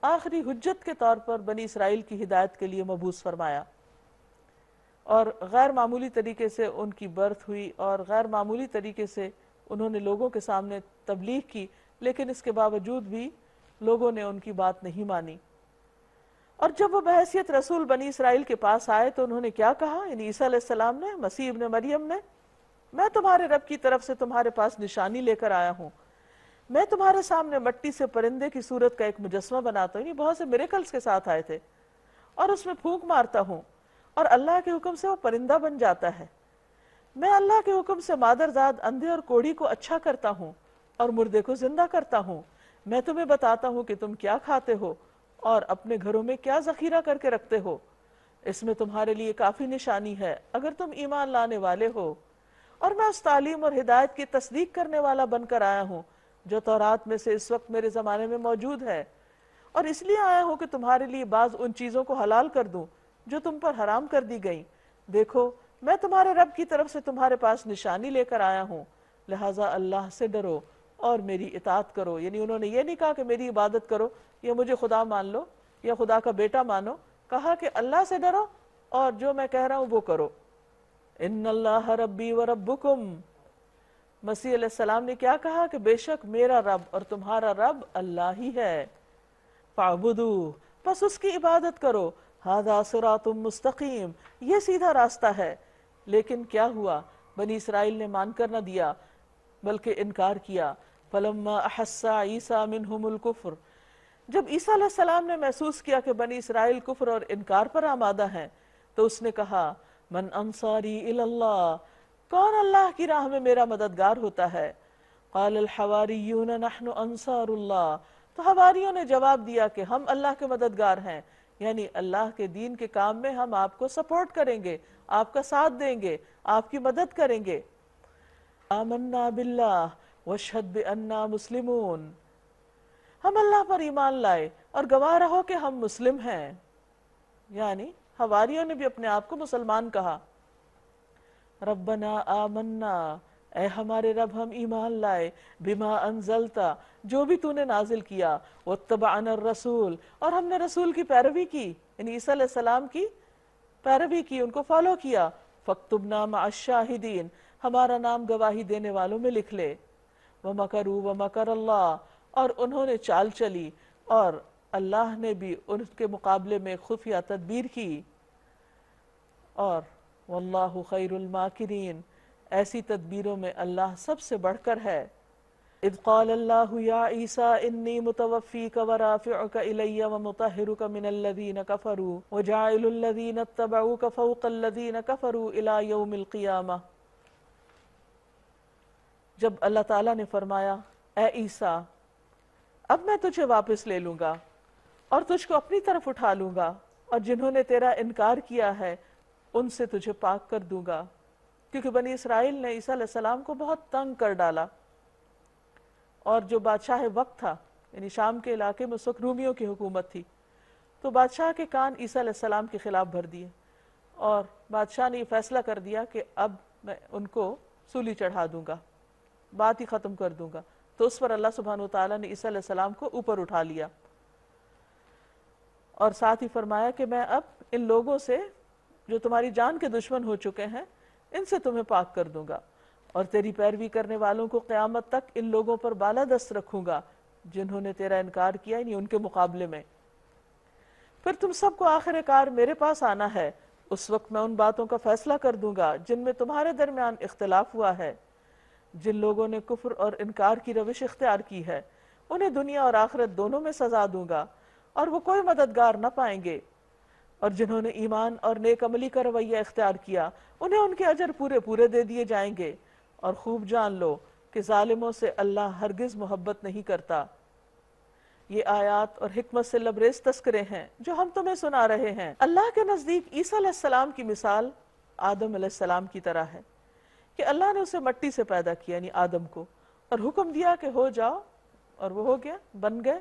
آخری حجت کے طور پر بنی اسرائیل کی ہدایت کے لیے مبعوث فرمایا، اور غیر معمولی طریقے سے ان کی برتھ ہوئی، اور غیر معمولی طریقے سے انہوں نے لوگوں کے سامنے تبلیغ کی، لیکن اس کے باوجود بھی لوگوں نے ان کی بات نہیں مانی۔ اور جب وہ بحیثیت رسول بنی اسرائیل کے پاس آئے تو انہوں نے کیا کہا؟ یعنی عیسیٰ علیہ السلام نے، مسیح ابن مریم نے، میں تمہارے رب کی طرف سے تمہارے پاس نشانی لے کر آیا ہوں، میں تمہارے سامنے مٹی سے پرندے کی صورت کا ایک مجسمہ بناتا ہوں، یہ بہت سے میریکلز کے ساتھ آئے تھے، اور اس میں پھونک مارتا ہوں اور اللہ کے حکم سے وہ پرندہ بن جاتا ہے۔ میں اللہ کے حکم سے مادرزاد اندھے اور کوڑی کو اچھا کرتا ہوں اور مردے کو زندہ کرتا ہوں۔ میں تمہیں بتاتا ہوں کہ تم کیا کھاتے ہو اور اپنے گھروں میں کیا ذخیرہ کر کے رکھتے ہو، اس میں تمہارے لیے کافی نشانی ہے اگر تم ایمان لانے والے ہو۔ اور میں اس تعلیم اور ہدایت کی تصدیق کرنے والا بن کر آیا ہوں جو تورات میں سے اس وقت میرے زمانے میں موجود ہے، اور اس لیے آیا ہوں کہ تمہارے لیے بعض ان چیزوں کو حلال کر دوں جو تم پر حرام کر دی گئیں۔ دیکھو میں تمہارے رب کی طرف سے تمہارے پاس نشانی لے کر آیا ہوں، لہٰذا اللہ سے ڈرو اور میری اطاعت کرو۔ یعنی انہوں نے یہ نہیں کہا کہ میری عبادت کرو یا مجھے خدا مان لو یا خدا کا بیٹا مانو، کہا کہ اللہ سے ڈرو اور جو میں کہہ رہا ہوں وہ کرو۔ ان اللہ ربی و ربکم، مسیح علیہ السلام نے کیا کہا کہ بے شک میرا رب اور تمہارا رب اللہ ہی ہے، فاعبدوہ، بس اس کی عبادت کرو، ھذا صراط مستقیم، یہ سیدھا راستہ ہے۔ لیکن کیا ہوا؟ بنی اسرائیل نے مان کر نہ دیا بلکہ انکار کیا۔ فلما احس عیسیٰ منہم الکفر، جب عیسیٰ علیہ السلام نے محسوس کیا کہ بنی اسرائیل کفر اور انکار پر آمادہ ہیں، تو اس نے کہا، من انصاری الی اللہ، کون اللہ کی راہ میں میرا مددگار ہوتا ہے؟ قال الحواریون نحن انصار اللہ، تو حواریوں نے جواب دیا کہ ہم اللہ کے مددگار ہیں، یعنی اللہ کے دین کے کام میں ہم آپ کو سپورٹ کریں گے، آپ کا ساتھ دیں گے، آپ کی مدد کریں گے۔ آمنا باللہ واشہد بأننا مسلمون، ہم اللہ پر ایمان لائے اور گواہ رہو کہ ہم مسلم ہیں۔ یعنی حواریوں نے بھی اپنے آپ کو مسلمان کہا۔ ربنا آمنا، اے ہمارے رب ہم ایمان لائے، بما انزلتا، جو بھی تو نے نازل کیا، واتبعنا الرسول، اور ہم نے رسول کی پیروی کی، یعنی عیسیٰ علیہ السلام کی پیروی کی، ان کو فالو کیا، فاکتبنا مع الشاہدین، ہمارا نام گواہی دینے والوں میں لکھ لے۔ ومکروا ومکر اللہ، اور انہوں نے چال چلی اور اللہ نے بھی ان کے مقابلے میں خفیہ تدبیر کی، اور واللہ خیر الماکرین، ایسی تدبیروں میں اللہ سب سے بڑھ کر ہے۔ اذ قال اللہ یا عیسیٰ انی متوفیک ورافعک الی ومطہرک من الذین کفروا وجاعل الذین اتبعوک فوق الذین کفروا الی یوم القیامہ۔ جب اللہ تعالیٰ نے فرمایا، اے عیسیٰ اب میں تجھے واپس لے لوں گا اور تجھ کو اپنی طرف اٹھا لوں گا، اور جنہوں نے تیرا انکار کیا ہے ان سے تجھے پاک کر دوں گا، کیونکہ بنی اسرائیل نے عیسیٰ علیہ السلام کو بہت تنگ کر ڈالا، اور جو بادشاہ وقت تھا، یعنی شام کے علاقے میں اس وقت رومیوں کی حکومت تھی، تو بادشاہ کے کان عیسیٰ علیہ السلام کے خلاف بھر دیے، اور بادشاہ نے یہ فیصلہ کر دیا کہ اب میں ان کو سولی چڑھا دوں گا، بات ہی ختم کر دوں گا۔ تو اس پر اللہ سبحانہ وتعالیٰ نے عیسیٰ علیہ السلام کو اوپر اٹھا لیا، اور ساتھ ہی فرمایا کہ میں اب ان لوگوں سے جو تمہاری جان کے دشمن ہو چکے ہیں ان سے تمہیں پاک کر دوں گا، اور تیری پیروی کرنے والوں کو قیامت تک ان لوگوں پر بالادست رکھوں گا جنہوں نے تیرا انکار کیا، یعنی ان کے مقابلے میں۔ پھر تم سب کو آخر کار میرے پاس آنا ہے، اس وقت میں ان باتوں کا فیصلہ کر دوں گا جن میں تمہارے درمیان اختلاف ہوا ہے۔ جن لوگوں نے کفر اور انکار کی روش اختیار کی ہے انہیں دنیا اور آخرت دونوں میں سزا دوں گا اور وہ کوئی مددگار نہ پائیں گے، اور جنہوں نے ایمان اور نیک عملی کا رویہ اختیار کیا انہیں ان کے اجر پورے پورے دے دیے جائیں گے، اور خوب جان لو کہ ظالموں سے اللہ ہرگز محبت نہیں کرتا۔ یہ آیات اور حکمت سے لبریز تذکرے ہیں جو ہم تمہیں سنا رہے ہیں۔ اللہ کے نزدیک عیسیٰ علیہ السلام کی مثال آدم علیہ السلام کی طرح ہے کہ اللہ نے اسے مٹی سے پیدا کیا، یعنی آدم کو، اور حکم دیا کہ ہو جاؤ، اور وہ ہو گیا، بن گئے۔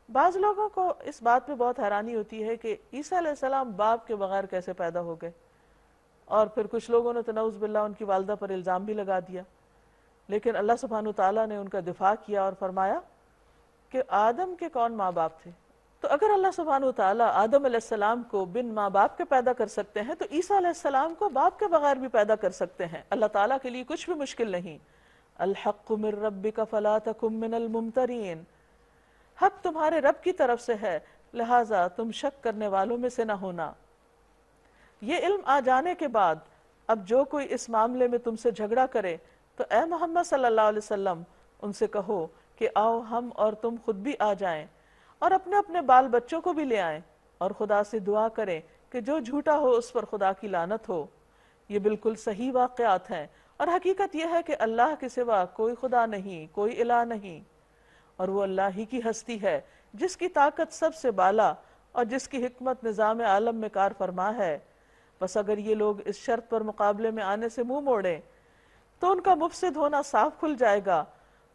بعض لوگوں کو اس بات پہ بہت حیرانی ہوتی ہے کہ عیسیٰ علیہ السلام باپ کے بغیر کیسے پیدا ہو گئے، اور پھر کچھ لوگوں نے تو نعوذ باللہ ان کی والدہ پر الزام بھی لگا دیا، لیکن اللہ سبحانہ وتعالیٰ نے ان کا دفاع کیا اور فرمایا کہ آدم کے کون ماں باپ تھے؟ تو اگر اللہ سبحانہ وتعالیٰ آدم علیہ السلام کو بن ماں باپ کے پیدا کر سکتے ہیں تو عیسیٰ علیہ السلام کو باپ کے بغیر بھی پیدا کر سکتے ہیں۔ اللہ تعالیٰ کے لیے کچھ بھی مشکل نہیں۔ الحق من ربک فلا تکن من الممترین، حق تمہارے رب کی طرف سے ہے لہٰذا تم شک کرنے والوں میں سے نہ ہونا۔ یہ علم آ جانے کے بعد اب جو کوئی اس معاملے میں تم سے جھگڑا کرے تو اے محمد صلی اللہ علیہ وسلم ان سے کہو کہ آؤ ہم اور تم خود بھی آ جائیں اور اپنے اپنے بال بچوں کو بھی لے آئیں، اور خدا سے دعا کریں کہ جو جھوٹا ہو اس پر خدا کی لعنت ہو۔ یہ بالکل صحیح واقعات ہیں، اور حقیقت یہ ہے کہ اللہ کے سوا کوئی خدا نہیں، کوئی الہ نہیں، اور وہ اللہ ہی کی ہستی ہے جس کی طاقت سب سے بالا اور جس کی حکمت نظام عالم میں کار فرما ہے۔ بس اگر یہ لوگ اس شرط پر مقابلے میں آنے سے منہ موڑیں تو ان کا مفسد ہونا صاف کھل جائے گا،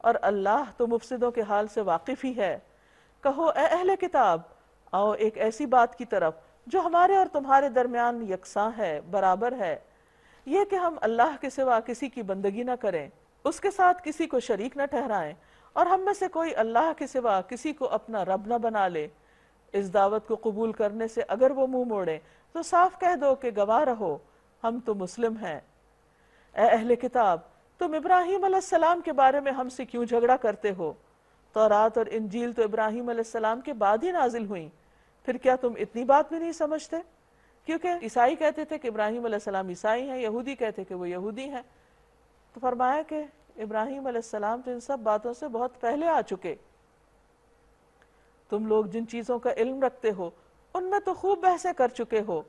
اور اللہ تو مفسدوں کے حال سے واقف ہی ہے۔ کہو اے اہل کتاب، آؤ ایک ایسی بات کی طرف جو ہمارے اور تمہارے درمیان یکساں ہے، برابر ہے، یہ کہ ہم اللہ کے سوا کسی کی بندگی نہ کریں، اس کے ساتھ کسی کو شریک نہ ٹھہرائیں، اور ہم میں سے کوئی اللہ کے سوا کسی کو اپنا رب نہ بنا لے۔ اس دعوت کو قبول کرنے سے اگر وہ منہ موڑے تو صاف کہہ دو کہ گواہ رہو ہم تو مسلم ہیں۔ اے اہل کتاب، تم ابراہیم علیہ السلام کے بارے میں ہم سے کیوں جھگڑا کرتے ہو؟ تورات اور انجیل تو ابراہیم علیہ السلام کے بعد ہی نازل ہوئیں، پھر کیا تم اتنی بات بھی نہیں سمجھتے؟ کیونکہ عیسائی کہتے تھے کہ ابراہیم علیہ السلام عیسائی ہیں، یہودی کہتے کہ وہ یہودی ہیں، تو فرمایا کہ ابراہیم علیہ السلام تو ان سب باتوں سے بہت پہلے آ چکے۔ تم لوگ جن چیزوں کا علم رکھتے ہو ان میں تو خوب بحثیں کر چکے ہو،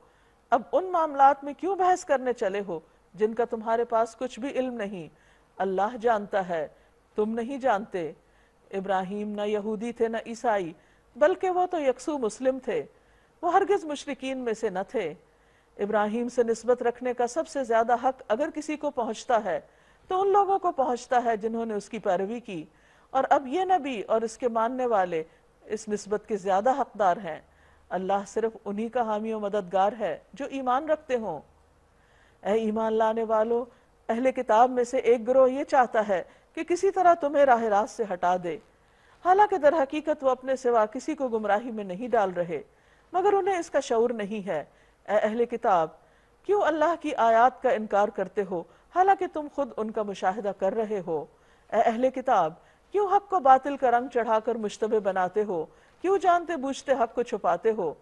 اب ان معاملات میں کیوں بحث کرنے چلے ہو جن کا تمہارے پاس کچھ بھی علم نہیں؟ اللہ جانتا ہے، تم نہیں جانتے۔ ابراہیم نہ یہودی تھے نہ عیسائی، بلکہ وہ تو یکسو مسلم تھے، وہ ہرگز مشرکین میں سے نہ تھے۔ ابراہیم سے نسبت رکھنے کا سب سے زیادہ حق اگر کسی کو پہنچتا ہے تو ان لوگوں کو پہنچتا ہے جنہوں نے اس کی پیروی کی، اور اب یہ نبی اور اس کے ماننے والے اس نسبت کے زیادہ حقدار ہیں۔ اللہ صرف انہی کا حامی و مددگار ہے جو ایمان رکھتے ہوں۔ اے ایمان لانے والو، اہل کتاب میں سے ایک گروہ یہ چاہتا ہے کہ کسی طرح تمہیں راہ راست سے ہٹا دے، حالانکہ در حقیقت وہ اپنے سوا کسی کو گمراہی میں نہیں ڈال رہے، مگر انہیں اس کا شعور نہیں ہے۔ اے اہل کتاب، کیوں اللہ کی آیات کا انکار کرتے ہو حالانکہ تم خود ان کا مشاہدہ کر رہے ہو؟ اے اہل کتاب، کیوں حق کو باطل کا رنگ چڑھا کر مشتبہ بناتے ہو؟ کیوں جانتے بوجھتے حق کو چھپاتے ہو؟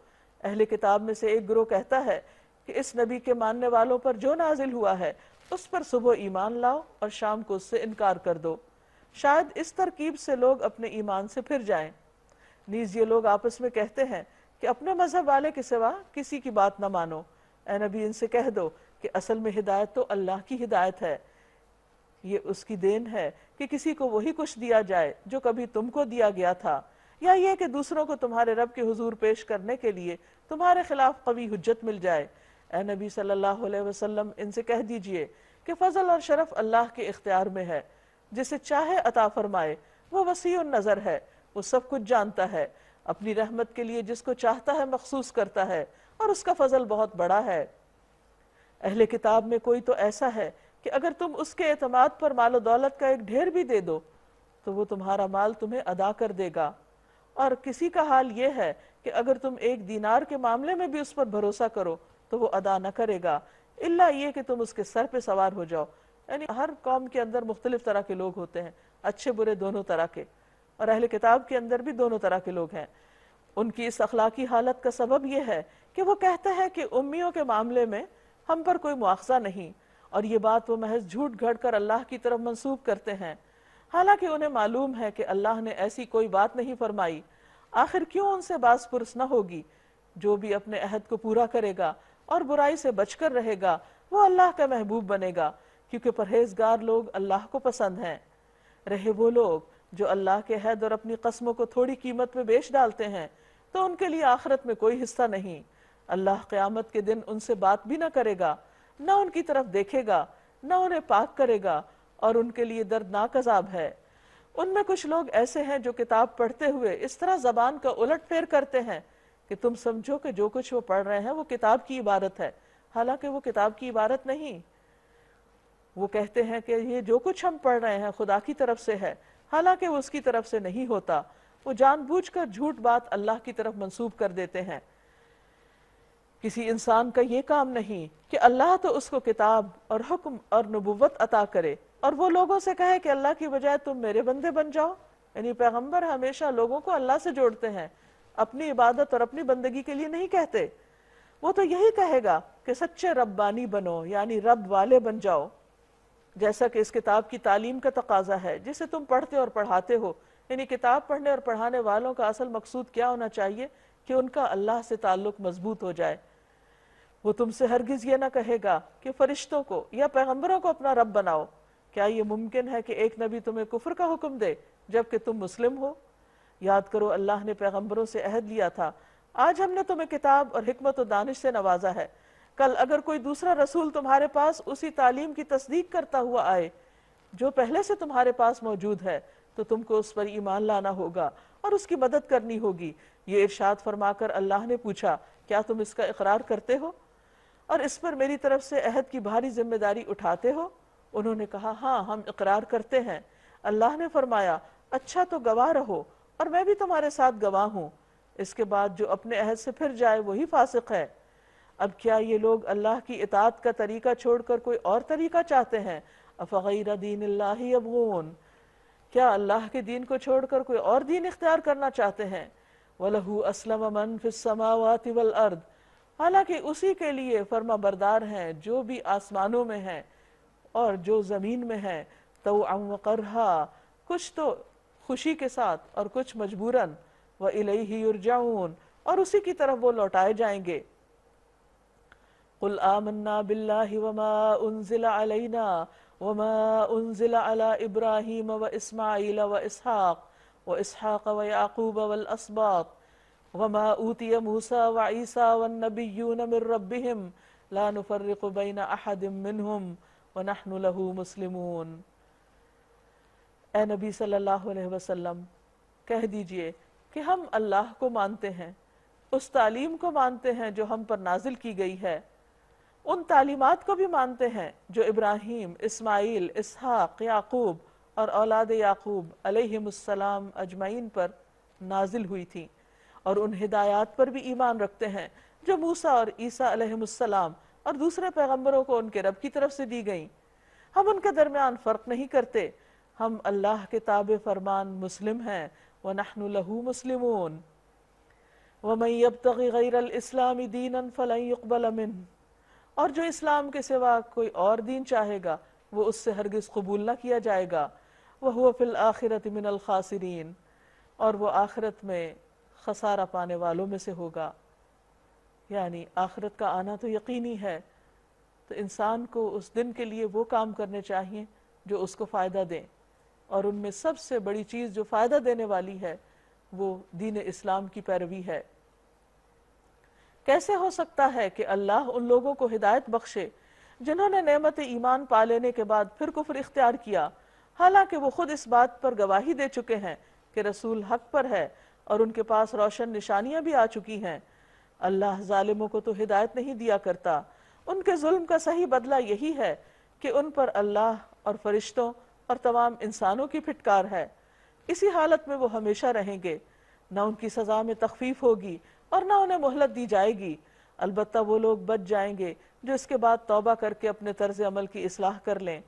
اہل کتاب میں سے ایک گروہ کہتا ہے کہ اس نبی کے ماننے والوں پر جو نازل ہوا ہے اس پر صبح ایمان لاؤ اور شام کو اس سے انکار کر دو، شاید اس ترکیب سے لوگ اپنے ایمان سے پھر جائیں۔ نیز یہ لوگ آپس میں کہتے ہیں کہ اپنے مذہب والے کے سوا کسی کی بات نہ مانو۔ اے نبی ان سے کہہ دو کہ اصل میں ہدایت تو اللہ کی ہدایت ہے، یہ اس کی دین ہے کہ کسی کو وہی کچھ دیا جائے جو کبھی تم کو دیا گیا تھا، یا یہ کہ دوسروں کو تمہارے رب کے حضور پیش کرنے کے لیے تمہارے خلاف قوی حجت مل جائے۔ اے نبی صلی اللہ علیہ وسلم ان سے کہہ دیجئے کہ فضل اور شرف اللہ کے اختیار میں ہے، جسے چاہے عطا فرمائے، وہ وسیع النظر ہے، وہ سب کچھ جانتا ہے، اپنی رحمت کے لیے جس کو چاہتا ہے مخصوص کرتا ہے، اور اس کا فضل بہت بڑا ہے۔ اہل کتاب میں کوئی تو ایسا ہے کہ اگر تم اس کے اعتماد پر مال و دولت کا ایک ڈھیر بھی دے دو تو وہ تمہارا مال تمہیں ادا کر دے گا، اور کسی کا حال یہ ہے کہ اگر تم ایک دینار کے معاملے میں بھی اس پر بھروسہ کرو تو وہ ادا نہ کرے گا، الا یہ کہ تم اس کے سر پہ سوار ہو جاؤ۔ یعنی ہر قوم کے اندر مختلف طرح کے لوگ ہوتے ہیں، اچھے برے دونوں طرح کے، اور اہل کتاب کے اندر بھی دونوں طرح کے لوگ ہیں۔ ان کی اس اخلاقی حالت کا سبب یہ ہے کہ وہ کہتے ہیں کہ امیوں کے معاملے میں ہم پر کوئی مواخذہ نہیں، اور یہ بات وہ محض جھوٹ گھڑ کر اللہ کی طرف منسوب کرتے ہیں، حالانکہ انہیں معلوم ہے کہ اللہ نے ایسی کوئی بات نہیں فرمائی۔ آخر کیوں ان سے باز پرس نہ ہوگی؟ جو بھی اپنے عہد کو پورا کرے گا اور برائی سے بچ کر رہے گا وہ اللہ کا محبوب بنے گا، کیونکہ پرہیزگار لوگ اللہ کو پسند ہیں۔ رہے وہ لوگ جو اللہ کے عہد اور اپنی قسموں کو تھوڑی قیمت میں بیچ ڈالتے ہیں تو ان کے لیے آخرت میں کوئی حصہ نہیں۔ اللہ قیامت کے دن ان سے بات بھی نہ کرے گا، نہ ان کی طرف دیکھے گا، نہ انہیں پاک کرے گا، اور ان کے لیے دردناک عذاب ہے۔ ان میں کچھ لوگ ایسے ہیں جو کتاب پڑھتے ہوئے اس طرح زبان کا الٹ پھیر کرتے ہیں کہ تم سمجھو کہ جو کچھ وہ پڑھ رہے ہیں وہ کتاب کی عبارت ہے، حالانکہ وہ کتاب کی عبارت نہیں۔ وہ کہتے ہیں کہ یہ جو کچھ ہم پڑھ رہے ہیں خدا کی طرف سے ہے، حالانکہ وہ اس کی طرف سے نہیں ہوتا۔ وہ جان بوجھ کر جھوٹ بات اللہ کی طرف منسوب کر دیتے ہیں۔ کسی انسان کا یہ کام نہیں کہ اللہ تو اس کو کتاب اور حکم اور نبوت عطا کرے اور وہ لوگوں سے کہے کہ اللہ کی بجائے تم میرے بندے بن جاؤ۔ یعنی پیغمبر ہمیشہ لوگوں کو اللہ سے جوڑتے ہیں، اپنی عبادت اور اپنی بندگی کے لیے نہیں کہتے۔ وہ تو یہی کہے گا کہ سچے ربانی بنو، یعنی رب والے بن جاؤ، جیسا کہ اس کتاب کی تعلیم کا تقاضا ہے جسے تم پڑھتے اور پڑھاتے ہو۔ یعنی کتاب پڑھنے اور پڑھانے والوں کا اصل مقصود کیا ہونا چاہیے کہ ان کا اللہ سے تعلق مضبوط ہو جائے۔ وہ تم سے ہرگز یہ نہ کہے گا کہ فرشتوں کو یا پیغمبروں کو اپنا رب بناؤ۔ کیا یہ ممکن ہے کہ ایک نبی تمہیں کفر کا حکم دے جبکہ تم مسلم ہو؟ یاد کرو اللہ نے پیغمبروں سے عہد لیا تھا، آج ہم نے تمہیں کتاب اور حکمت و دانش سے نوازا ہے۔ کل اگر کوئی دوسرا رسول تمہارے پاس اسی تعلیم کی تصدیق کرتا ہوا آئے جو پہلے سے تمہارے پاس موجود ہے تو تم کو اس پر ایمان لانا ہوگا اور اس کی مدد کرنی ہوگی۔ یہ ارشاد فرما کر اللہ نے پوچھا، کیا تم اس کا اقرار کرتے ہو اور اس پر میری طرف سے عہد کی بھاری ذمہ داری اٹھاتے ہو؟ انہوں نے کہا، ہاں ہم اقرار کرتے ہیں۔ اللہ نے فرمایا، اچھا تو گواہ رہو اور میں بھی تمہارے ساتھ گواہ ہوں۔ اس کے بعد جو اپنے عہد سے پھر جائے وہی فاسق ہے۔ اب کیا یہ لوگ اللہ کی اطاعت کا طریقہ چھوڑ کر کوئی اور طریقہ چاہتے ہیں؟ افغیر دین اللہ یبغون، کیا اللہ کے دین کو چھوڑ کر کوئی اور دین اختیار کرنا چاہتے ہیں؟ وَلَهُ أَسْلَمَ مَن فِي السَّمَاوَاتِ وَالْأَرْضِ، حالانکہ اسی کے لیے فرما بردار ہیں جو بھی آسمانوں میں ہیں اور جو زمین میں ہیں، طوعا وقرہا، کچھ تو خوشی کے ساتھ اور کچھ مجبوراً، وَإِلَيْهِ يُرْجَعُونَ، اور اسی کی طرف وہ لوٹائے جائیں گے۔ قُلْ آمَنَّا بِاللَّهِ وَمَا أُنزِلَ عَلَيْنَا وَمَا أُنزِلَ عَلَى إِبْرَاهِيمَ وَإِسْمَاعِيلَ وَإِسْحَاقَ وَيَعْقُوبَ وَالْأَسْبَاطِ وَمَا أُوتِيَ مُوسَى وَعِيسَى وَالنَّبِيُّونَ مِن رَّبِّهِمْ لَا نُفَرِّقُ بَيْنَ أَحَدٍ مِّنْهُمْ وَنَحْنُ لَهُ مُسْلِمُونَ۔ اے نبی صلی اللہ علیہ وسلم کہہ دیجئے کہ ہم اللہ کو مانتے ہیں، اس تعلیم کو مانتے ہیں جو ہم پر نازل کی گئی ہے، ان تعلیمات کو بھی مانتے ہیں جو ابراہیم، اسماعیل، اسحاق، یعقوب اور اولاد یعقوب علیہم السلام اجمعین پر نازل ہوئی تھی، اور ان ہدایات پر بھی ایمان رکھتے ہیں جو موسیٰ اور عیسیٰ علیہم السلام اور دوسرے پیغمبروں کو ان کے رب کی طرف سے دی گئیں۔ ہم ان کے درمیان فرق نہیں کرتے، ہم اللہ کے تابع فرمان مسلم ہیں۔ وَنَحْنُ لَهُ مُسْلِمُونَ وَمَن يَبْتَغِ غَيْرَ الْإِسْلَامِ دِينًا فَلَن يُقْبَلَ مِنْهُ، اور جو اسلام کے سوا کوئی اور دین چاہے گا وہ اس سے ہرگز قبول نہ کیا جائے گا۔ وَهُوَ فِي الْآخِرَةِ مِنَ الْخَاسِرِينَ، اور وہ آخرت میں خسارہ پانے والوں میں سے ہوگا۔ یعنی آخرت کا آنا تو یقینی ہے، تو انسان کو اس دن کے لیے وہ کام کرنے چاہیے جو اس کو فائدہ دیں، اور ان میں سب سے بڑی چیز جو فائدہ دینے والی ہے وہ دین اسلام کی پیروی ہے۔ کیسے ہو سکتا ہے کہ اللہ ان لوگوں کو ہدایت بخشے جنہوں نے نعمت ایمان پا لینے کے بعد پھر کفر اختیار کیا، حالانکہ وہ خود اس بات پر گواہی دے چکے ہیں کہ رسول حق پر ہے اور ان کے پاس روشن نشانیاں بھی آ چکی ہیں۔ اللہ ظالموں کو تو ہدایت نہیں دیا کرتا، ان کے ظلم کا صحیح بدلہ یہی ہے کہ ان پر اللہ اور فرشتوں اور تمام انسانوں کی پھٹکار ہے۔ اسی حالت میں وہ ہمیشہ رہیں گے، نہ ان کی سزا میں تخفیف ہوگی اور نہ انہیں مہلت دی جائے گی۔ البتہ وہ لوگ بچ جائیں گے جو اس کے بعد توبہ کر کے اپنے طرز عمل کی اصلاح کر لیں۔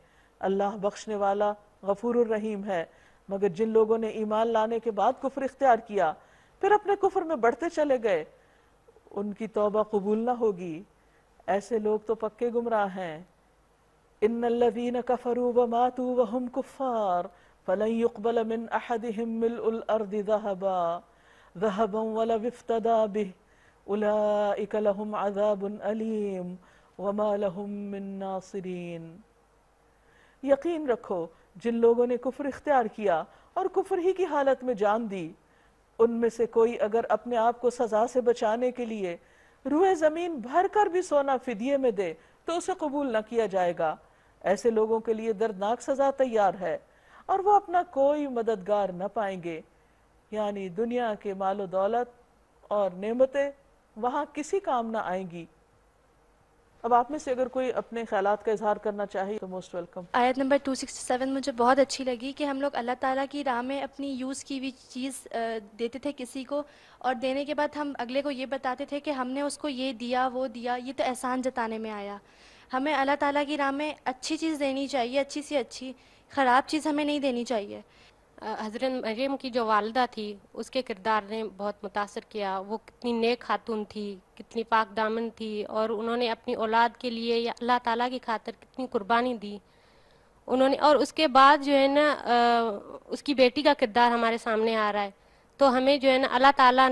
اللہ بخشنے والا غفور الرحیم ہے۔ مگر جن لوگوں نے ایمان لانے کے بعد کفر اختیار کیا پھر اپنے کفر میں بڑھتے چلے گئے، ان کی توبہ قبول نہ ہوگی۔ ایسے لوگ تو پکے گمراہ ہیں۔ ان الذين كفروا وماتوا وهم كفار فلن يقبل من احدهم ملء الارض ذهبا ولو افتدى به اولئك لهم عذاب الیم وما لهم من ناصرین۔ یقین رکھو جن لوگوں نے کفر اختیار کیا اور کفر ہی کی حالت میں جان دی، ان میں سے کوئی اگر اپنے آپ کو سزا سے بچانے کے لیے روئے زمین بھر کر بھی سونا فدیے میں دے تو اسے قبول نہ کیا جائے گا۔ ایسے لوگوں کے لیے دردناک سزا تیار ہے اور وہ اپنا کوئی مددگار نہ پائیں گے، یعنی دنیا کے مال و دولت اور نعمتیں وہاں کسی کام نہ آئیں گی۔ اب آپ میں سے اگر کوئی اپنے خیالات کا اظہار کرنا چاہے تو موسٹ ویلکم۔ آیت نمبر 267 مجھے بہت اچھی لگی کہ ہم لوگ اللہ تعالیٰ کی راہ میں اپنی یوز کی ہوئی چیز دیتے تھے کسی کو، اور دینے کے بعد ہم اگلے کو یہ بتاتے تھے کہ ہم نے اس کو یہ دیا وہ دیا، یہ تو احسان جتانے میں آیا۔ ہمیں اللہ تعالیٰ کی راہ میں اچھی چیز دینی چاہیے، اچھی سی اچھی، خراب چیز ہمیں نہیں دینی چاہیے۔ حضرت مریم کی جو والدہ تھی اس کے کردار نے بہت متاثر کیا۔ وہ کتنی نیک خاتون تھی، کتنی پاک دامن تھی، اور انہوں نے اپنی اولاد کے لیے یا اللہ تعالیٰ کی خاطر کتنی قربانی دی انہوں نے۔ اور اس کے بعد جو ہے نا اس کی بیٹی کا کردار ہمارے سامنے آ رہا ہے، تو ہمیں جو ہے نا اللہ تعالیٰ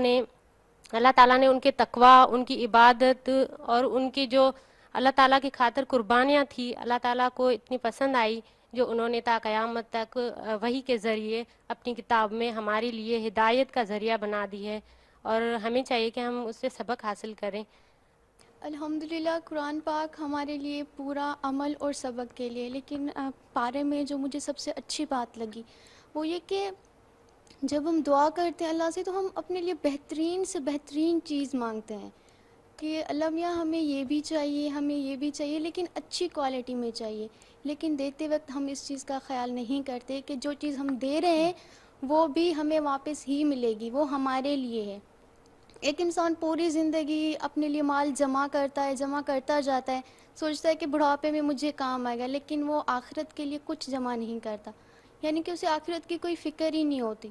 نے ان کے تقوی، ان کی عبادت اور ان کی جو اللہ تعالیٰ کی خاطر قربانیاں تھی اللہ تعالیٰ کو اتنی پسند آئی، جو انہوں نے تا قیامت تک وحی کے ذریعے اپنی کتاب میں ہمارے لیے ہدایت کا ذریعہ بنا دی ہے، اور ہمیں چاہیے کہ ہم اس سے سبق حاصل کریں۔ الحمدللہ قرآن پاک ہمارے لیے پورا عمل اور سبق کے لیے، لیکن پارے میں جو مجھے سب سے اچھی بات لگی وہ یہ کہ جب ہم دعا کرتے ہیں اللہ سے تو ہم اپنے لیے بہترین سے بہترین چیز مانگتے ہیں کہ اللہ میاں ہمیں یہ بھی چاہیے، ہمیں یہ بھی چاہیے، لیکن اچھی کوالٹی میں چاہیے۔ لیکن دیتے وقت ہم اس چیز کا خیال نہیں کرتے کہ جو چیز ہم دے رہے ہیں وہ بھی ہمیں واپس ہی ملے گی، وہ ہمارے لیے ہے۔ ایک انسان پوری زندگی اپنے لیے مال جمع کرتا جاتا ہے، سوچتا ہے کہ بڑھاپے میں مجھے کام آئے گا، لیکن وہ آخرت کے لیے کچھ جمع نہیں کرتا، یعنی کہ اسے آخرت کی کوئی فکر ہی نہیں ہوتی۔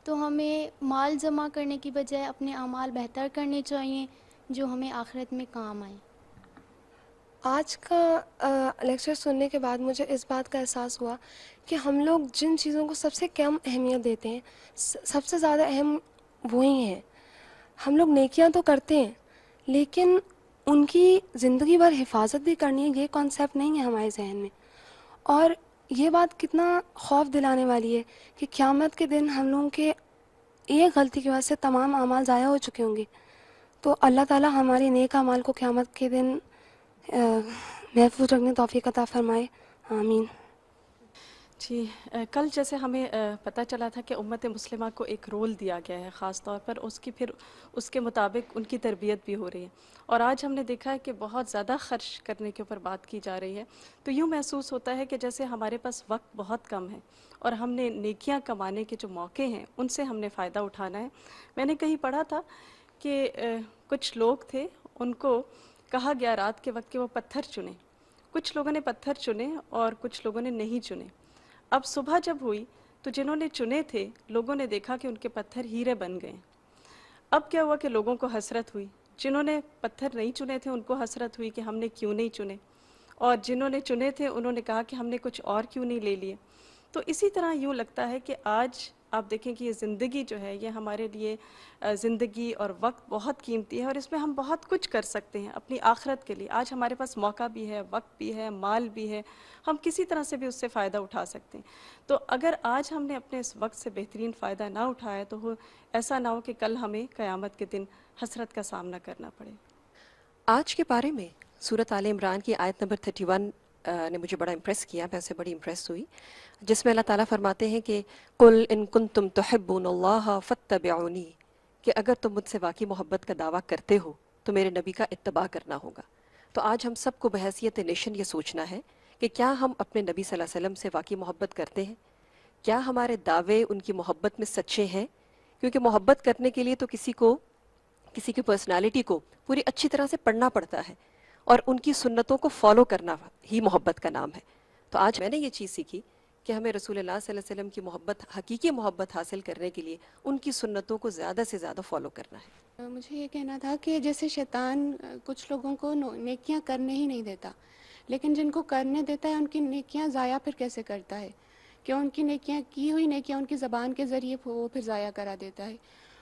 تو ہمیں مال جمع کرنے کی بجائے اپنے اعمال بہتر کرنے چاہیے جو ہمیں آخرت میں کام آئیں۔ آج کا لیکچر سننے کے بعد مجھے اس بات کا احساس ہوا کہ ہم لوگ جن چیزوں کو سب سے کم اہمیت دیتے ہیں سب سے زیادہ اہم وہی ہیں۔ ہم لوگ نیکیاں تو کرتے ہیں لیکن ان کی زندگی بھر حفاظت بھی کرنی ہے، یہ کانسیپٹ نہیں ہے ہمارے ذہن میں۔ اور یہ بات کتنا خوف دلانے والی ہے کہ قیامت کے دن ہم لوگوں کے ایک غلطی کی وجہ سے تمام اعمال ضائع ہو چکے ہوں گے۔ تو اللہ تعالیٰ ہمارے نیک اعمال کو قیامت کے دن محفوظ رکھنے توفیق عطا فرمائے، آمین۔ جی، کل جیسے ہمیں پتہ چلا تھا کہ امت مسلمہ کو ایک رول دیا گیا ہے خاص طور پر، پھر اس کے مطابق ان کی تربیت بھی ہو رہی ہے، اور آج ہم نے دیکھا ہے کہ بہت زیادہ خرچ کرنے کے اوپر بات کی جا رہی ہے، تو یوں محسوس ہوتا ہے کہ جیسے ہمارے پاس وقت بہت کم ہے اور ہم نے نیکیاں کمانے کے جو موقع ہیں ان سے ہم نے فائدہ اٹھانا ہے۔ میں نے کہیں پڑھا تھا کہ کچھ لوگ تھے، ان کو کہا گیا رات کے وقت کہ وہ پتھر چنیں، کچھ لوگوں نے پتھر چنے اور کچھ لوگوں نے نہیں چنے۔ اب صبح جب ہوئی تو جنہوں نے چنے تھے لوگوں نے دیکھا کہ ان کے پتھر ہیرے بن گئے۔ اب کیا ہوا کہ لوگوں کو حسرت ہوئی، جنہوں نے پتھر نہیں چنے تھے ان کو حسرت ہوئی کہ ہم نے کیوں نہیں چنے، اور جنہوں نے چنے تھے انہوں نے کہا کہ ہم نے کچھ اور کیوں نہیں لے لیے۔ تو اسی طرح یوں لگتا ہے کہ آج آپ دیکھیں کہ یہ زندگی جو ہے یہ ہمارے لیے زندگی اور وقت بہت قیمتی ہے، اور اس میں ہم بہت کچھ کر سکتے ہیں اپنی آخرت کے لیے۔ آج ہمارے پاس موقع بھی ہے، وقت بھی ہے، مال بھی ہے، ہم کسی طرح سے بھی اس سے فائدہ اٹھا سکتے ہیں۔ تو اگر آج ہم نے اپنے اس وقت سے بہترین فائدہ نہ اٹھایا تو ایسا نہ ہو کہ کل ہمیں قیامت کے دن حسرت کا سامنا کرنا پڑے۔ آج کے بارے میں سورۃ آل عمران کی آیت نمبر 31 نے مجھے بڑا امپریس کیا، میں اسے بڑی امپریس ہوئی، جس میں اللہ تعالیٰ فرماتے ہیں کہ قُلْ إِن كُنتُمْ تُحِبُّونَ اللَّهَ فَاتَّبِعُونِي، کہ اگر تم مجھ سے واقعی محبت کا دعویٰ کرتے ہو تو میرے نبی کا اتباع کرنا ہوگا۔ تو آج ہم سب کو بحیثیت نیشن یہ سوچنا ہے کہ کیا ہم اپنے نبی صلی اللہ علیہ وسلم سے واقعی محبت کرتے ہیں؟ کیا ہمارے دعوے ان کی محبت میں سچے ہیں؟ کیونکہ محبت کرنے کے لیے تو کسی کی پرسنالٹی کو پوری اچھی طرح سے پڑھنا پڑتا ہے، اور ان کی سنتوں کو فالو کرنا ہی محبت کا نام ہے۔ تو آج میں نے یہ چیز سیکھی کہ ہمیں رسول اللہ صلی اللہ علیہ وسلم کی محبت، حقیقی محبت حاصل کرنے کے لیے ان کی سنتوں کو زیادہ سے زیادہ فالو کرنا ہے۔ مجھے یہ کہنا تھا کہ جیسے شیطان کچھ لوگوں کو نیکیاں کرنے ہی نہیں دیتا، لیکن جن کو کرنے دیتا ہے ان کی نیکیاں ضائع پھر کیسے کرتا ہے، کہ ان کی نیکیاں کی ہوئی نیکیاں ان کی زبان کے ذریعے وہ پھر ضائع کرا دیتا ہے۔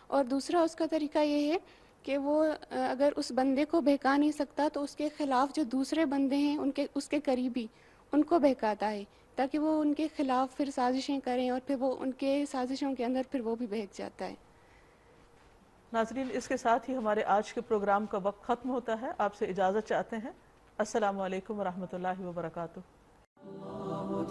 اور دوسرا اس کا طریقہ یہ ہے کہ وہ اگر اس بندے کو بہکا نہیں سکتا تو اس کے خلاف جو دوسرے بندے ہیں اس کے قریبی ان کو بہکاتا ہے، تاکہ وہ ان کے خلاف پھر سازشیں کریں اور پھر وہ ان کے سازشوں کے اندر پھر وہ بھی بہک جاتا ہے۔ ناظرین، اس کے ساتھ ہی ہمارے آج کے پروگرام کا وقت ختم ہوتا ہے، آپ سے اجازت چاہتے ہیں۔ السلام علیکم ورحمۃ اللہ وبرکاتہ۔